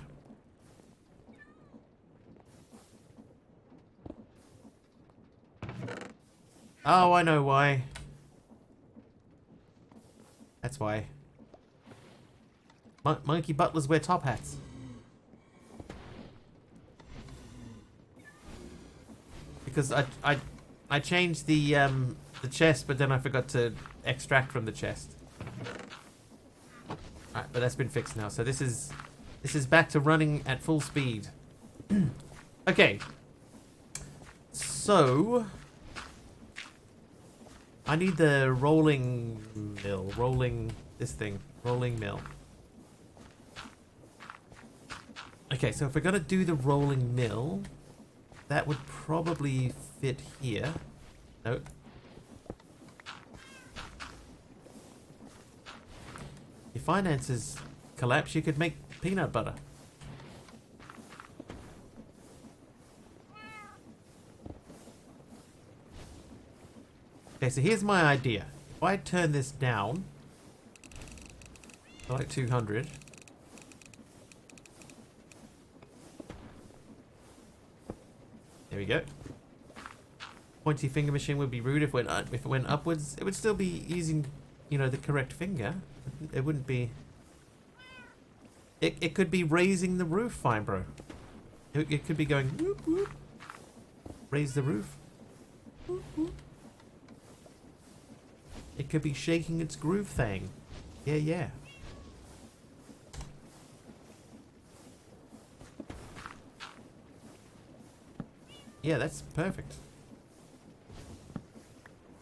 Oh, I know why. That's why. Monkey butlers wear top hats. Because I changed the chest, but then I forgot to extract from the chest. Alright, but that's been fixed now. So this is back to running at full speed. Okay. So I need the rolling mill. Rolling mill. Okay, so if we're gonna do the rolling mill, that would probably fit here. Nope. Your finances collapse, you could make peanut butter. Okay, so here's my idea. If I turn this down to like 200. There we go. Pointy finger machine would be rude if it went upwards. It would still be using, you know, the correct finger. It wouldn't be. It could be raising the roof, fine, bro. It could be going whoop whoop. Raise the roof. Whoop, whoop. It could be shaking its groove thing. Yeah, yeah. Yeah, that's perfect.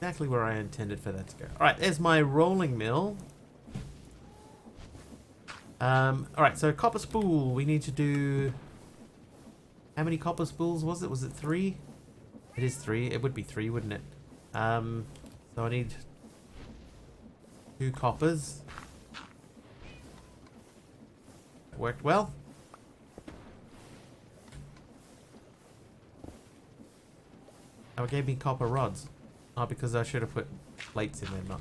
Exactly where I intended for that to go. Alright, there's my rolling mill. Alright, so copper spool. We need to do... How many copper spools was it? Was it 3? It is 3. It would be 3, wouldn't it? So I need 2 coppers. That worked well. Oh, it gave me copper rods. Oh, because I should have put plates in there, not.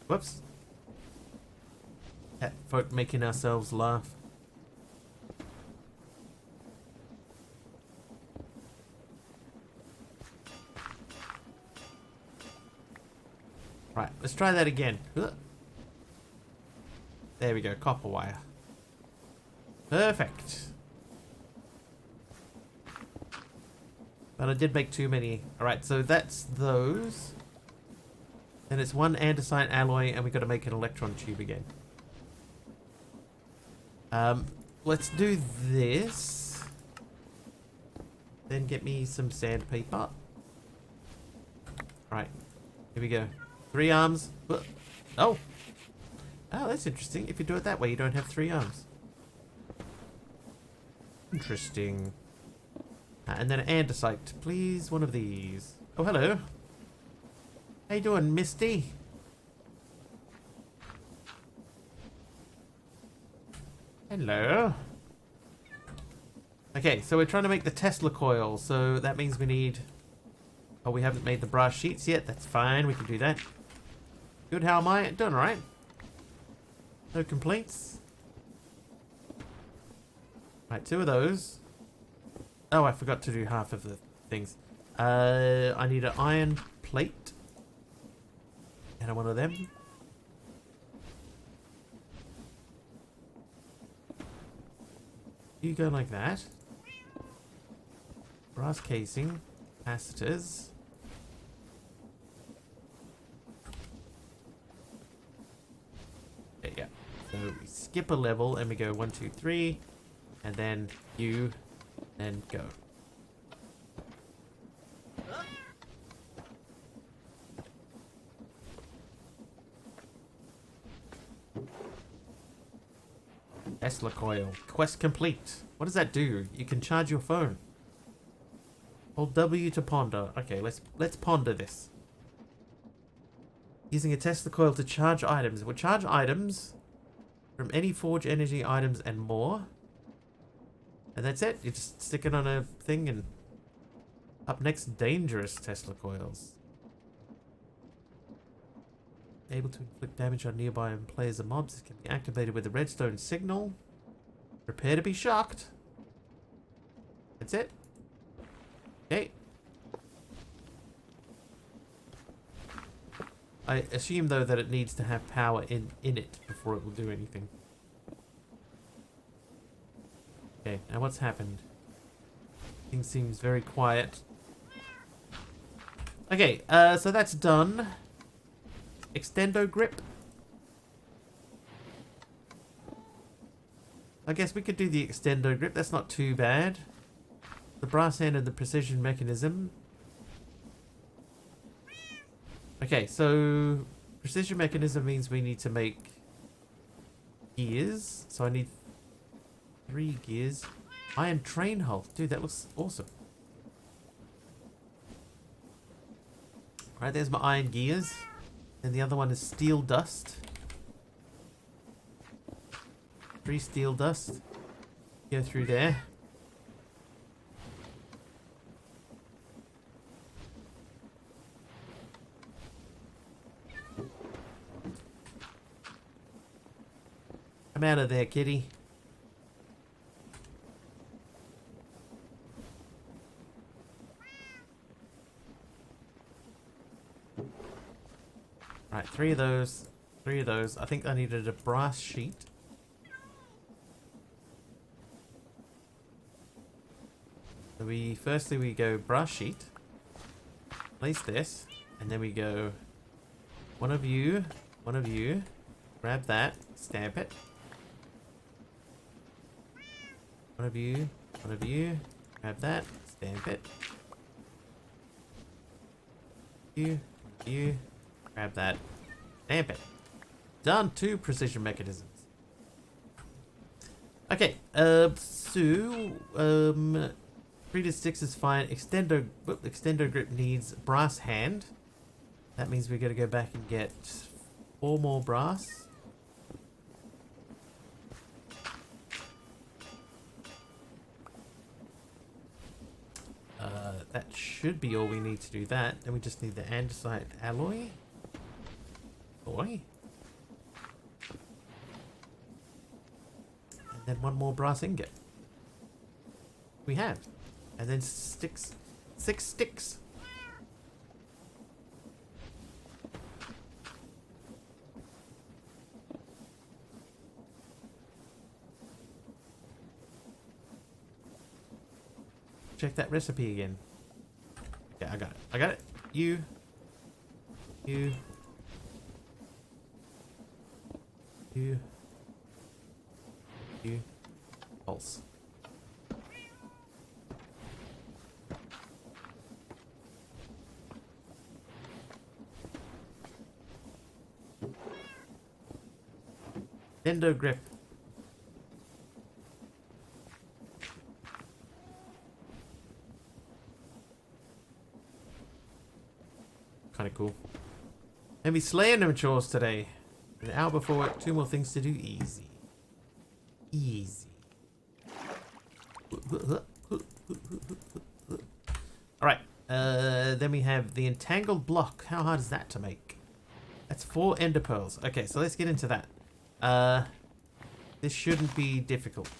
Whoops. For making ourselves laugh. Right, let's try that again. There we go, copper wire. Perfect. But I did make too many. Alright, so that's those. Then it's 1 andesite alloy, and we got to make an electron tube again. Let's do this. Then get me some sandpaper. Right, here we go. 3 arms. Oh. Oh, that's interesting. If you do it that way, you don't have 3 arms. Interesting. And then an andesite, please. One of these. Oh, hello. How you doing, Misty? Hello. Okay, so we're trying to make the Tesla coil, so that means we need... Oh, we haven't made the brass sheets yet. That's fine, we can do that. Good, how am I? Doing alright. No complaints. Right, 2 of those. Oh, I forgot to do half of the things. I need an iron plate. And one of them. You go like that. Brass casing. Capacitors. There you go. So we skip a level and we go 1, 2, 3. And then you... and go. Tesla coil. Quest complete. What does that do? You can charge your phone. Hold W to ponder. Okay, let's ponder this. Using a Tesla coil to charge items. We'll charge items from any Forge Energy items and more. And that's it. You just stick it on a thing and... Up next, dangerous Tesla coils. Able to inflict damage on nearby players and mobs. It can be activated with a redstone signal. Prepare to be shocked. That's it. Okay. I assume though that it needs to have power in it before it will do anything. Okay, now what's happened? Things seems very quiet. Okay, so that's done. Extendo grip. I guess we could do the extendo grip. That's not too bad. The brass hand and the precision mechanism. Okay, so precision mechanism means we need to make gears. So I need 3 gears. Iron train hull. Dude, that looks awesome. Alright, there's my iron gears. And the other one is steel dust. 3 steel dust. Go through there. Come out of there, kitty. Right, 3 of those. 3 of those. I think I needed a brass sheet. So firstly we go brass sheet. Place this. And then we go one of you, grab that, stamp it. One of you, grab that, stamp it. You, grab that, stamp it. Done. 2 precision mechanisms. Okay, 3 to 6 is fine. Extendo grip needs brass hand. That means we're gonna go back and get 4 more brass. That should be all we need to do that. Then we just need the andesite alloy. And then 1 more brass ingot. We have. And then sticks. 6 sticks. Check that recipe again. Yeah, I got it. I got it. You. Pulse. Endo grip. Kind of cool. And we slaying them chores today. An hour before work, 2 more things to do. Easy. Easy. Alright. Then we have the entangled block. How hard is that to make? That's 4 ender pearls. Okay, so let's get into that. This shouldn't be difficult.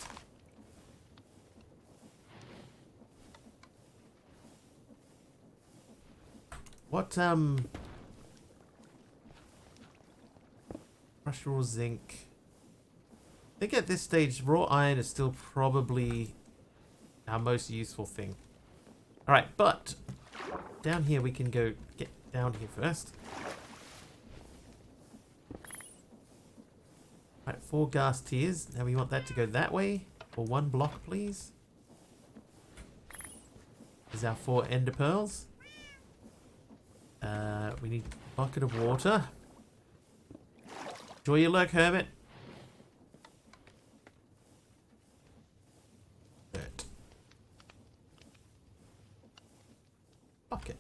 What, crushed raw zinc. I think at this stage, raw iron is still probably our most useful thing. Alright, but down here we can go get down here first. Alright, 4 gas tiers. Now we want that to go that way. For 1 block, please. There's our 4 ender pearls. We need a bucket of water. Enjoy your lurk, hermit. Dirt. Bucket.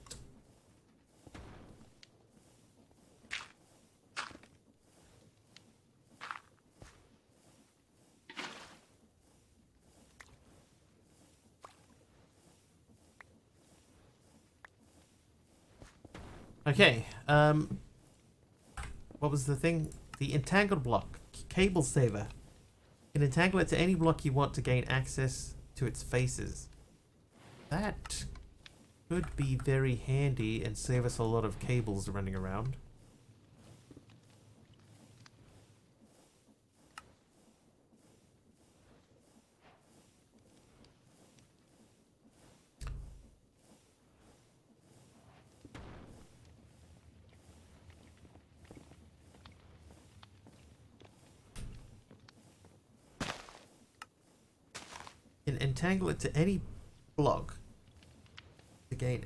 Okay, what was the thing? The entangled block. Cable saver. You can entangle it to any block you want to gain access to its faces. That could be very handy and save us a lot of cables running around. Entangle it to any block to gain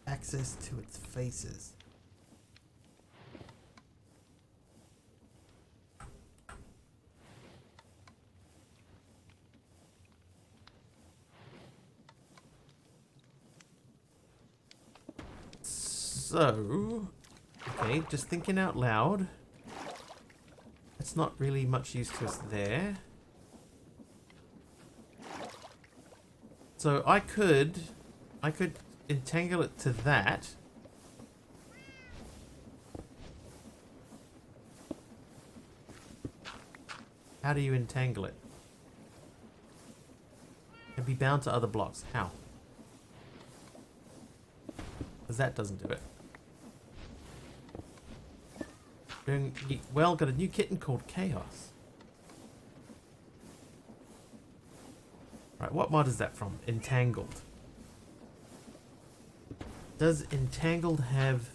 access to its faces. So, okay, just thinking out loud. That's not really much use to us there. So I could entangle it to that. How do you entangle it? Can be bound to other blocks. How? Because that doesn't do it. Well, got a new kitten called Chaos. Right, what mod is that from? Entangled. Does Entangled have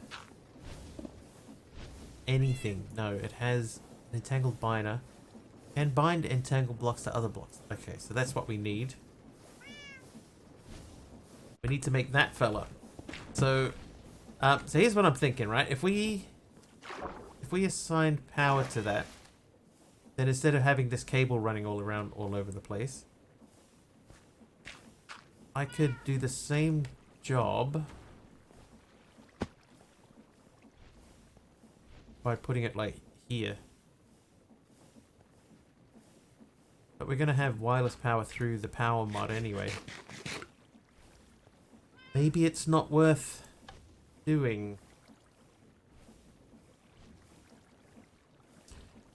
anything? No, it has an Entangled binder. Can bind entangled blocks to other blocks. Okay, so that's what we need. We need to make that fella. So here's what I'm thinking, right? If we assign power to that, then instead of having this cable running all around all over the place, I could do the same job by putting it like here. But we're going to have wireless power through the power mod anyway. Maybe it's not worth doing.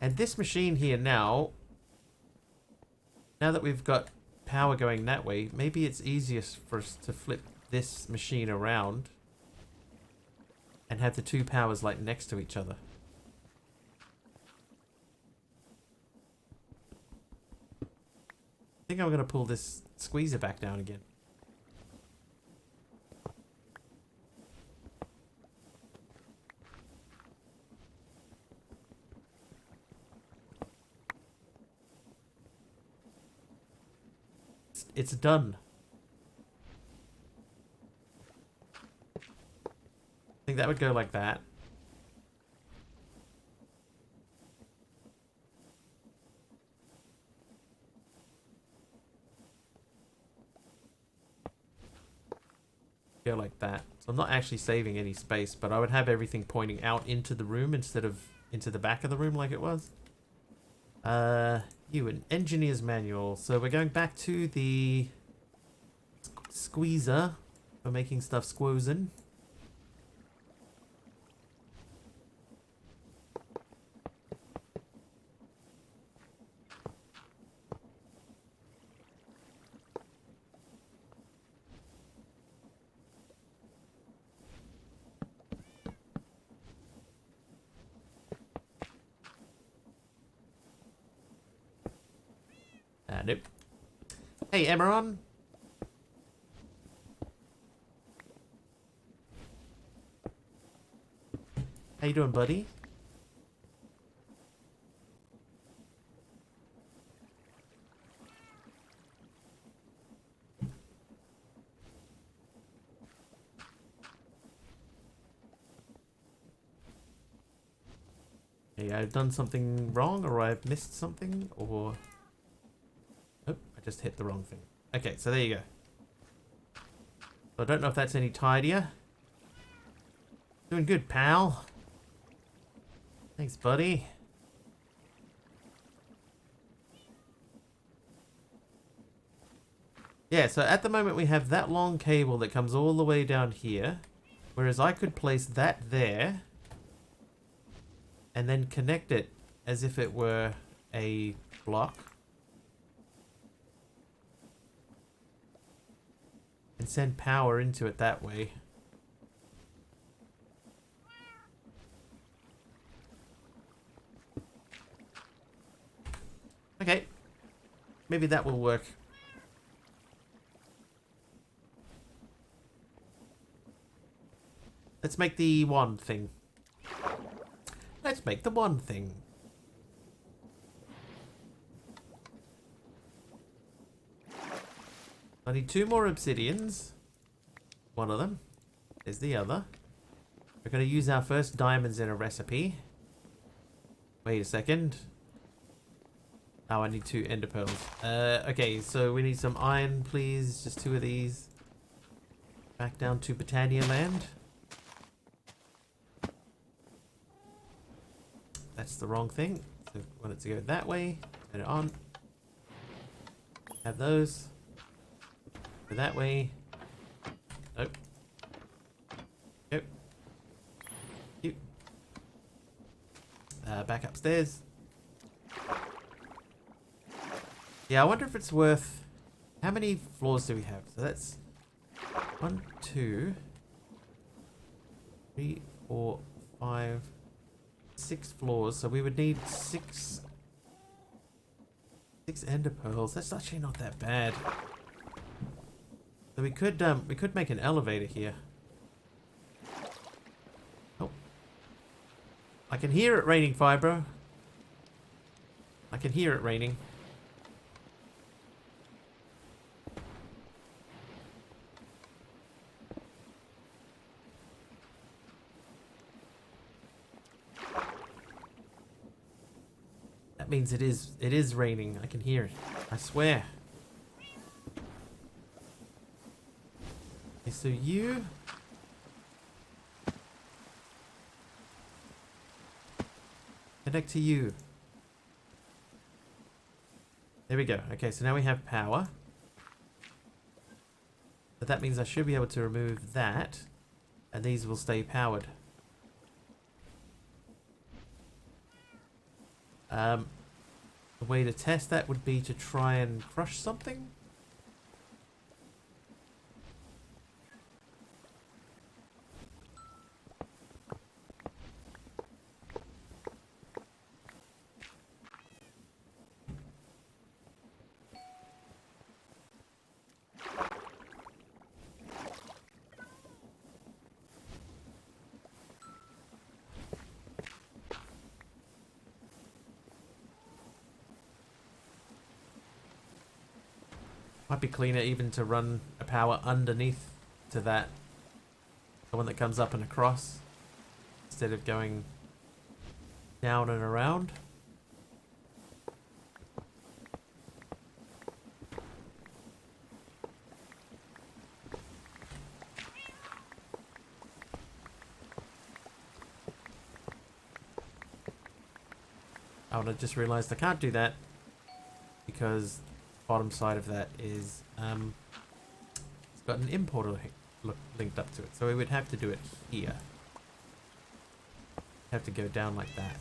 And this machine here now that we've got power going that way, maybe it's easiest for us to flip this machine around and have the two powers like next to each other. I think I'm going to pull this squeezer back down again. It's done. I think that would go like that. Go like that. So I'm not actually saving any space, but I would have everything pointing out into the room instead of into the back of the room like it was. An engineer's manual. So we're going back to the squeezer for making stuff squozen. Nope. Hey, Emeron. How you doing, buddy? Hey, I've done something wrong, or I've missed something, or... Oh, I just hit the wrong thing. Okay, so there you go. So I don't know if that's any tidier. Doing good, pal. Thanks, buddy. Yeah, so at the moment we have that long cable that comes all the way down here. Whereas I could place that there. And then connect it as if it were a block. And send power into it that way. Okay. Maybe that will work. Let's make the one thing. Let's make the one thing. I need 2 more obsidians. One of them is the other. We're going to use our first diamonds in a recipe. Wait a second. Oh, I need 2 ender pearls. Okay, so we need some iron, please. Just 2 of these. Back down to Britannia land. That's the wrong thing. So we want it to go that way. Turn it on. Have those. Go that way. Nope. Yep. Back upstairs. Yeah, I wonder if it's worth... How many floors do we have? So that's 1, 2, 3, 4, 5, 6 floors. So we would need 6 ender pearls. That's actually not that bad. So we could make an elevator here. Oh. I can hear it raining, Fibro. I can hear it raining. That means it is raining. I can hear it. I swear. Okay, so you connect to you. There we go. Okay, so now we have power. But that means I should be able to remove that, and these will stay powered. The way to test that would be to try and crush something. Might be cleaner even to run a power underneath to that. The one that comes up and across. Instead of going down and around. Oh, and I just realized I can't do that because bottom side of that is it's got an importer linked up to it, so we would have to do it here. Have to go down like that.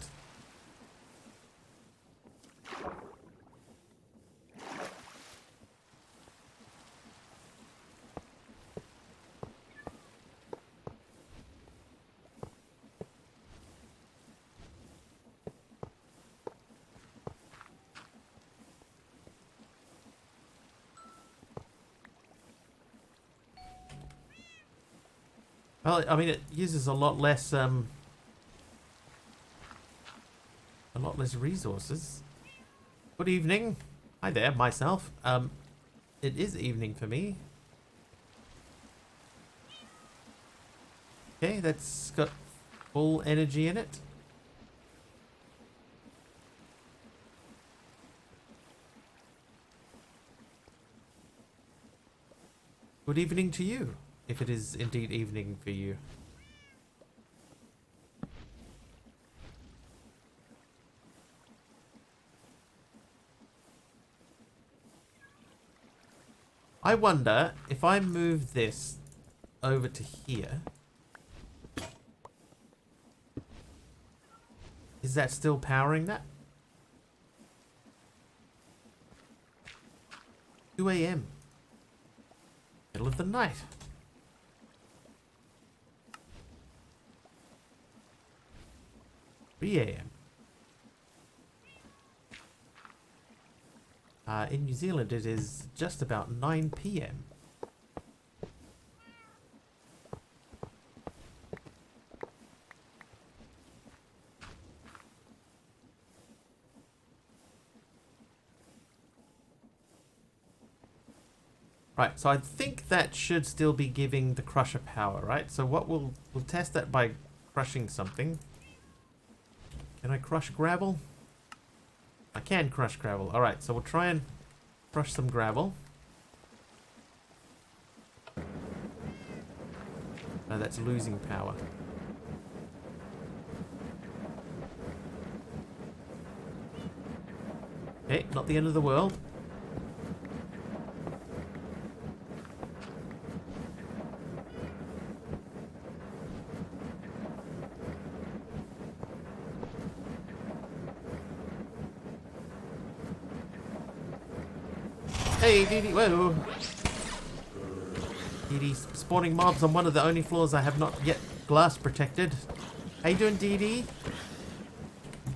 Well, I mean, it uses a lot less resources. Good evening. Hi there, myself. It is evening for me. Okay, that's got full energy in it. Good evening to you, if it is indeed evening for you. I wonder if I move this over to here, is that still powering that? 2 a.m. Middle of the night. .3 a.m. In New Zealand, it is just about 9 p.m. Right, so I think that should still be giving the crusher power, right? So what we'll test that by crushing something. Can I crush gravel? I can crush gravel. Alright, so we'll try and crush some gravel. No, that's losing power. Okay, not the end of the world. Hey, Dee Dee, whoa. Dee Dee's spawning mobs on one of the only floors I have not yet glass protected. How you doing, Dee Dee?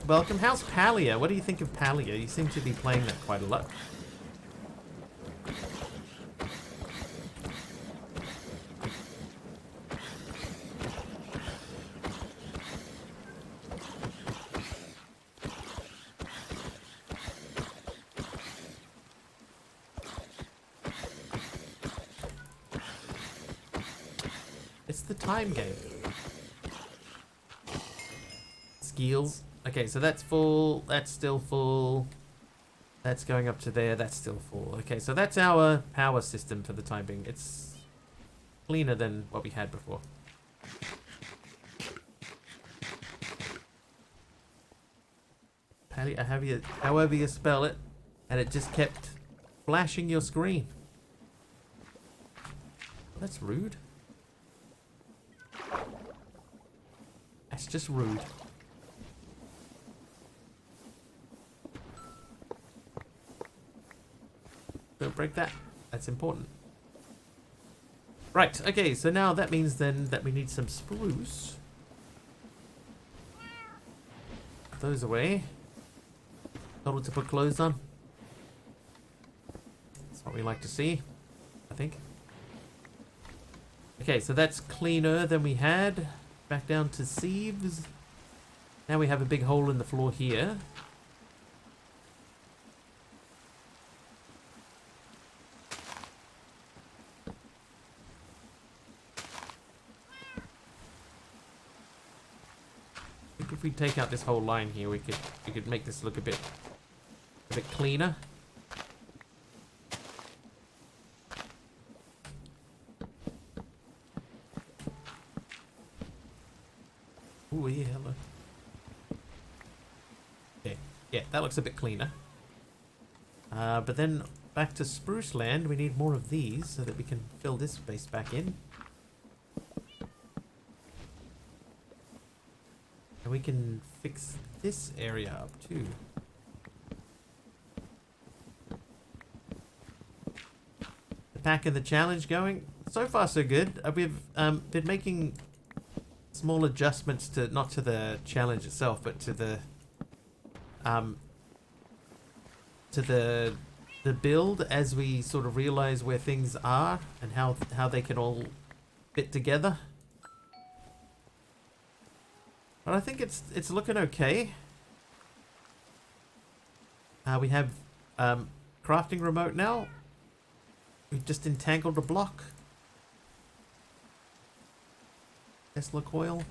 Welcome. How's Palia? What do you think of Palia? You seem to be playing that quite a lot. It's the time game. Skills. Okay, so that's full. That's still full. That's going up to there. That's still full. Okay, so that's our power system for the time being. It's cleaner than what we had before. However you spell it, and it just kept flashing your screen. That's rude. That's just rude. Don't break that. That's important. Right, okay, so now that means then that we need some spruce. Put those away. Told to put clothes on. That's what we like to see, I think. Okay, so that's cleaner than we had. Back down to sieves. Now we have a big hole in the floor here. I think if we take out this whole line here, we could make this look a bit cleaner. Ooh, yeah, hello. Okay, yeah, that looks a bit cleaner. But then back to Spruce Land, we need more of these so that we can fill this space back in. And we can fix this area up too. The pack and the challenge going? So far so good. We've been making small adjustments to, not to the challenge itself, but to the build as we sort of realize where things are and how they can all fit together. But I think it's looking okay. We have crafting remote now. We've just entangled a block. Tesla coil.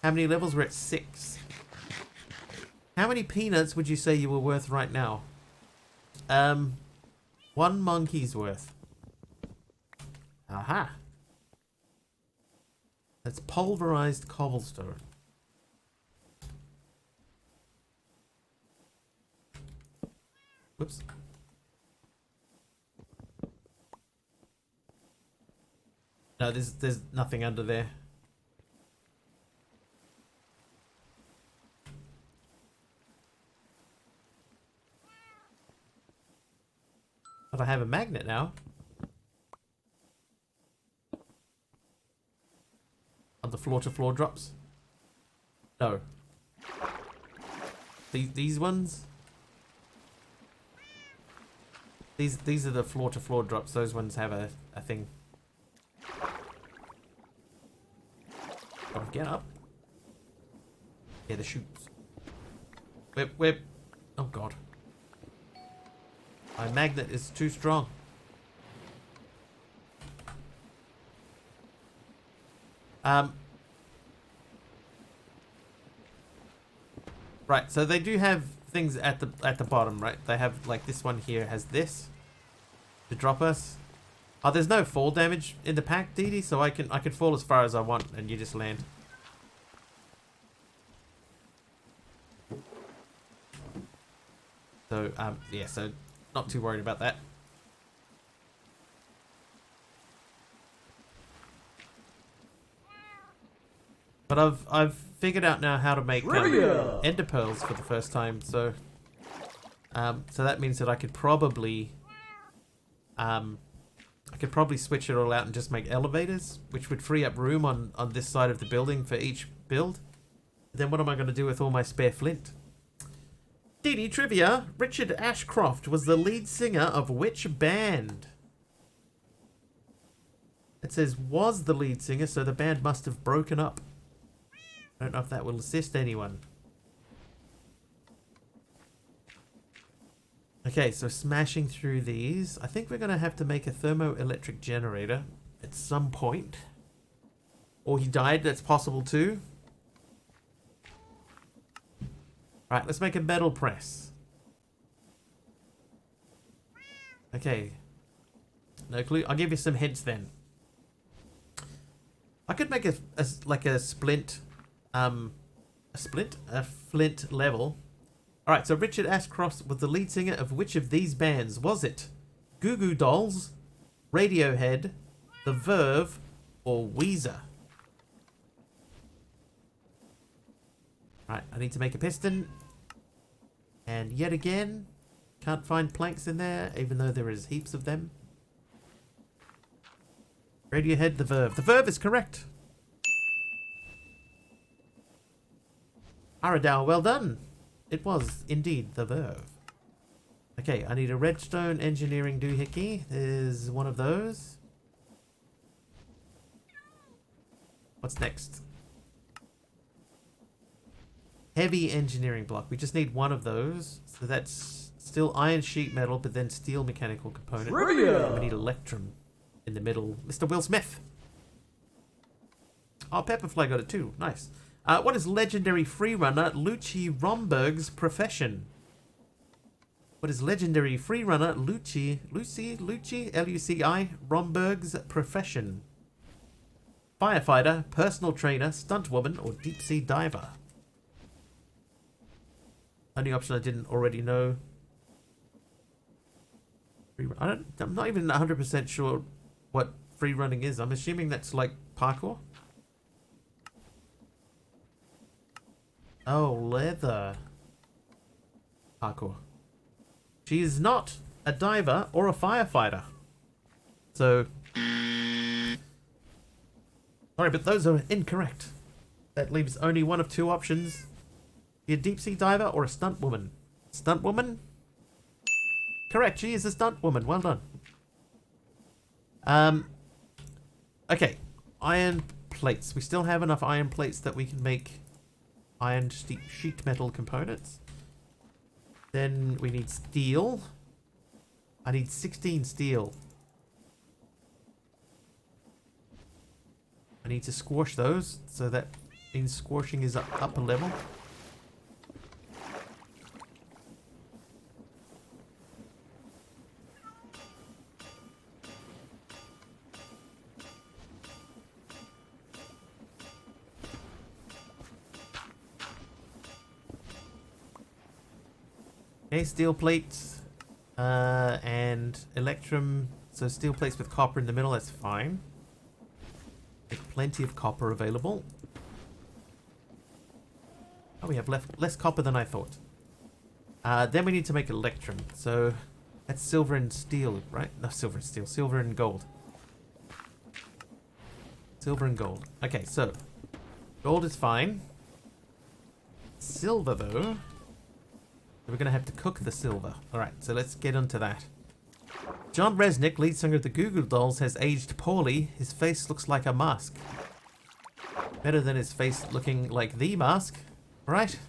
How many levels? We're at 6. How many peanuts would you say you were worth right now? 1 monkey's worth. Aha. That's pulverized cobblestone. Whoops. No, there's nothing under there. But I have a magnet now. On the floor-to-floor drops. No. These ones. These are the floor-to-floor drops. Those ones have a thing. Oh, get up. Yeah, the chutes. We're... Oh, God. My magnet is too strong. Right, so they do have things at the bottom, right? They have, like, this one here has this to drop us. Oh, there's no fall damage in the pack, Dee Dee, so I can fall as far as I want and you just land. So, yeah, so not too worried about that. But I've figured out now how to make ender pearls for the first time, so so that means that I could probably I could probably switch it all out and just make elevators, which would free up room on this side of the building for each build. Then what am I going to do with all my spare flint? DD Trivia, Richard Ashcroft was the lead singer of which band? It says was the lead singer, so the band must have broken up. I don't know if that will assist anyone. Okay, so smashing through these. I think we're going to have to make a thermoelectric generator at some point. Or he died, that's possible too. Alright, let's make a metal press. Okay. No clue. I'll give you some hints then. I could make a splint, a flint level. Alright, so Richard Ashcroft was the lead singer of which of these bands? Was it Goo Goo Dolls, Radiohead, The Verve, or Weezer? Alright, I need to make a piston. And yet again, can't find planks in there, even though there is heaps of them. Radiohead, The Verve. The Verve is correct. Aradal, well done. It was indeed The Verve. Okay, I need a redstone engineering doohickey. There's one of those. What's next? Heavy engineering block. We just need one of those. So that's still iron sheet metal, but then steel mechanical component. Trivia! We need electrum in the middle. Mr. Will Smith. Oh, Pepperfly got it too. Nice. What is legendary freerunner Lucy Romberg's profession? What is legendary freerunner Lucy, L-U-C-I, Romberg's profession? Firefighter, personal trainer, stunt woman, or deep sea diver? Only option I didn't already know. I'm not even 100% sure what free running is. I'm assuming that's like parkour. Oh, leather. Parkour. She is not a diver or a firefighter. So... sorry, but those are incorrect. That leaves only one of two options. Be a deep sea diver or a stunt woman. Stunt woman? Correct, she is a stunt woman. Well done. Okay. Iron plates. We still have enough iron plates that we can make iron sheet metal components. Then we need steel. I need 16 steel. I need to squash those, so that means squashing is up a level. Okay, steel plates and electrum. So steel plates with copper in the middle, that's fine. There's plenty of copper available. Oh, we have less copper than I thought. Then we need to make electrum. So that's silver and steel, right? No, silver and steel. Silver and gold. Silver and gold. Okay, so gold is fine. Silver, though. We're going to have to cook the silver. Alright, so let's get onto that. John Resnick, lead singer of the Goo Goo Dolls, has aged poorly. His face looks like a mask. Better than his face looking like the mask. Right?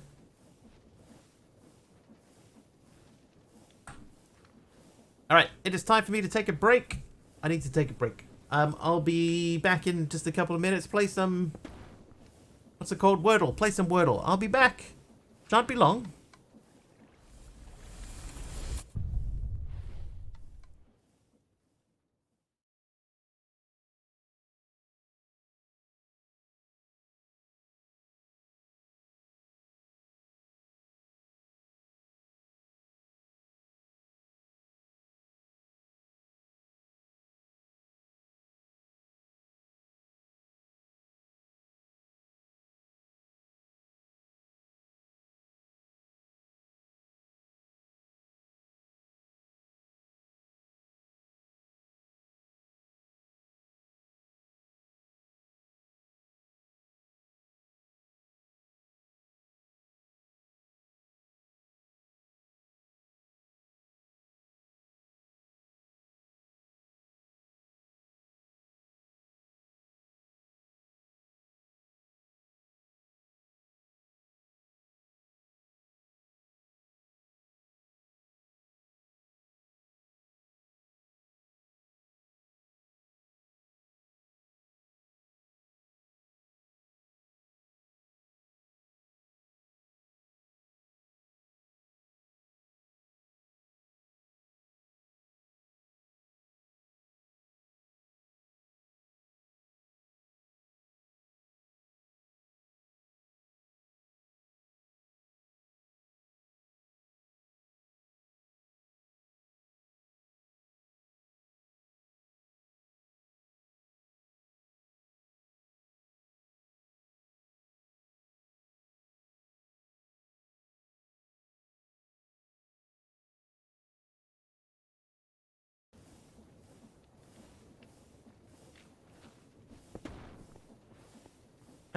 Alright, it is time for me to take a break. I need to take a break. I'll be back in just a couple of minutes. Play some... what's it called? Wordle. Play some Wordle. I'll be back. Shan't be long.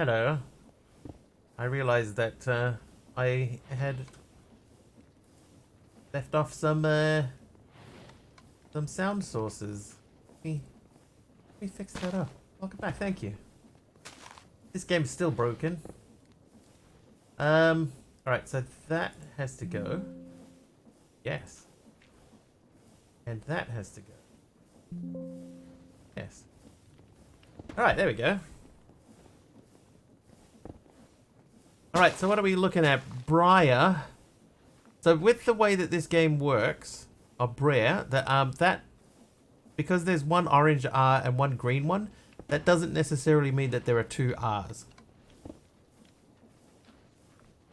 Hello. I realized that I had left off some sound sources. Let me fix that up. Welcome back, thank you. This game's still broken. Alright, so that has to go. Yes. And that has to go. Yes. Alright, there we go. Alright, so what are we looking at? Briar. So with the way that this game works, or Briar, that because there's one orange R and one green one, that doesn't necessarily mean that there are two R's.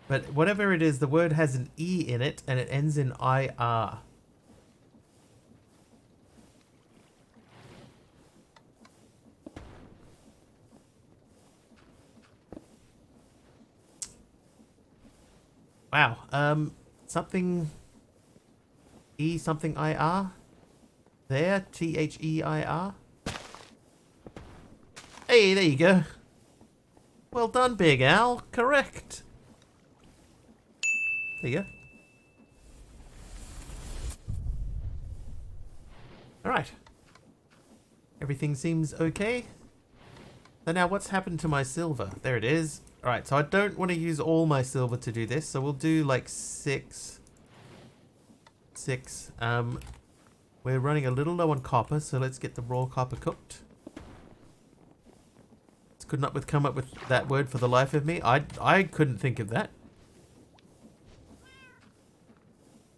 But whatever it is, the word has an E in it and it ends in IR. Wow. Something E something IR? There, THEIR. Hey, there you go. Well done, Big Al. Correct. There you go. Alright. Everything seems okay. So now what's happened to my silver? There it is. Alright, so I don't want to use all my silver to do this, so we'll do like 6. We're running a little low on copper, so let's get the raw copper cooked. Could not come up with that word for the life of me. I couldn't think of that.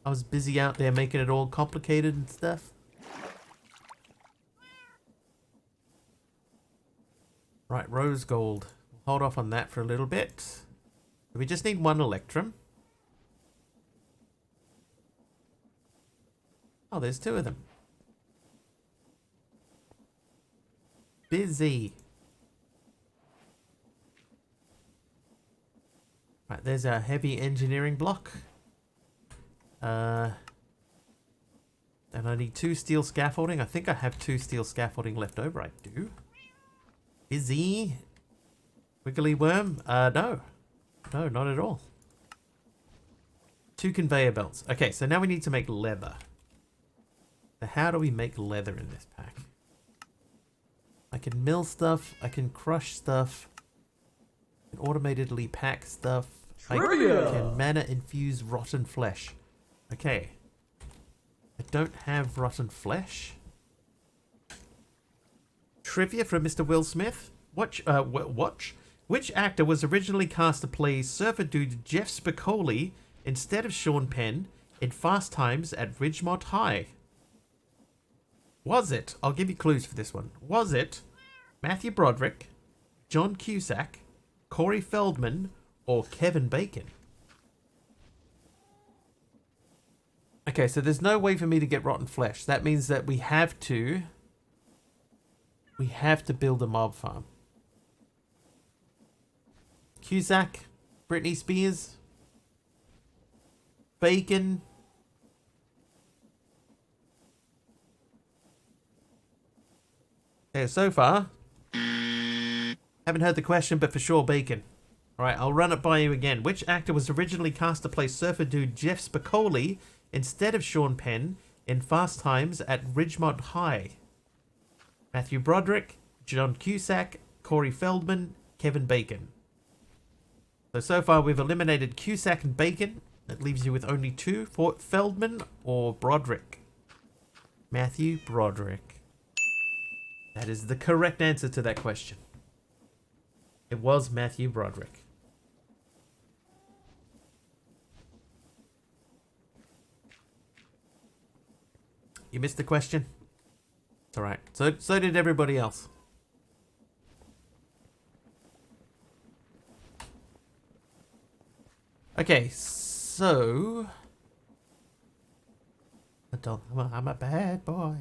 I was busy out there making it all complicated and stuff. Right, rose gold. Hold off on that for a little bit. We just need one electrum. Oh, there's 2 of them. Busy. Right, there's our heavy engineering block. And I need 2 steel scaffolding. I think I have 2 steel scaffolding left over. I do. Busy. Wiggly worm? No. No, not at all. 2 conveyor belts. Okay, so now we need to make leather. So how do we make leather in this pack? I can mill stuff. I can crush stuff. I can automatedly pack stuff. Trivia! I can mana infuse rotten flesh. Okay. I don't have rotten flesh. Trivia from Mr. Will Smith. Which actor was originally cast to play surfer dude Jeff Spicoli instead of Sean Penn in Fast Times at Ridgemont High? Was it, I'll give you clues for this one. Was it Matthew Broderick, John Cusack, Corey Feldman, or Kevin Bacon? Okay, so there's no way for me to get rotten flesh. That means that we have to build a mob farm. Cusack, Britney Spears, Bacon. Okay, so far, haven't heard the question, but for sure Bacon. Alright, I'll run it by you again. Which actor was originally cast to play surfer dude Jeff Spicoli instead of Sean Penn in Fast Times at Ridgemont High? Matthew Broderick, John Cusack, Corey Feldman, Kevin Bacon. So far we've eliminated Cusack and Bacon. That leaves you with only 2, for Feldman or Broderick. Matthew Broderick. That is the correct answer to that question. It was Matthew Broderick. You missed the question? It's alright. So did everybody else. Okay, so... I'm a bad boy.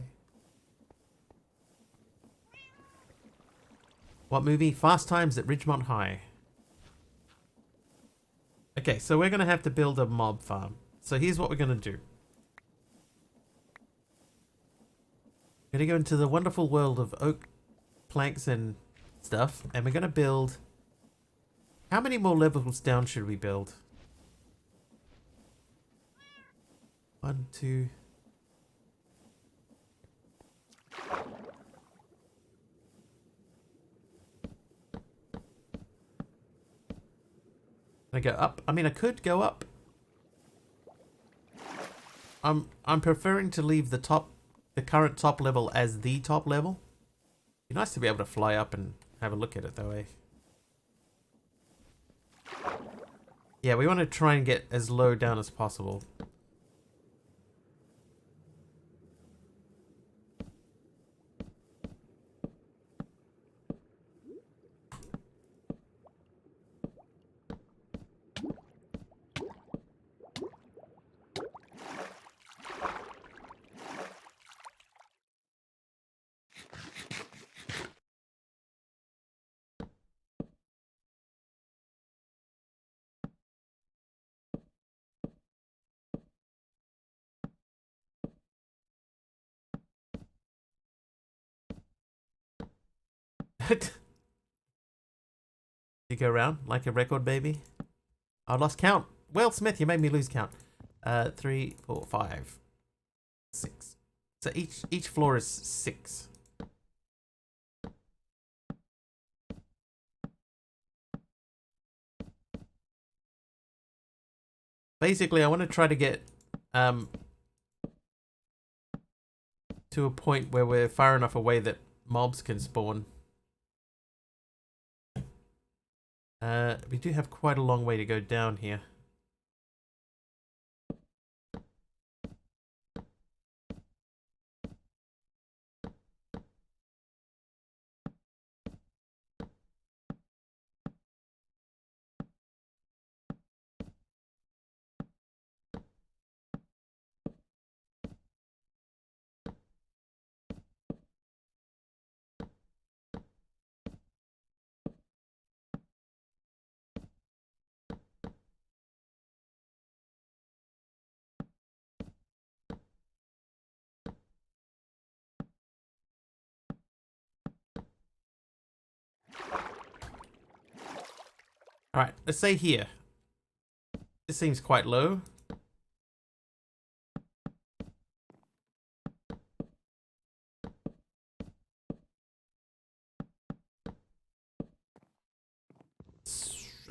What movie? Fast Times at Ridgemont High. Okay, so we're going to have to build a mob farm. So here's what we're going to do. We're going to go into the wonderful world of oak planks and stuff. And we're going to build How many more levels down should we build? 1, 2. Can I go up? I mean, I could go up. I'm preferring to leave the current top level as the top level. Be nice to be able to fly up and have a look at it though, eh? Yeah, we want to try and get as low down as possible. You go around like a record, baby. I lost count. Will Smith, you made me lose count. 3, 4, 5, 6. So each floor is 6. Basically, I want to try to get to a point where we're far enough away that mobs can spawn. We do have quite a long way to go down here. Alright, let's say here. This seems quite low.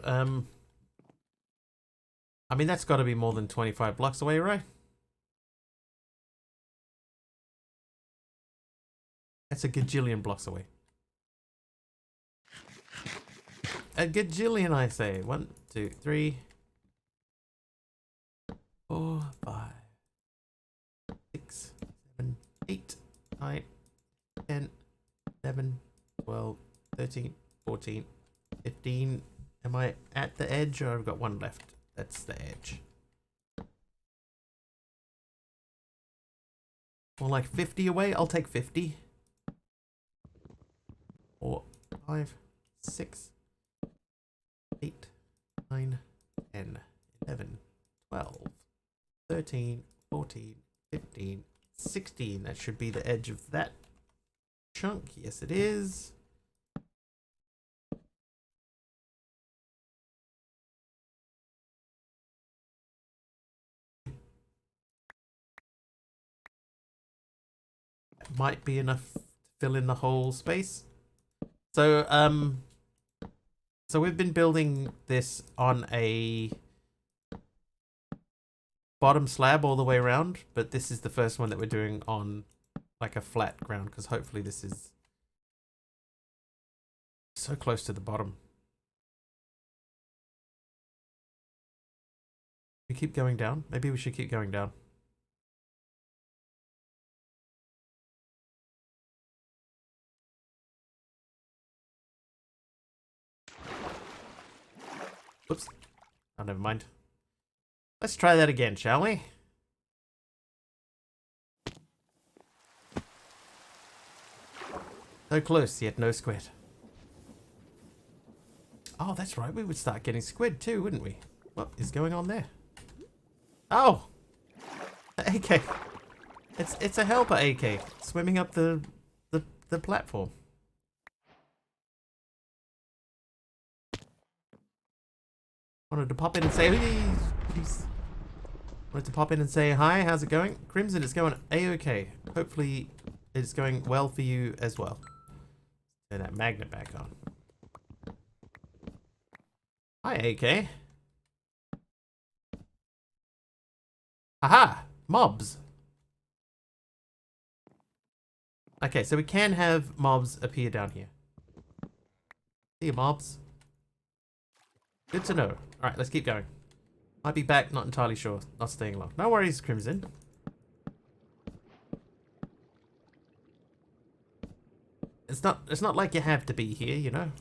I mean, that's got to be more than 25 blocks away, right? That's a gajillion blocks away. A gajillion, I say. 1, 2, 3, 4, 5, 6, 7, 8, 9, 10, 11, 12, 13, 14, 15. Am I at the edge or I've got one left? That's the edge. More like 50 away. I'll take 50. 4, 5, 6, 8, 9, 10, 11, 12, 13, 14, 15, 16. That should be the edge of that chunk. Yes, it is. That might be enough to fill in the whole space. So, so we've been building this on a bottom slab all the way around, but this is the first one that we're doing on like a flat ground, because hopefully this is so close to the bottom. We keep going down. Maybe we should keep going down. Oops. Oh, never mind. Let's try that again, shall we? So close, yet no squid. Oh, that's right. We would start getting squid too, wouldn't we? What is going on there? Oh! AK. It's a helper AK swimming up the platform. wanted to pop in and say, please. Wanted to pop in and say hi. How's it going? Crimson, it's going a-okay. Hopefully it's going well for you as well. Turn that magnet back on. Hi, AK. Haha! Mobs! Okay, so we can have mobs appear down here. See you, mobs. Good to know. Alright, let's keep going. Might be back, not entirely sure. Not staying long. No worries, Crimson. It's not like you have to be here, you know?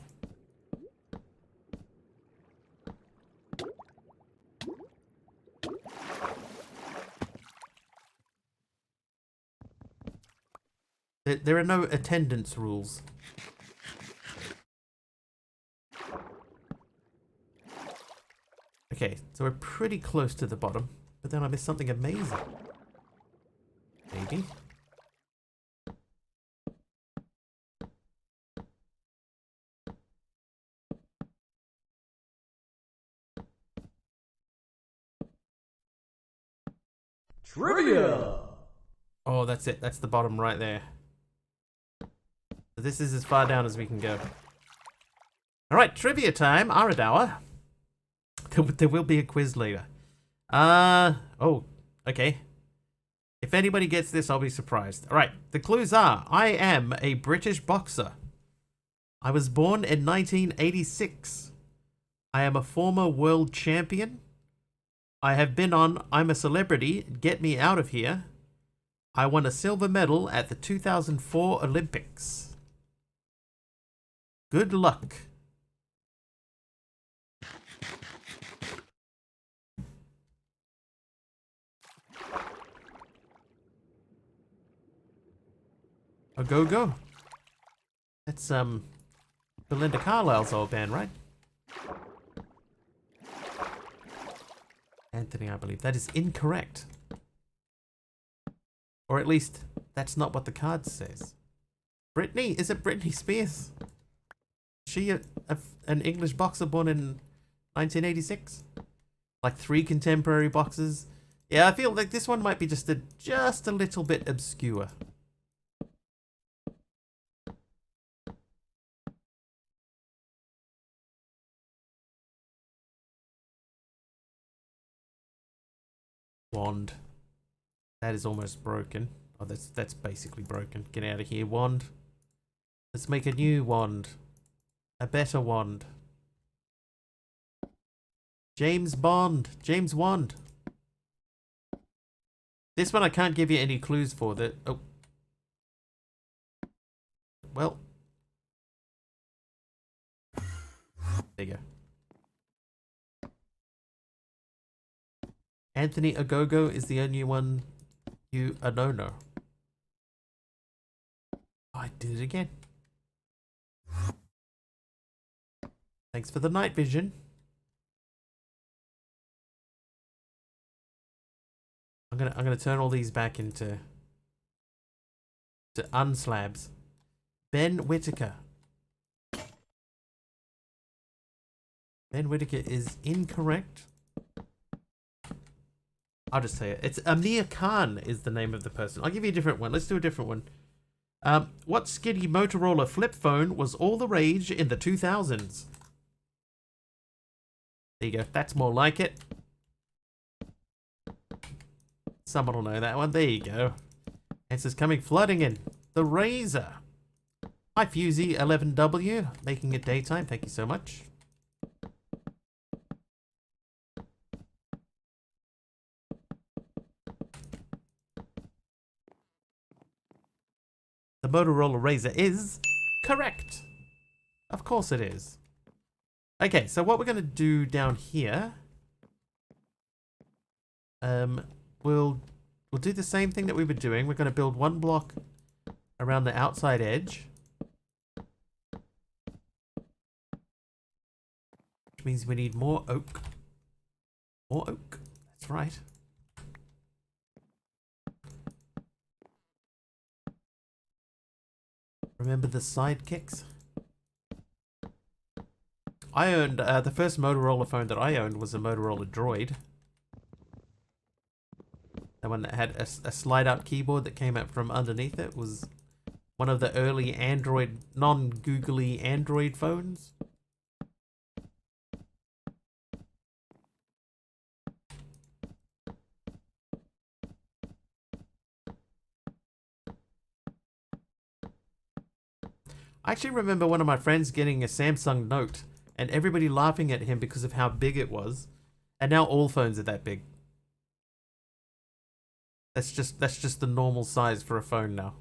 There are no attendance rules. Okay, so we're pretty close to the bottom, but then I missed something amazing. Maybe. Trivia! Oh, that's it. That's the bottom right there. So this is as far down as we can go. Alright, trivia time, Aradawa. There will be a quiz later. Oh, okay. If anybody gets this, I'll be surprised. Alright, the clues are, I am a British boxer. I was born in 1986. I am a former world champion. I have been on I'm a Celebrity, Get Me Out of Here. I won a silver medal at the 2004 Olympics. Good luck. A go-go. That's Belinda Carlisle's old band, right? Anthony, I believe. That is incorrect. Or at least, that's not what the card says. Britney? Is it Britney Spears? Is she an English boxer born in 1986? Like 3 contemporary boxers? Yeah, I feel like this one might be just a little bit obscure. Wand. That is almost broken. Oh, that's basically broken. Get out of here, wand. Let's make a new wand. A better wand. James Bond. James Wand. This one I can't give you any clues for. That. Oh. Well. There you go. Anthony Agogo is the only one you a no-no. I did it again. Thanks for the night vision. I'm gonna turn all these back into unslabs. Ben Whittaker. Ben Whittaker is incorrect. I'll just say it. It's Amir Khan is the name of the person. I'll give you a different one. Let's do a different one. What skinny Motorola flip phone was all the rage in the 2000s? There you go. That's more like it. Someone will know that one. There you go. Answers coming flooding in. The Razor. Hi, Fusey11W. Making it daytime. Thank you so much. The Motorola Razor is correct. Of course it is. Okay, so what we're going to do down here, we'll do the same thing that we were doing. We're going to build one block around the outside edge, which means we need more oak. More oak. That's right. Remember the sidekicks? I owned, the first Motorola phone that I owned was a Motorola Droid. The one that had a slide-out keyboard that came out from underneath it was one of the early Android, non-googly Android phones. I actually remember one of my friends getting a Samsung Note and everybody laughing at him because of how big it was. And now all phones are that big. That's just the normal size for a phone now.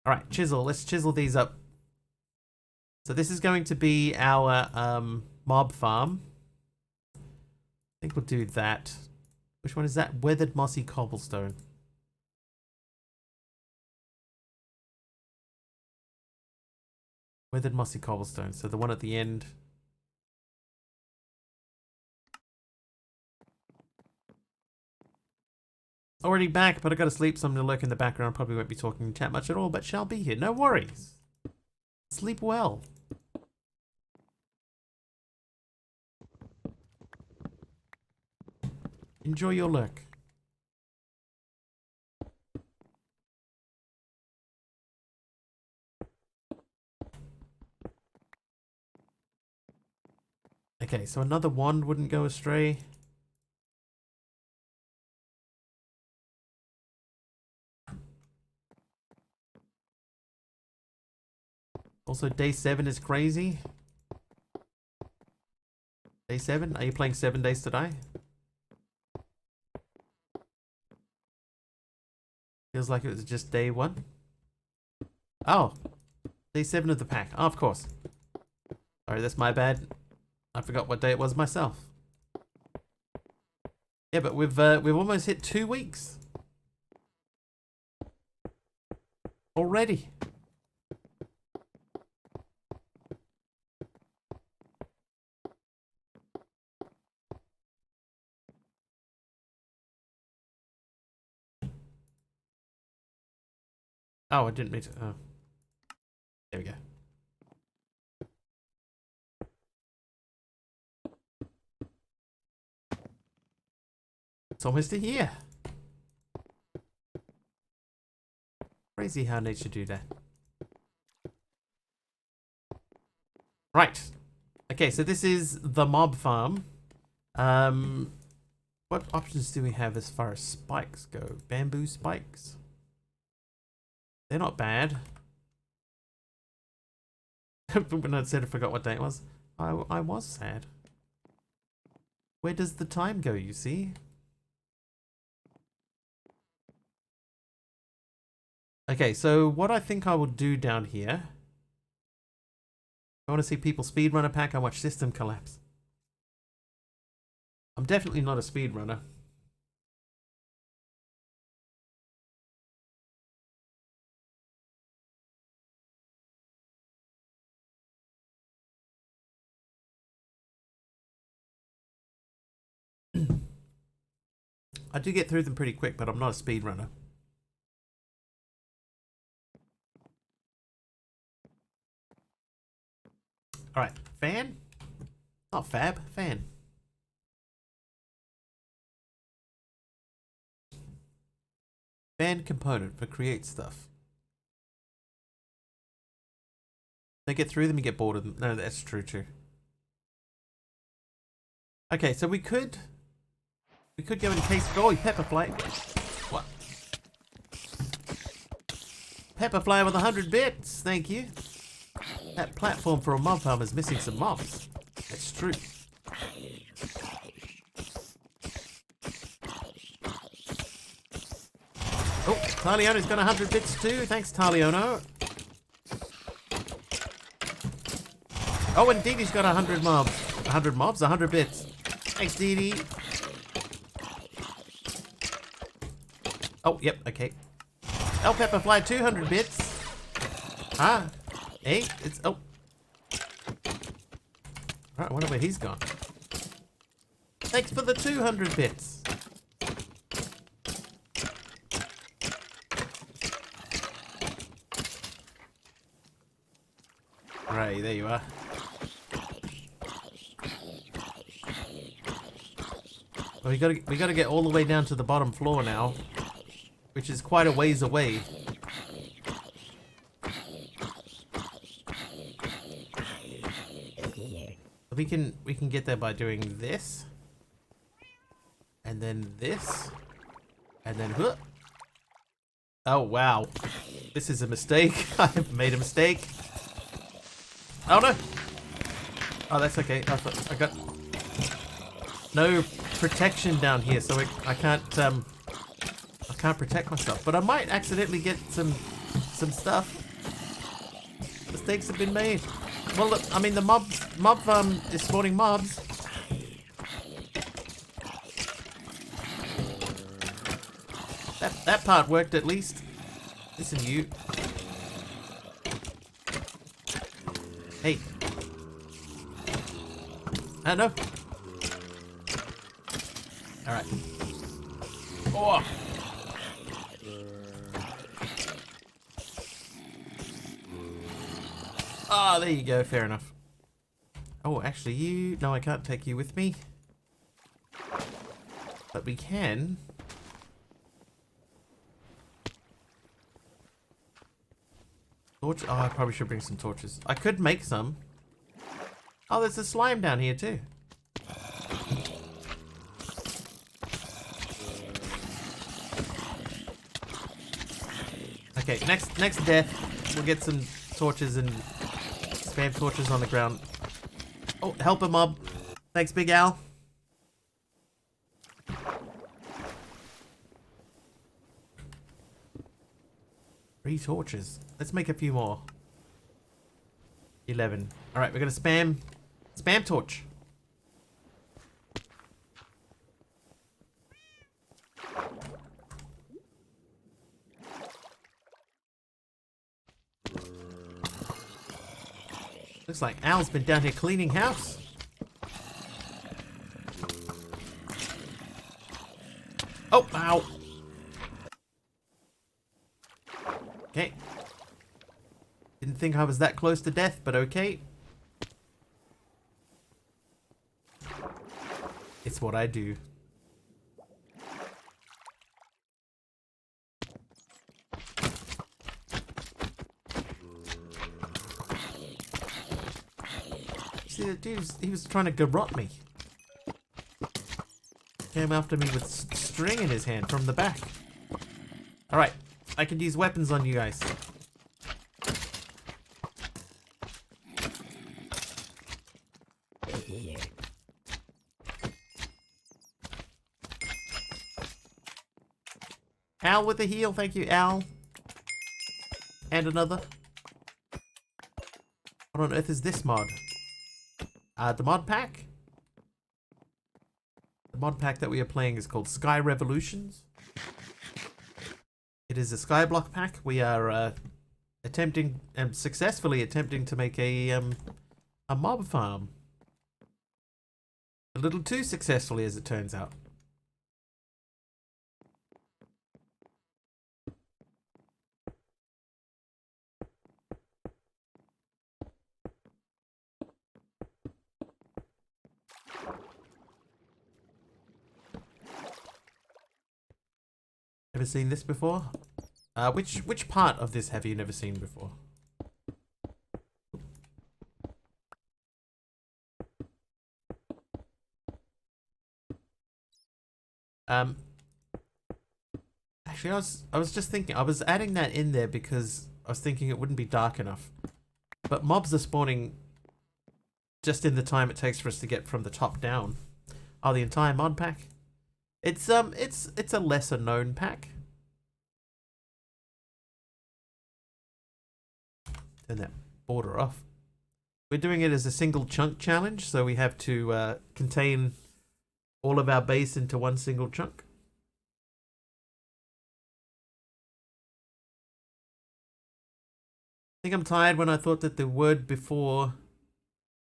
All right, chisel. Let's chisel these up. So this is going to be our mob farm. I think we'll do that. Which one is that? Weathered mossy cobblestone. Weathered mossy cobblestone. So the one at the end. Already back, but I gotta sleep, so I'm gonna lurk in the background. Probably won't be talking in chat much at all, but shall be here. No worries. Sleep well. Enjoy your lurk. Okay, so another wand wouldn't go astray. Also, day 7 is crazy. Day 7? Are you playing 7 Days to Die? Feels like it was just day 1. Oh, day 7 of the pack. Oh, of course. Sorry, that's my bad. I forgot what day it was myself. Yeah, but we've almost hit 2 weeks already. Oh, I didn't mean to. Oh. There we go. It's almost a year. Crazy how nature do that. Right. Okay, so this is the mob farm. What options do we have as far as spikes go? Bamboo spikes? They're not bad. When I said I forgot what day it was, I was sad. Where does the time go, you see? Okay, so what I think I will do down here, I want to see people speedrun a pack, I watch system collapse. I'm definitely not a speedrunner. I do get through them pretty quick, but I'm not a speedrunner. Alright, fan? Not fab, fan. Fan component for create stuff. They get through them and get bored of them. No, that's true too. Okay, so we could go in case. Oh, Pepperfly. What? Pepperfly with 100 bits. Thank you. That platform for a mob farm is missing some mobs. That's true. Oh, Taliono's got 100 bits too. Thanks, Taliono. Oh, and Dee Dee's got 100 mobs. 100 mobs? 100 bits. Thanks, Dee Dee. Oh, yep, okay. El Pepperfly, 200 bits. Ah, hey, it's, oh. Right, I wonder where he's gone. Thanks for the 200 bits. Alright, there you are. Well, we gotta get all the way down to the bottom floor now, which is quite a ways away. We can get there by doing this, and then this, and then huh. Oh wow, this is a mistake. I've made a mistake. Oh no! Oh, that's okay. I got no protection down here, so I can't protect myself. But I might accidentally get some stuff. Mistakes have been made. Well, look, I mean the mob is spawning mobs. That part worked at least. Listen, you. Hey. I know. All right. Oh. Ah, there you go. Fair enough. Oh, actually, you. No, I can't take you with me. But we can. Torch. Oh, I probably should bring some torches. I could make some. Oh, there's a slime down here too. Okay, next death, we'll get some torches and spam torches on the ground. Oh, help a mob. Thanks, Big Al. 3 torches. Let's make a few more. 11. Alright, we're gonna spam torch. Looks like Al's been down here cleaning house. Oh, ow. Okay. Didn't think I was that close to death, but okay. It's what I do. See, the dude, he was trying to garrot me. Came after me with string in his hand from the back. Alright, I can use weapons on you guys. Al with the heal, thank you, Al. And another. What on earth is this mod? The mod pack? The mod pack that we are playing is called Sky Revolutions. It is a skyblock pack. We are successfully attempting to make a mob farm. A little too successfully, as it turns out. Ever seen this before? Which part of this have you never seen before? Actually, I was just thinking, I was adding that in there because I was thinking it wouldn't be dark enough. But mobs are spawning just in the time it takes for us to get from the top down. Oh, the entire mod pack? It's a lesser known pack. Turn that border off. We're doing it as a single chunk challenge, so we have to contain all of our base into one single chunk. I think I'm tired when I thought that the word before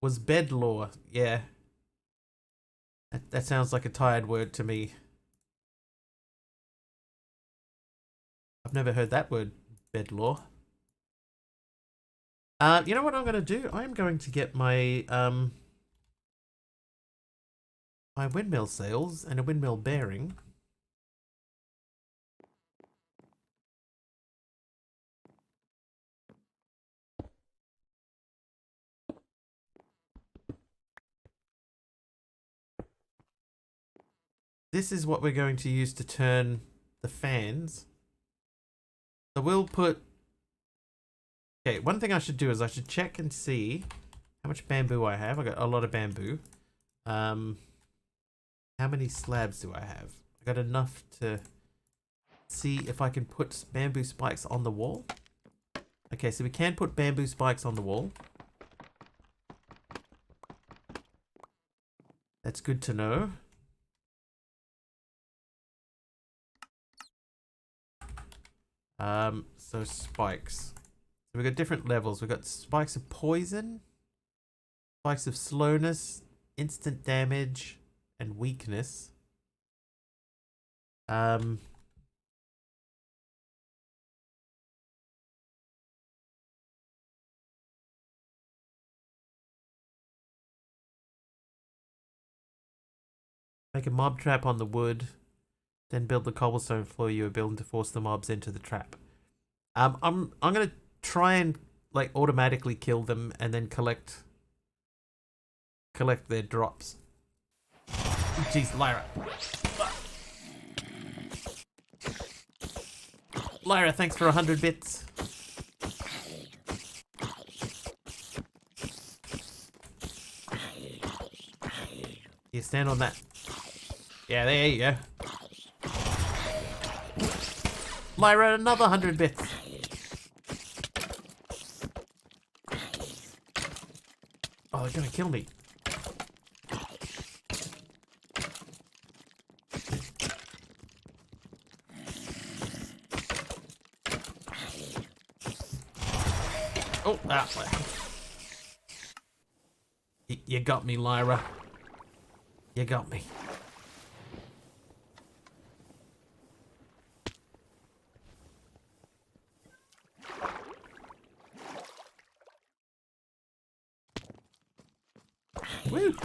was bedlaw. Yeah. That sounds like a tired word to me. I've never heard that word, bedlaw. You know what I'm going to do? I'm going to get my my windmill sails and a windmill bearing. This is what we're going to use to turn the fans. So we'll put... Okay, one thing I should do is I should check and see how much bamboo I have. I got a lot of bamboo. How many slabs do I have? I got enough to see if I can put bamboo spikes on the wall. Okay, so we can put bamboo spikes on the wall. That's good to know. So spikes. So we've got different levels. We've got spikes of poison, spikes of slowness, instant damage, and weakness. Make a mob trap on the wood, then build the cobblestone floor you are building to force the mobs into the trap. I'm gonna try and like automatically kill them and then collect their drops. Jeez, Lyra. Lyra, thanks for 100 bits. You stand on that. Yeah, there you go. Lyra, another 100 bits. Oh, they're gonna kill me. Oh, you got me, Lyra. You got me. Woo!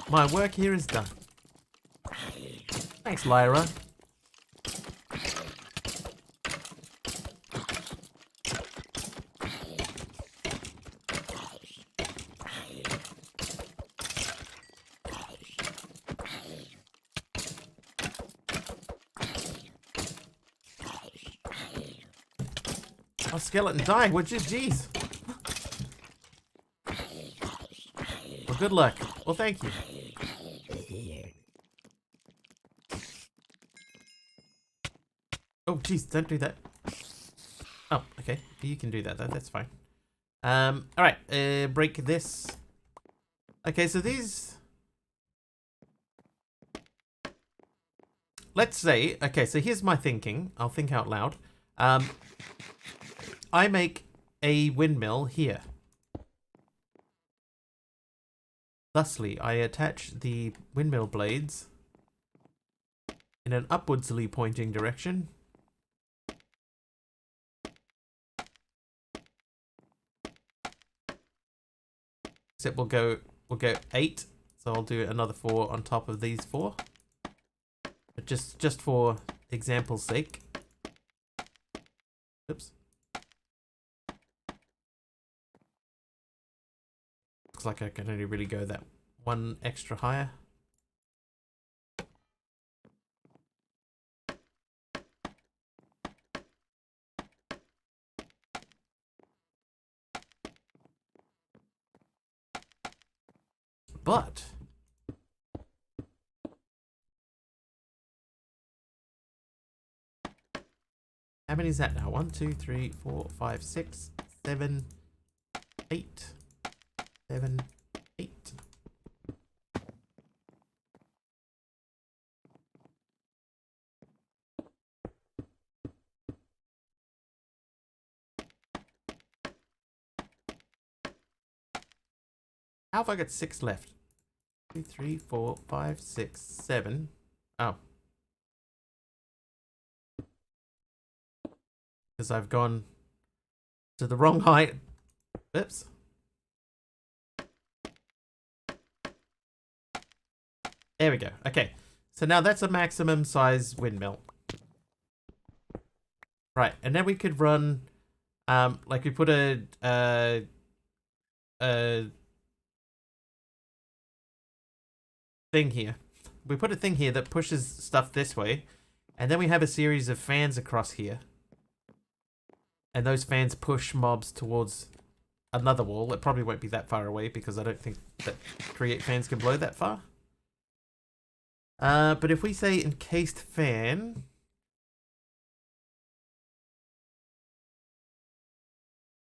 My work here is done. Thanks, Lyra. Oh, skeleton died, would you? Jeez. Well, good luck. Well, thank you. Oh, jeez, don't do that. Oh, okay. You can do that, though. That's fine. Alright, break this. Okay, so these... Let's say... Okay, so here's my thinking. I'll think out loud. I make a windmill here. Thusly, I attach the windmill blades in an upwardsly pointing direction. Except we'll go 8, so I'll do another 4 on top of these 4. But just for example's sake. Oops. Looks like I can only really go that one extra higher. But how many is that now? 1, 2, 3, 4, 5, 6, 7, 8. 7, 8. How have I got 6 left? 2, 3, 4, 5, 6, 7. Oh. because I've gone to the wrong height. Oops. There we go. Okay. So now that's a maximum size windmill. Right. And then we could run, like we put a thing here. We put a thing here that pushes stuff this way. And then we have a series of fans across here. And those fans push mobs towards another wall. It probably won't be that far away because I don't think that create fans can blow that far. But if we say encased fan,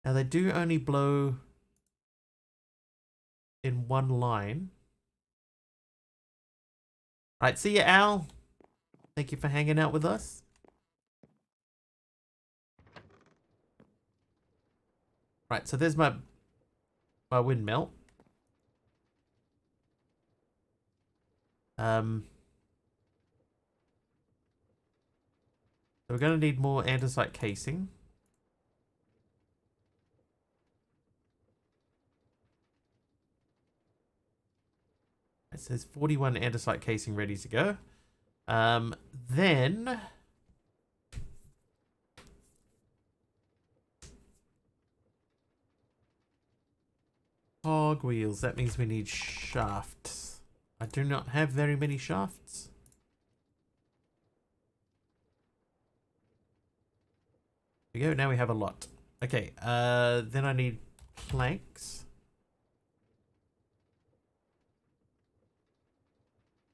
now they do only blow in one line. Right, see ya, Al. Thank you for hanging out with us. Right, so there's my windmill. So we're going to need more andesite casing. It says 41 andesite casing ready to go. Then cogwheels. That means we need shafts. I do not have very many shafts. There we go. Now we have a lot. Okay. Then I need planks.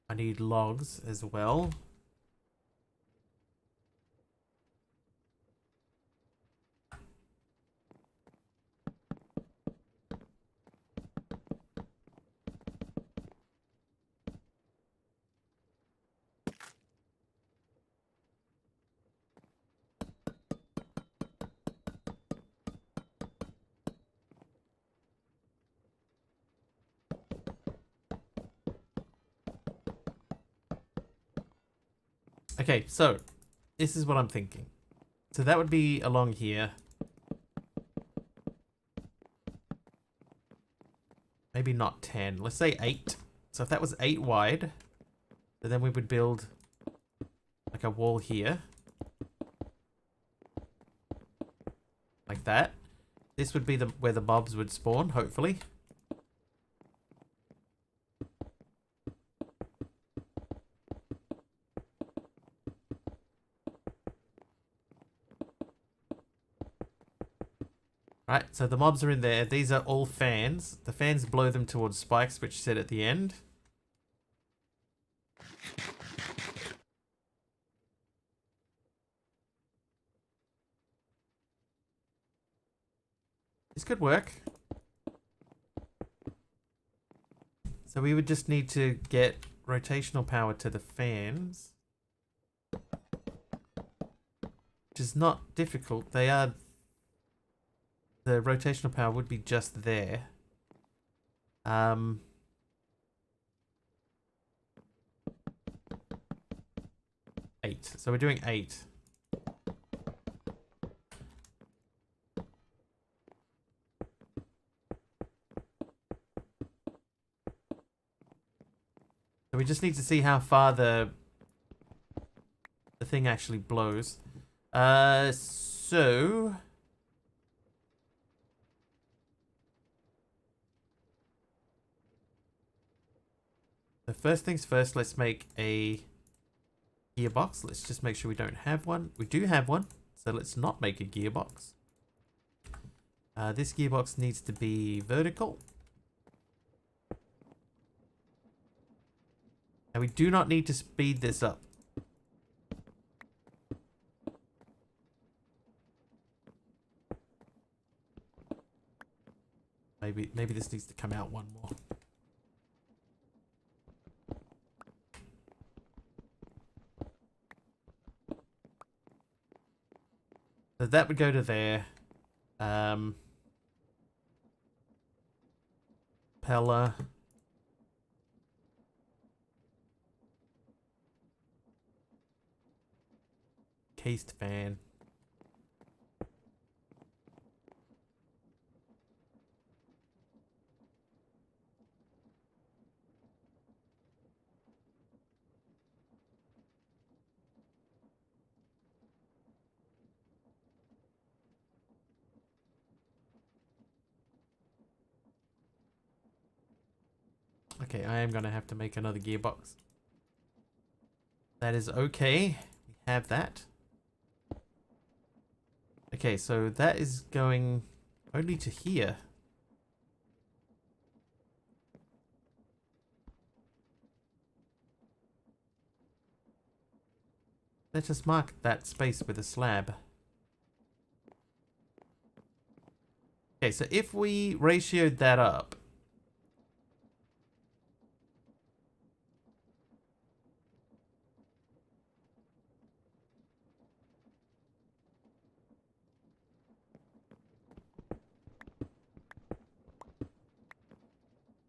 I need logs as well. Okay, so this is what I'm thinking. So that would be along here. Maybe not 10. Let's say 8. So if that was 8 wide, then we would build like a wall here. Like that. This would be where the mobs would spawn, hopefully. Right, so the mobs are in there. These are all fans. The fans blow them towards spikes, which sit at the end. This could work. So we would just need to get rotational power to the fans. Which is not difficult. They are... The rotational power would be just there. 8. So we're doing 8. So we just need to see how far the thing actually blows. So first things first, let's make a gearbox. Let's just make sure we don't have one. We do have one, so let's not make a gearbox. This gearbox needs to be vertical. And we do not need to speed this up. Maybe this needs to come out one more. So that would go to there. Pella. Cased fan. Okay, I am gonna have to make another gearbox. That is okay. We have that. Okay, so that is going only to here. Let's just mark that space with a slab. Okay, so if we ratioed that up,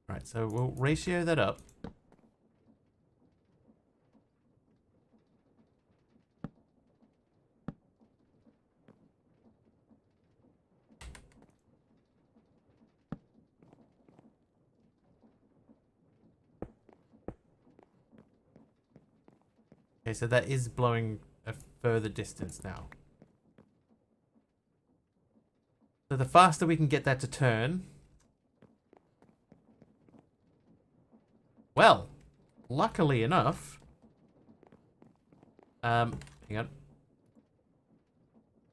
right, so we'll ratio that up. Okay, so that is blowing a further distance now. So the faster we can get that to turn... Well, luckily enough... hang on.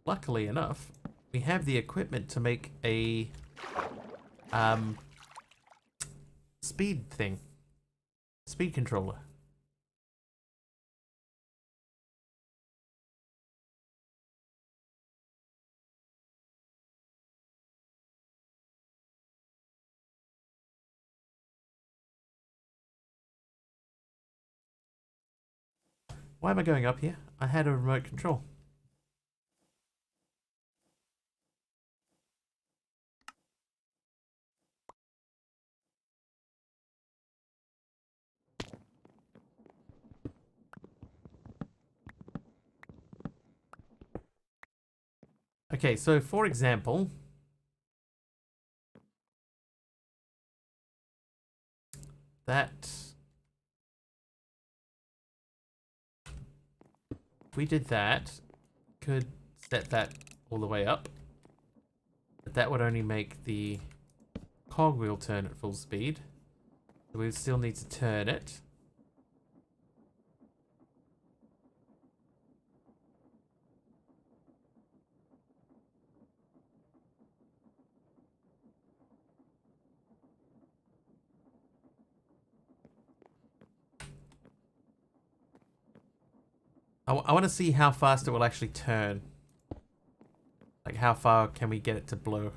Luckily enough, we have the equipment to make a... speed thing. Speed controller. Why am I going up here? I had a remote control. Okay, so for example... That... If we did that, could set that all the way up. But that would only make the cogwheel turn at full speed. So we would still need to turn it. I want to see how fast it will actually turn. Like, how far can we get it to blow?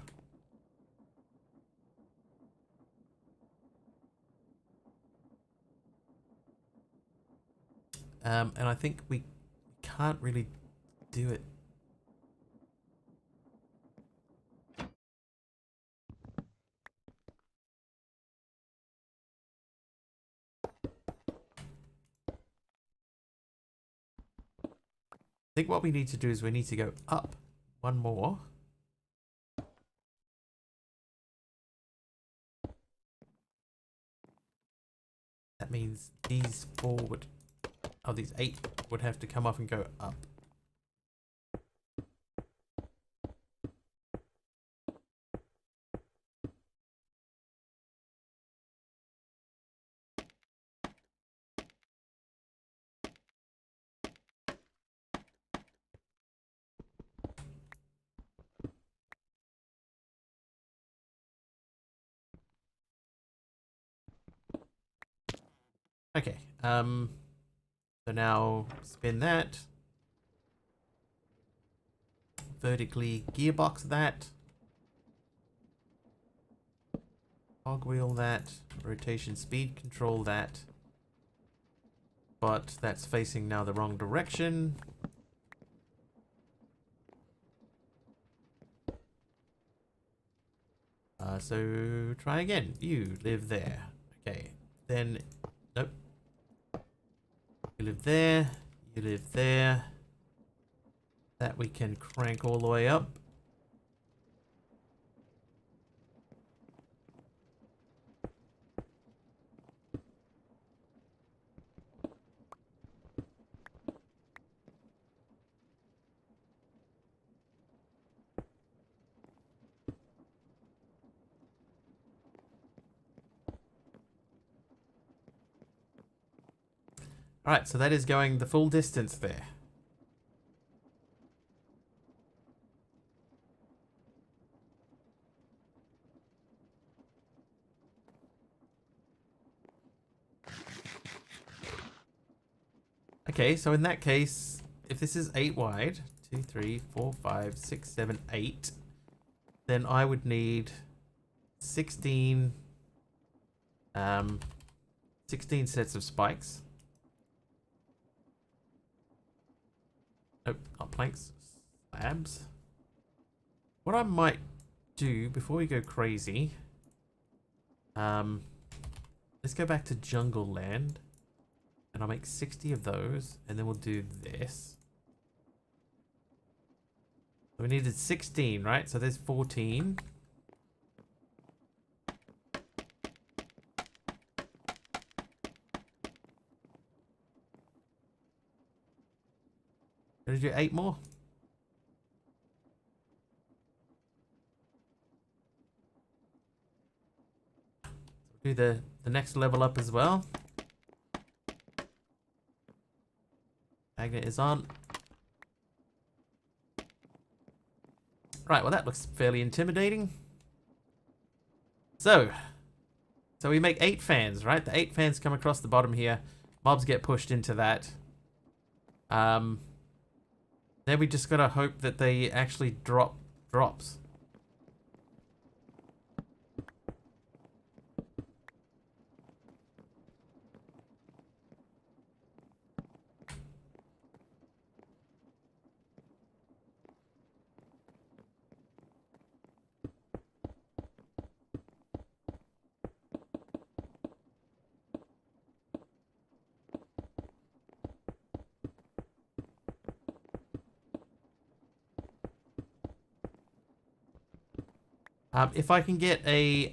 And I think we can't really do it. I think what we need to do is we need to go up one more. That means these four would, oh, these 8 would have to come off and go up. Okay, so now spin that. Vertically gearbox that. Cogwheel that. Rotation speed control that. But that's facing now the wrong direction. So try again. You live there. Okay, then, nope. You live there. You live there. That we can crank all the way up. Alright, so that is going the full distance there. Okay, so in that case, if this is 8 wide, 2, 3, 4, 5, 6, 7, 8, then I would need 16, 16 sets of spikes. Nope, not planks, slabs. What I might do before we go crazy, let's go back to Jungle Land. And I'll make 60 of those, and then we'll do this. So we needed 16, right? So there's 14. Gonna do 8 more. Do the next level up as well. Magnet is on. Right, well that looks fairly intimidating. So we make 8 fans, right? The 8 fans come across the bottom here. Mobs get pushed into that. Then we just gotta hope that they actually drop drops. If I can get a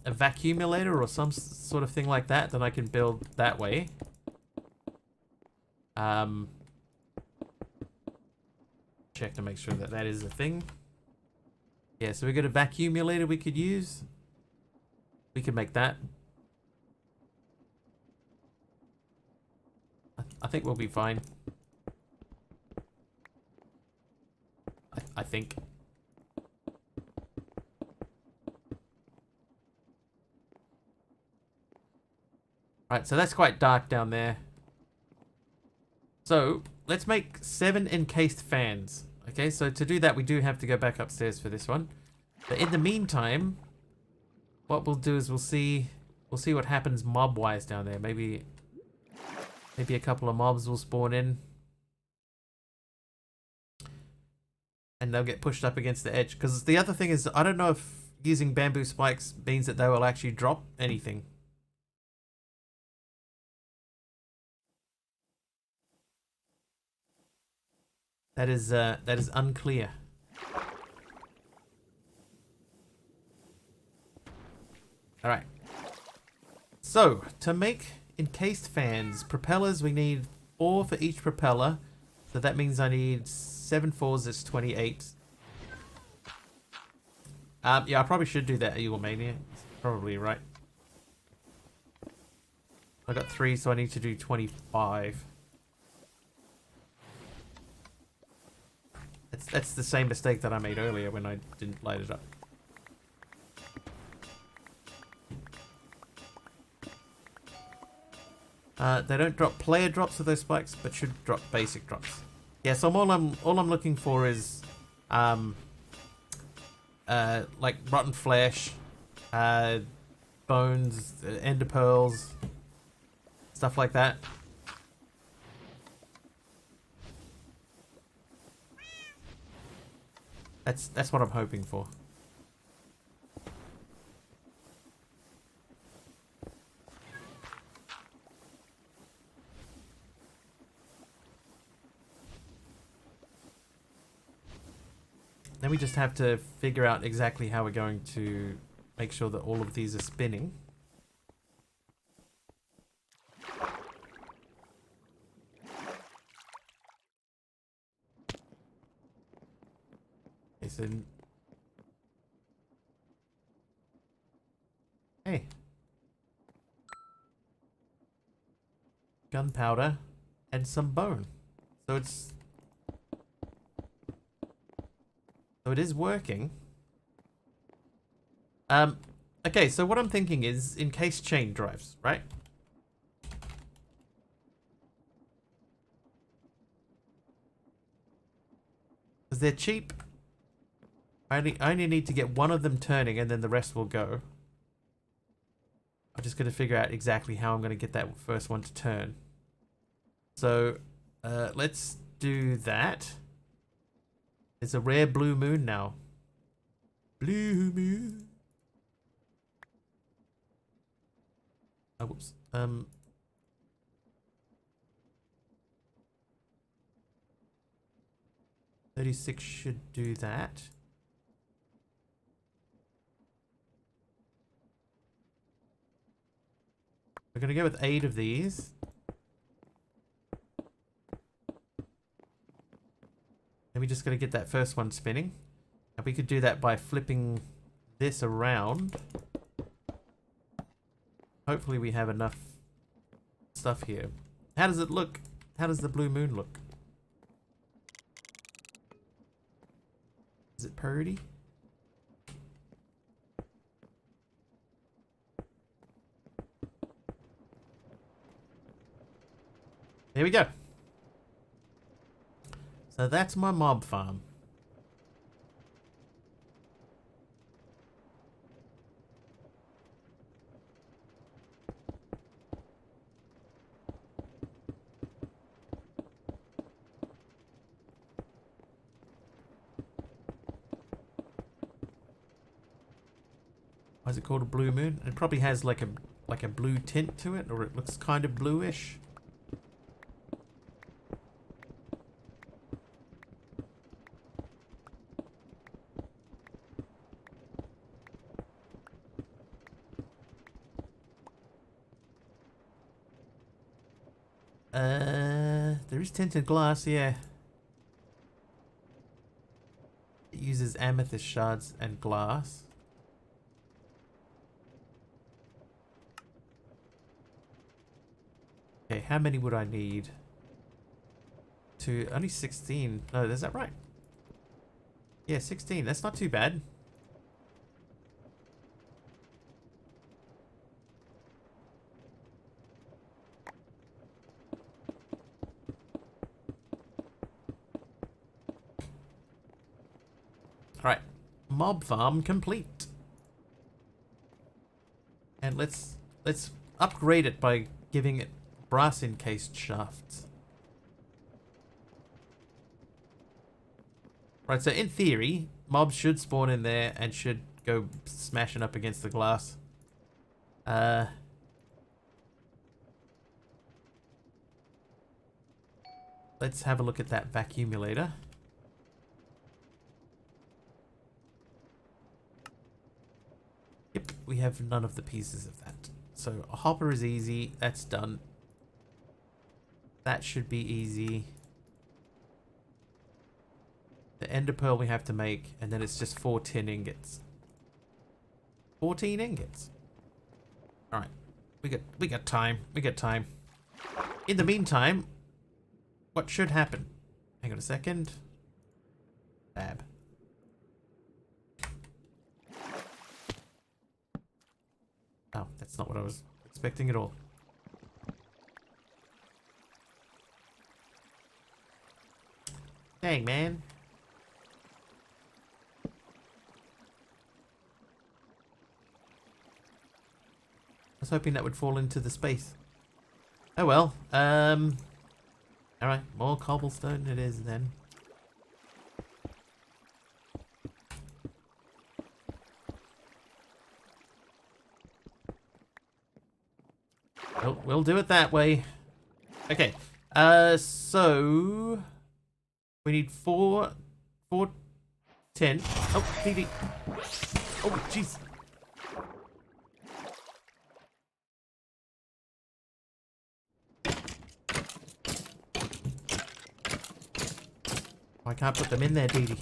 vacuumulator or some sort of thing like that, then I can build that way. Check to make sure that that is a thing. Yeah, so we got a vacuumulator we could use. We could make that. I think we'll be fine. I think. Right, so that's quite dark down there. So let's make 7 encased fans. Okay, so to do that, we do have to go back upstairs for this one. But in the meantime, what we'll do is we'll see what happens mob-wise down there. Maybe a couple of mobs will spawn in, and they'll get pushed up against the edge. Because the other thing is, I don't know if using bamboo spikes means that they will actually drop anything. That is unclear. Alright. So, to make encased fans, propellers, we need 4 for each propeller. So that means I need 7 4s, that's 28. Yeah, I probably should do that, Eaglemania. Probably right. I got 3, so I need to do 25. That's the same mistake that I made earlier when I didn't light it up. They don't drop player drops of those spikes, but should drop basic drops. Yeah, so all I'm looking for is like rotten flesh, bones, ender pearls, stuff like that. That's what I'm hoping for. Then we just have to figure out exactly how we're going to make sure that all of these are spinning. Okay, so... Hey. gunpowder, and some bone. So it is working. Okay, so what I'm thinking is encased chain drives, right? Because they're cheap. I only need to get one of them turning and then the rest will go. I'm just going to figure out exactly how I'm going to get that first one to turn. So, let's do that. It's a rare blue moon now. Blue moon. Oh, whoops. 36 should do that. We're going to go with 8 of these. And we just got to get that first one spinning. And we could do that by flipping this around. Hopefully we have enough stuff here. How does it look? How does the blue moon look? Is it pretty? There we go. So that's my mob farm. Why is it called a blue moon? It probably has like a blue tint to it, or it looks kind of bluish. There is tinted glass, yeah. It uses amethyst shards and glass. Okay, how many would I need? Only 16. No, is that right? Yeah, 16. That's not too bad. Alright, mob farm complete. And let's upgrade it by giving it brass encased shafts. Right, so in theory, mobs should spawn in there and should go smashing up against the glass. Let's have a look at that vacuumulator. Yep, we have none of the pieces of that. So a hopper is easy. That's done. That should be easy. The ender pearl we have to make, and then it's just 4 tin ingots. 14 ingots. All right, we got time. We got time. In the meantime, what should happen? Hang on a second. Tab. Oh, that's not what I was expecting at all. Dang, man. I was hoping that would fall into the space. Oh well. Alright, more cobblestone it is then. We'll do it that way. Okay. So we need 4 10. Oh, TV. Oh, jeez. I can't put them in there, Dee Dee.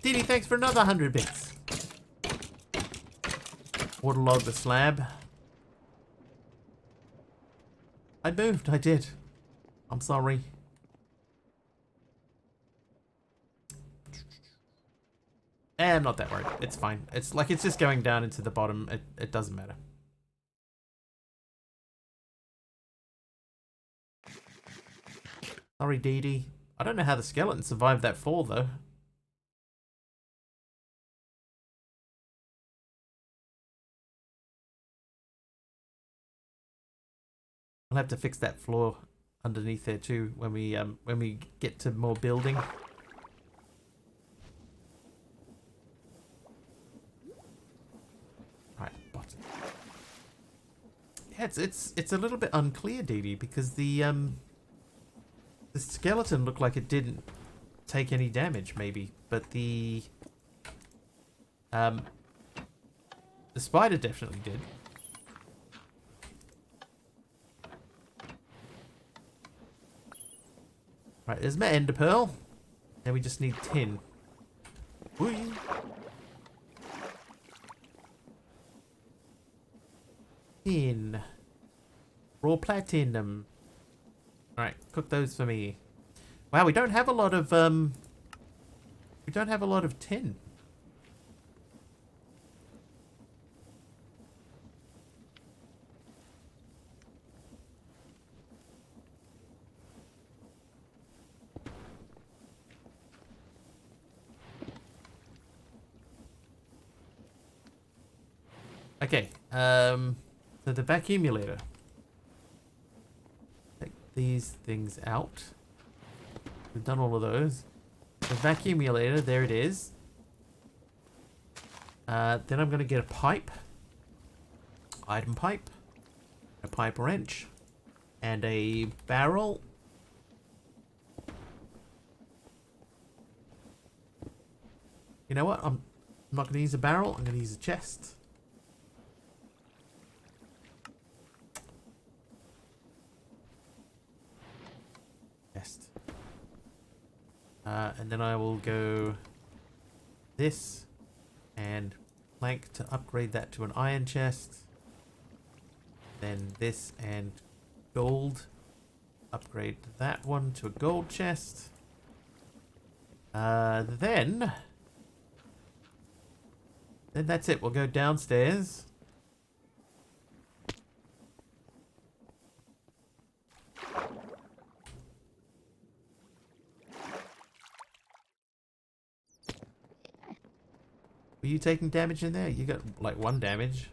Dee Dee, thanks for another 100 bits. Waterlog the slab. I moved, I did. I'm sorry. I'm not that worried. It's fine. It's like it's just going down into the bottom. It doesn't matter. Sorry, Dee Dee. I don't know how the skeleton survived that fall, though. I'll have to fix that floor underneath there too when we get to more building. Right, bottom. Yeah, it's a little bit unclear, Dee Dee, because the skeleton looked like it didn't take any damage, maybe, but the spider definitely did. Right, there's my ender pearl. Now we just need tin. Whee! Tin. Raw platinum. Alright, cook those for me. Wow, we don't have a lot of tin. Okay, so the vacuumulator. Take these things out. We've done all of those. The vacuumulator, there it is. Then I'm going to get a pipe. Item pipe. A pipe wrench. And a barrel. You know what? I'm not going to use a barrel. I'm going to use a chest. And then I will go this and plank to upgrade that to an iron chest. Then this and gold. Upgrade that one to a gold chest. Then that's it. We'll go downstairs. Were you taking damage in there? You got like 1 damage.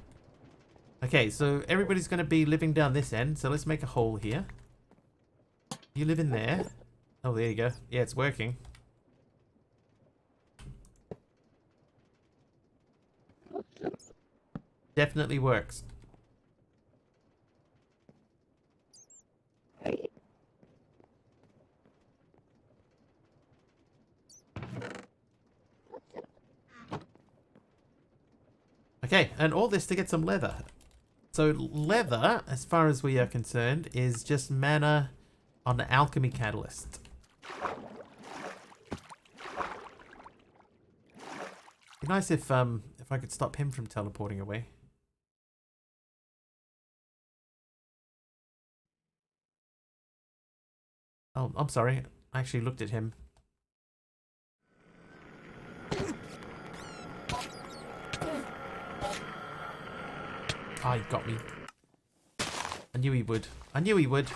Okay, so everybody's going to be living down this end. So let's make a hole here. You live in there. Oh, there you go. Yeah, it's working. Definitely works. Okay, and all this to get some leather. So leather, as far as we are concerned, is just mana on the alchemy catalyst. Be nice if I could stop him from teleporting away. Oh, I'm sorry. I actually looked at him. Ah, he got me. I knew he would. I knew he would.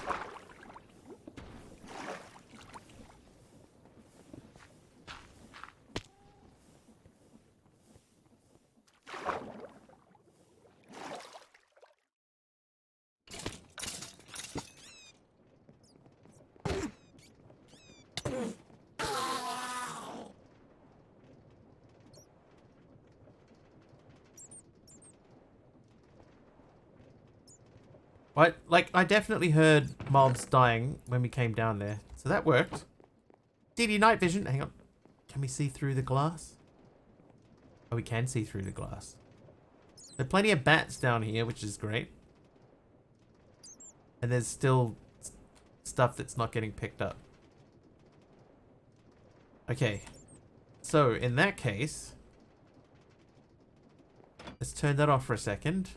What? Like, I definitely heard mobs dying when we came down there. So that worked. DD night vision. Hang on. Can we see through the glass? Oh, we can see through the glass. There are plenty of bats down here, which is great. And there's still stuff that's not getting picked up. Okay. So, in that case, let's turn that off for a second.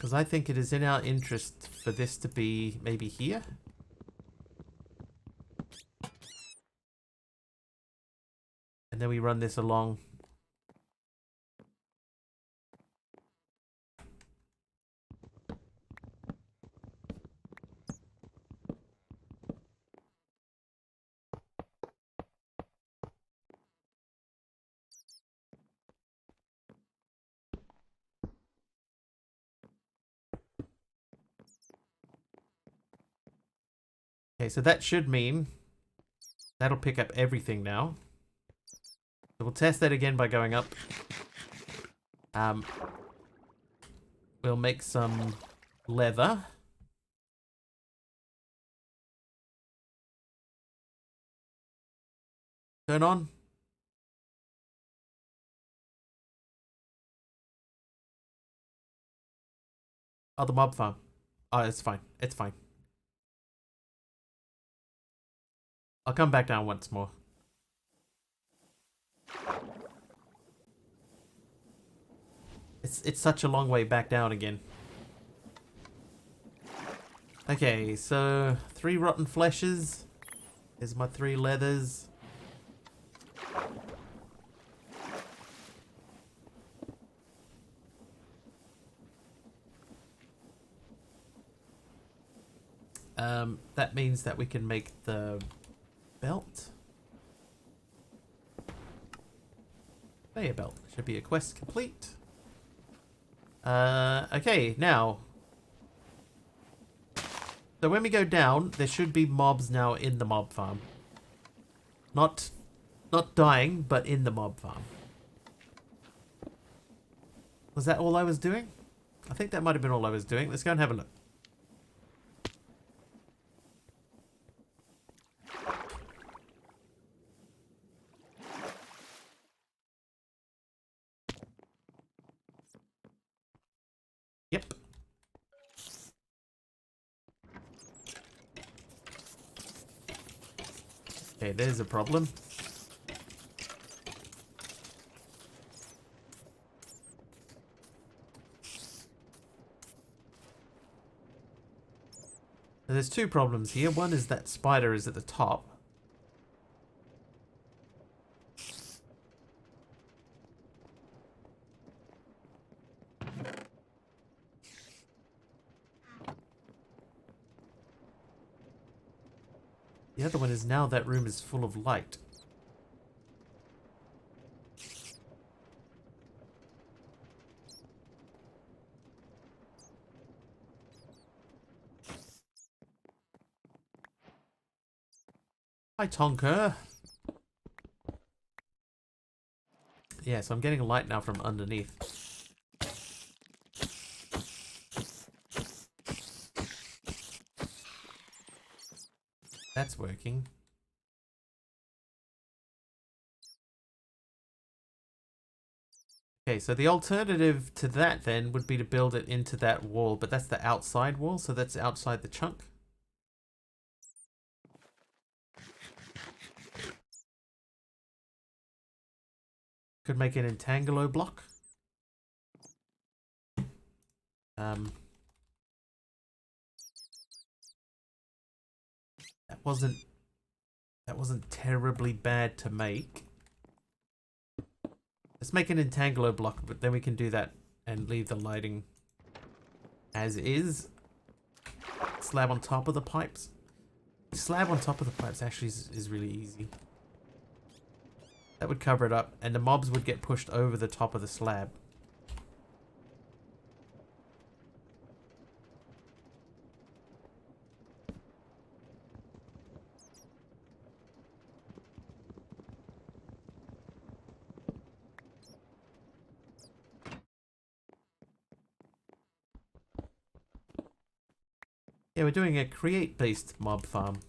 Because I think it is in our interest for this to be maybe here. And then we run this along. Okay, so that should mean that'll pick up everything now. So we'll test that again by going up. We'll make some leather. Turn on. Oh, the mob farm. Oh, it's fine. It's fine. I'll come back down once more. It's such a long way back down again. Okay, so 3 rotten fleshes. There's my 3 leathers. That means that we can make the belt. Conveyor belt. Should be a quest complete. Okay, now. So when we go down, there should be mobs now in the mob farm. Not dying, but in the mob farm. Was that all I was doing? I think that might have been all I was doing. Let's go and have a look. Yep. Okay, there's a problem. So there's 2 problems here. One is that spider is at the top. The other one is now that room is full of light. Hi, Tonka. Yeah, so I'm getting light now from underneath. That's working. Okay, so the alternative to that then would be to build it into that wall, but that's the outside wall, so that's outside the chunk. Could make an Entanglo block. That wasn't terribly bad to make. Let's make an Entanglo block, but then we can do that and leave the lighting as is. Slab on top of the pipes. Slab on top of the pipes actually is really easy. That would cover it up, and the mobs would get pushed over the top of the slab. Yeah, we're doing a create-based mob farm.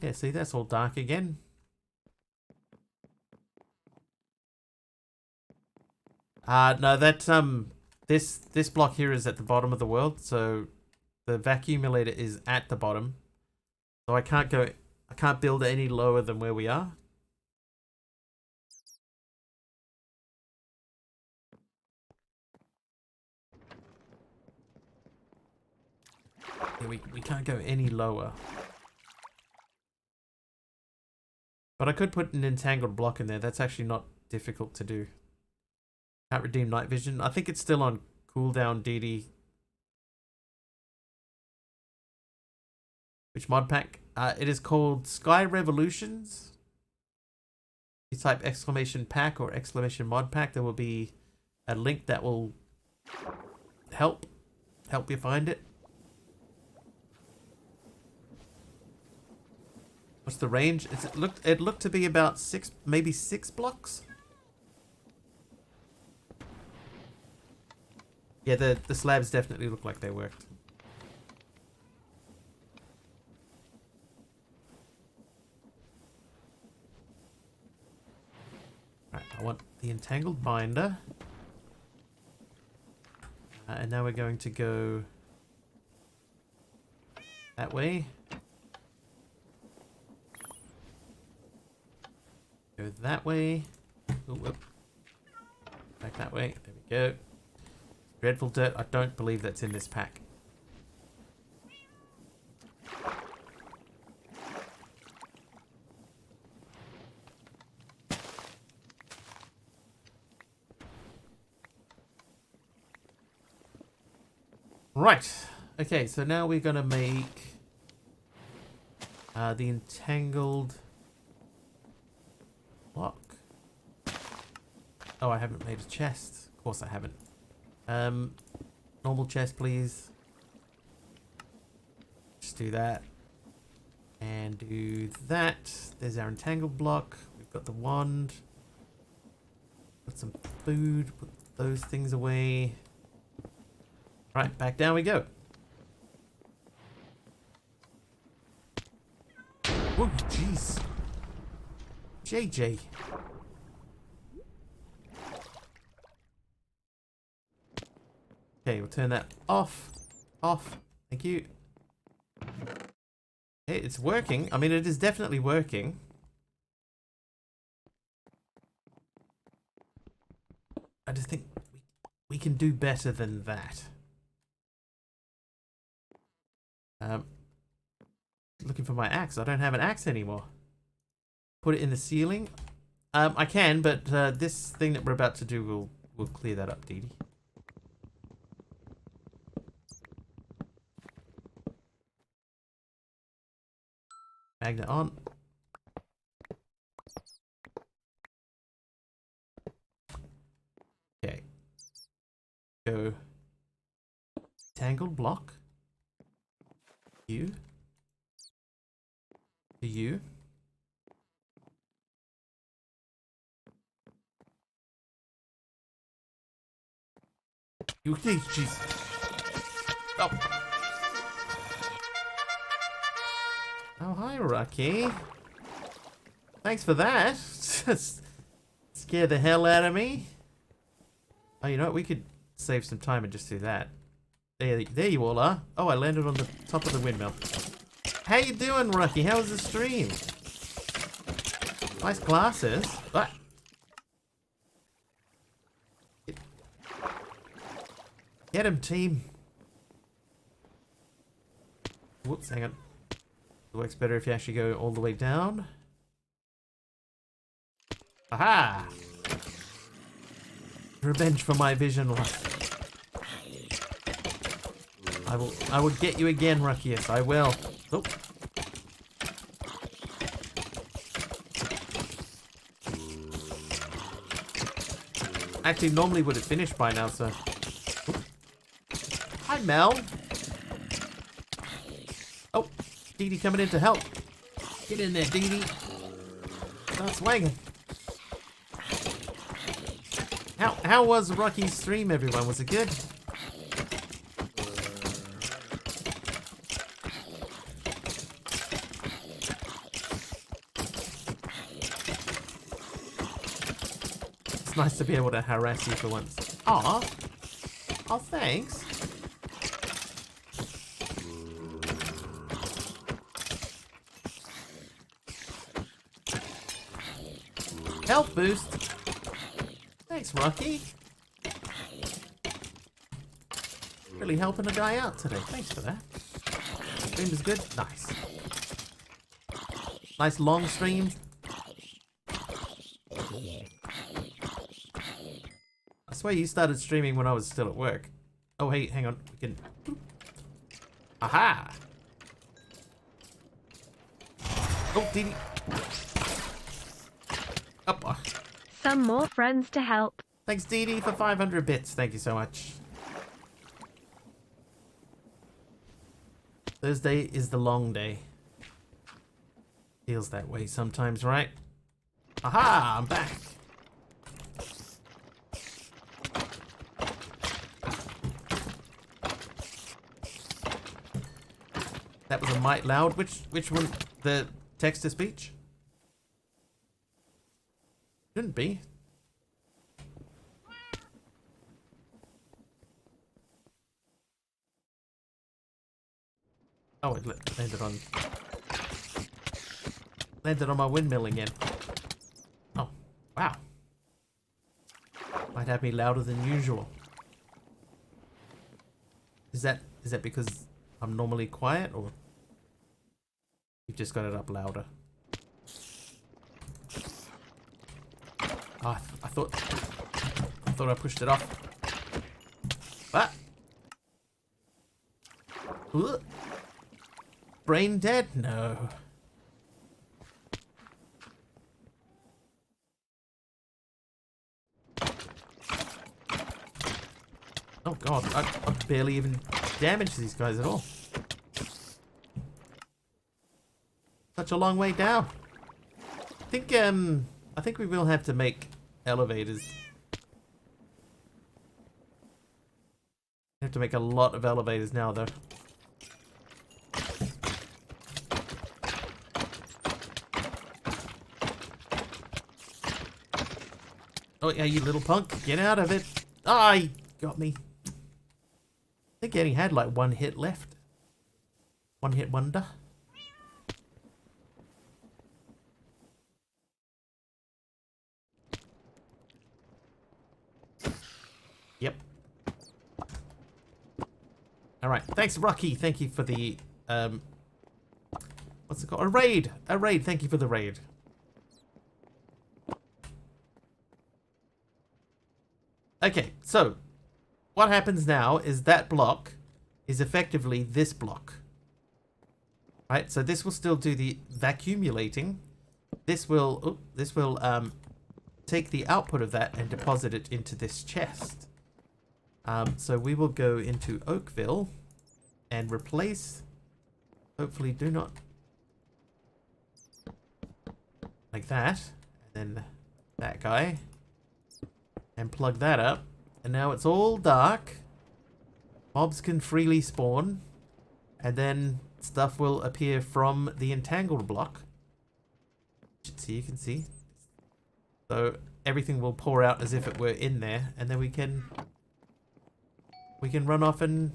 Yeah, see, that's all dark again. No, that's this block here is at the bottom of the world, so the vacuumulator is at the bottom. So I can't go I can't build any lower than where we are. Yeah, we can't go any lower. But I could put an entangled block in there. That's actually not difficult to do. Can't redeem night vision. I think it's still on cooldown, DD. Which mod pack? It is called Sky Revolutions. You type exclamation pack or exclamation mod pack. There will be a link that will help you find it. What's the range? It looked to be about 6, maybe 6 blocks. Yeah, the slabs definitely look like they worked. Right, I want the entangled binder. And now we're going to go that way. Go that way. Ooh, whoop. Back that way. There we go. Dreadful dirt. I don't believe that's in this pack. Right. Okay, so now we're going to make the entangled block. Oh, I haven't made a chest. Of course I haven't. Normal chest, please. Just do that. And do that. There's our entangled block. We've got the wand. Put some food. Put those things away. Right, back down we go. Whoa, jeez. JJ. Okay, we'll turn that off. Off. Thank you. Hey, it's working. I mean, it is definitely working. I just think we can do better than that. Looking for my axe. I don't have an axe anymore. Put it in the ceiling. I can, but this thing that we're about to do will clear that up, Dee Dee. Magnet on. Okay. Go. Tangled block. You. To you. You think she's... Oh. Oh, hi, Rocky. Thanks for that. Just scared the hell out of me. Oh, you know what? We could save some time and just do that. There you all are. Oh, I landed on the top of the windmill. How you doing, Rocky? How was the stream? Nice glasses. What? Get him, team. Whoops, hang on. It works better if you actually go all the way down. Aha! Revenge for my vision loss. I will get you again, Ruckius. I will. Oh. Actually, normally would have finished by now, so. Hi, Mel. Oh, Dee Dee coming in to help. Get in there, Dee Dee. Start swinging. How was Rocky's stream, everyone? Was it good? It's nice to be able to harass you for once. Aw. Oh, thanks. health boost. Thanks, Rocky. Really helping a guy out today. Thanks for that. Stream is good. Nice. Nice long stream. I swear you started streaming when I was still at work. Oh, hey, hang on. We can... Aha! Oh, Dee Dee. Up. Some more friends to help. Thanks, Dee Dee, for 500 bits. Thank you so much. Thursday is the long day. Feels that way sometimes, right? Aha! I'm back. That was a mite loud. Which one? The text to speech? Shouldn't be. Oh, it landed on my windmill again. Oh, wow. Might have me louder than usual. Is that because I'm normally quiet, or you've just got it up louder? Oh, I thought I pushed it off. What? Ugh. Brain dead? No. Oh god, I barely even damaged these guys at all. Such a long way down. I think we will have to make elevators. We have to make a lot of elevators now, though. Oh yeah, you little punk, get out of it. Ah, he got me. I think he only had like one hit left. One hit wonder. Yep. Alright, thanks Rocky, thank you for the, what's it called? A raid! A raid, thank you for the raid. Okay, so, what happens now is that block is effectively this block. Right, so this will still do the vacuumulating. This will, take the output of that and deposit it into this chest. So we will go into Oakville and replace, hopefully do not, like that, and then that guy, and plug that up, and now it's all dark, mobs can freely spawn, and then stuff will appear from the entangled block. So you can see, so everything will pour out as if it were in there, and then we can run off and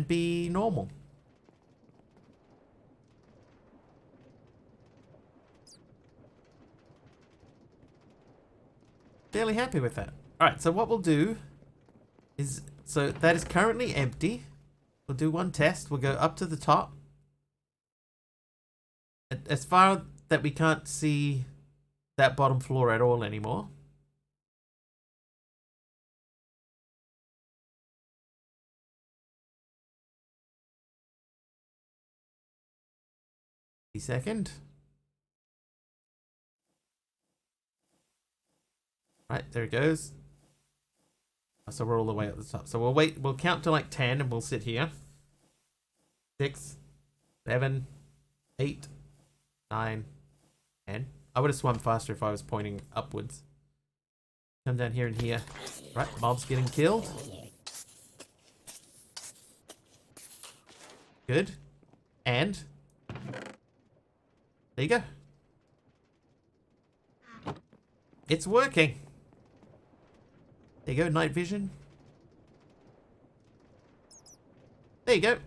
be normal. Fairly happy with that. Alright, so what we'll do is, so that is currently empty. We'll do one test. We'll go up to the top. As far that we can't see that bottom floor at all anymore. Second. Right, there it goes. So we're all the way at the top. So we'll wait, we'll count to like 10 and we'll sit here. 6, 7, 8, 9, 10. I would have swum faster if I was pointing upwards. Come down here and here. Right, mob's getting killed. Good. And there you go. It's working. There you go, night vision. There you go.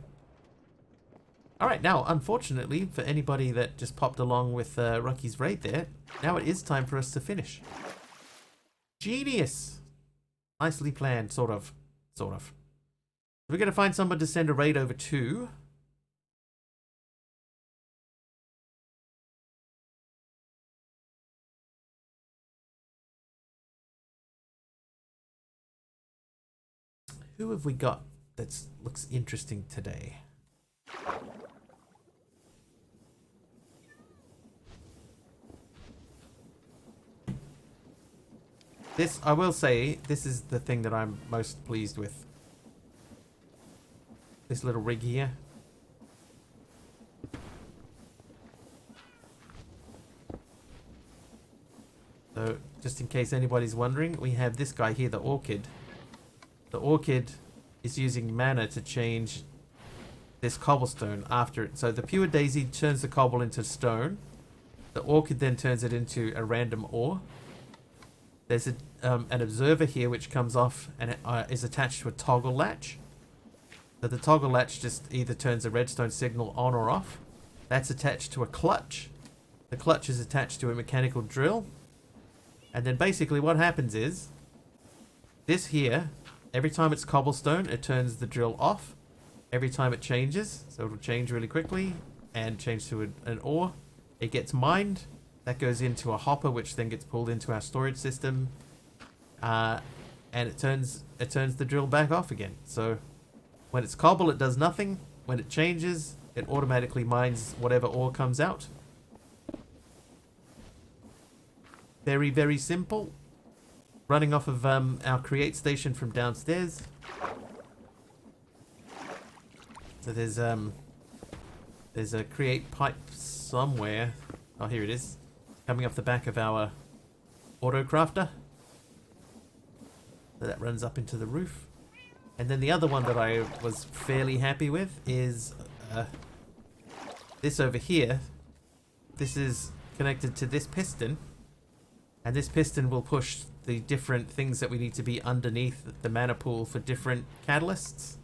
Alright, now, unfortunately, for anybody that just popped along with Rocky's raid there, now it is time for us to finish. Genius! Nicely planned, sort of. Sort of. We're going to find someone to send a raid over to. Who have we got that looks interesting today? This, I will say, this is the thing that I'm most pleased with. This little rig here. So, just in case anybody's wondering, we have this guy here, the Orchid. The Orchid is using mana to change this cobblestone after it. So the Pure Daisy turns the cobble into stone. The Orchid then turns it into a random ore. There's an observer here which comes off and is attached to a toggle latch. So the toggle latch just either turns a redstone signal on or off. That's attached to a clutch. The clutch is attached to a mechanical drill. And then basically what happens is, this here, every time it's cobblestone, it turns the drill off. Every time it changes, so it'll change really quickly and change to an ore. It gets mined. That goes into a hopper, which then gets pulled into our storage system. And it turns the drill back off again. So when it's cobble, it does nothing. When it changes, it automatically mines whatever ore comes out. Very, very simple. Running off of our create station from downstairs. So there's a create pipe somewhere. Oh, here it is. Coming off the back of our auto crafter. So that runs up into the roof. And then the other one that I was fairly happy with is this over here. This is connected to this piston. And this piston will push the different things that we need to be underneath the mana pool for different catalysts.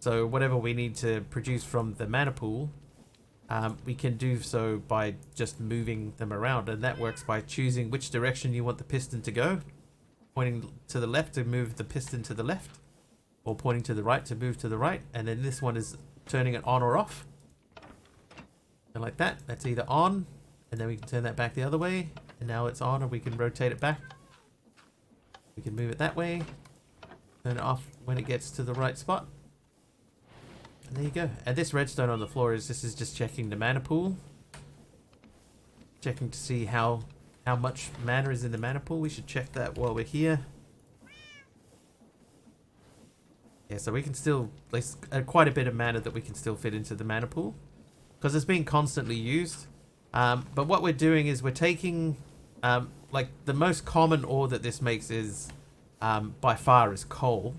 So whatever we need to produce from the mana pool, we can do so by just moving them around. And that works by choosing which direction you want the piston to go. Pointing to the left to move the piston to the left. Or pointing to the right to move to the right. And then this one is turning it on or off. And like that, that's either on. And then we can turn that back the other way. And now it's on, and we can rotate it back. We can move it that way. Turn it off when it gets to the right spot. And there you go. And this redstone on the floor is just checking the mana pool. Checking to see how much mana is in the mana pool. We should check that while we're here. Yeah, so we can still, there's quite a bit of mana that we can still fit into the mana pool. Because it's being constantly used. But what we're doing is we're taking, like the most common ore that this makes is, by far is coal.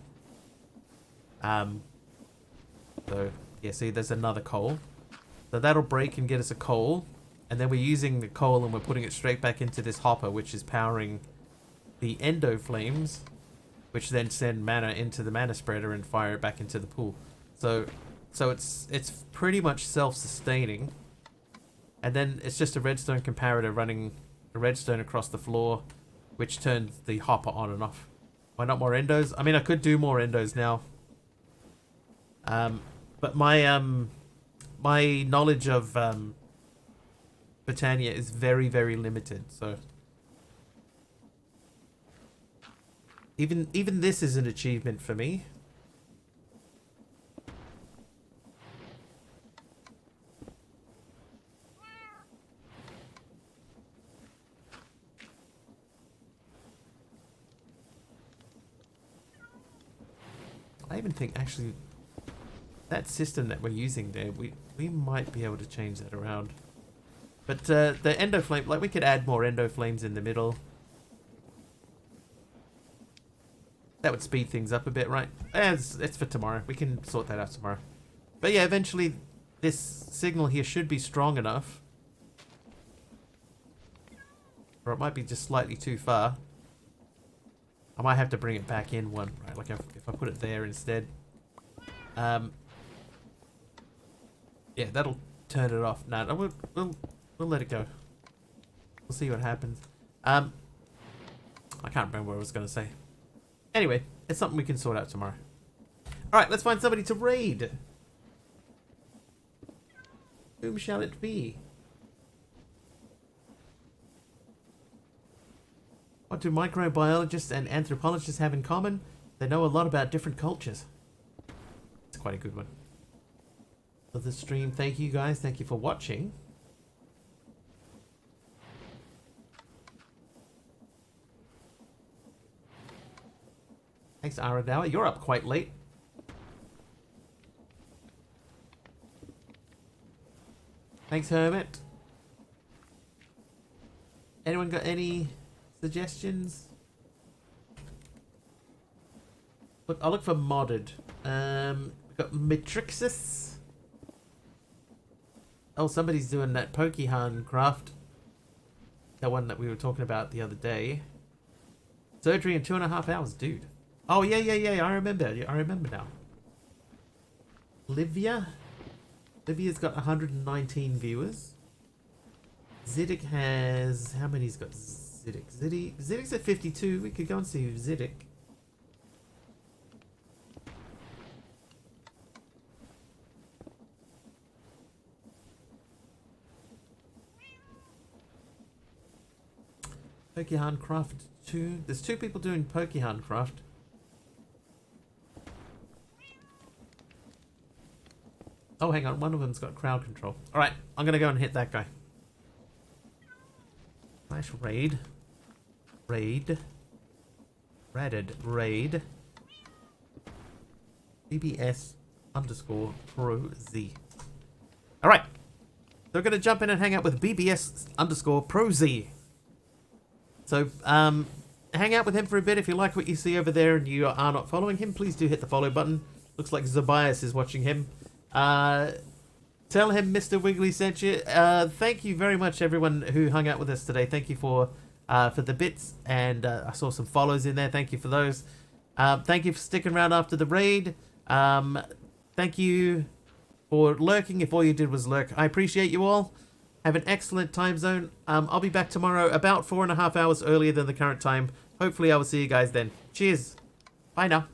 So yeah, see there's another coal. So that'll break and get us a coal. And then we're using the coal and we're putting it straight back into this hopper, which is powering the endo flames, which then send mana into the mana spreader and fire it back into the pool. So it's pretty much self-sustaining. And then it's just a redstone comparator running a redstone across the floor, which turns the hopper on and off. Why not more endos? I mean, I could do more endos now. But my my knowledge of Botania is very, very limited. So even this is an achievement for me. I even think actually that system that we're using there, we might be able to change that around. But the endo flame, like we could add more endo flames in the middle. That would speed things up a bit, right? It's for tomorrow. We can sort that out tomorrow. But yeah, eventually this signal here should be strong enough. Or it might be just slightly too far. I might have to bring it back in one, right? Like if I put it there instead. Yeah, that'll turn it off. No, we'll let it go. We'll see what happens. I can't remember what I was going to say. Anyway, it's something we can sort out tomorrow. Alright, let's find somebody to raid. Whom shall it be? What do microbiologists and anthropologists have in common? They know a lot about different cultures. It's quite a good one. For the stream, thank you guys. Thank you for watching. Thanks, Aradawa. You're up quite late. Thanks, Hermit. Anyone got any suggestions? Look, I'll look for modded. We've got Matrixus. Oh, somebody's doing that Pokemon craft. That one that we were talking about the other day. Surgery in 2.5 hours, dude. Oh, yeah. I remember now. Livia? Livia's got 119 viewers. Ziddick has... How many's got Ziddick? Ziddick's at 52. We could go and see Ziddick. Pokemon Craft 2. There's 2 people doing Pokemon Craft. Oh, hang on. One of them's got crowd control. Alright, I'm going to go and hit that guy. Slash raid. Raid. Raid. BBS _ Pro Z. Alright. So we're going to jump in and hang out with BBS _ Pro Z. So, hang out with him for a bit. If you like what you see over there and you are not following him, please do hit the follow button. Looks like Zabias is watching him. Tell him Mr. Wiggly sent you. Thank you very much, everyone who hung out with us today. Thank you for the bits, and I saw some follows in there. Thank you for those. Thank you for sticking around after the raid. Thank you for lurking if all you did was lurk. I appreciate you all. Have an excellent time zone. I'll be back tomorrow about 4.5 hours earlier than the current time. Hopefully I will see you guys then. Cheers. Bye now.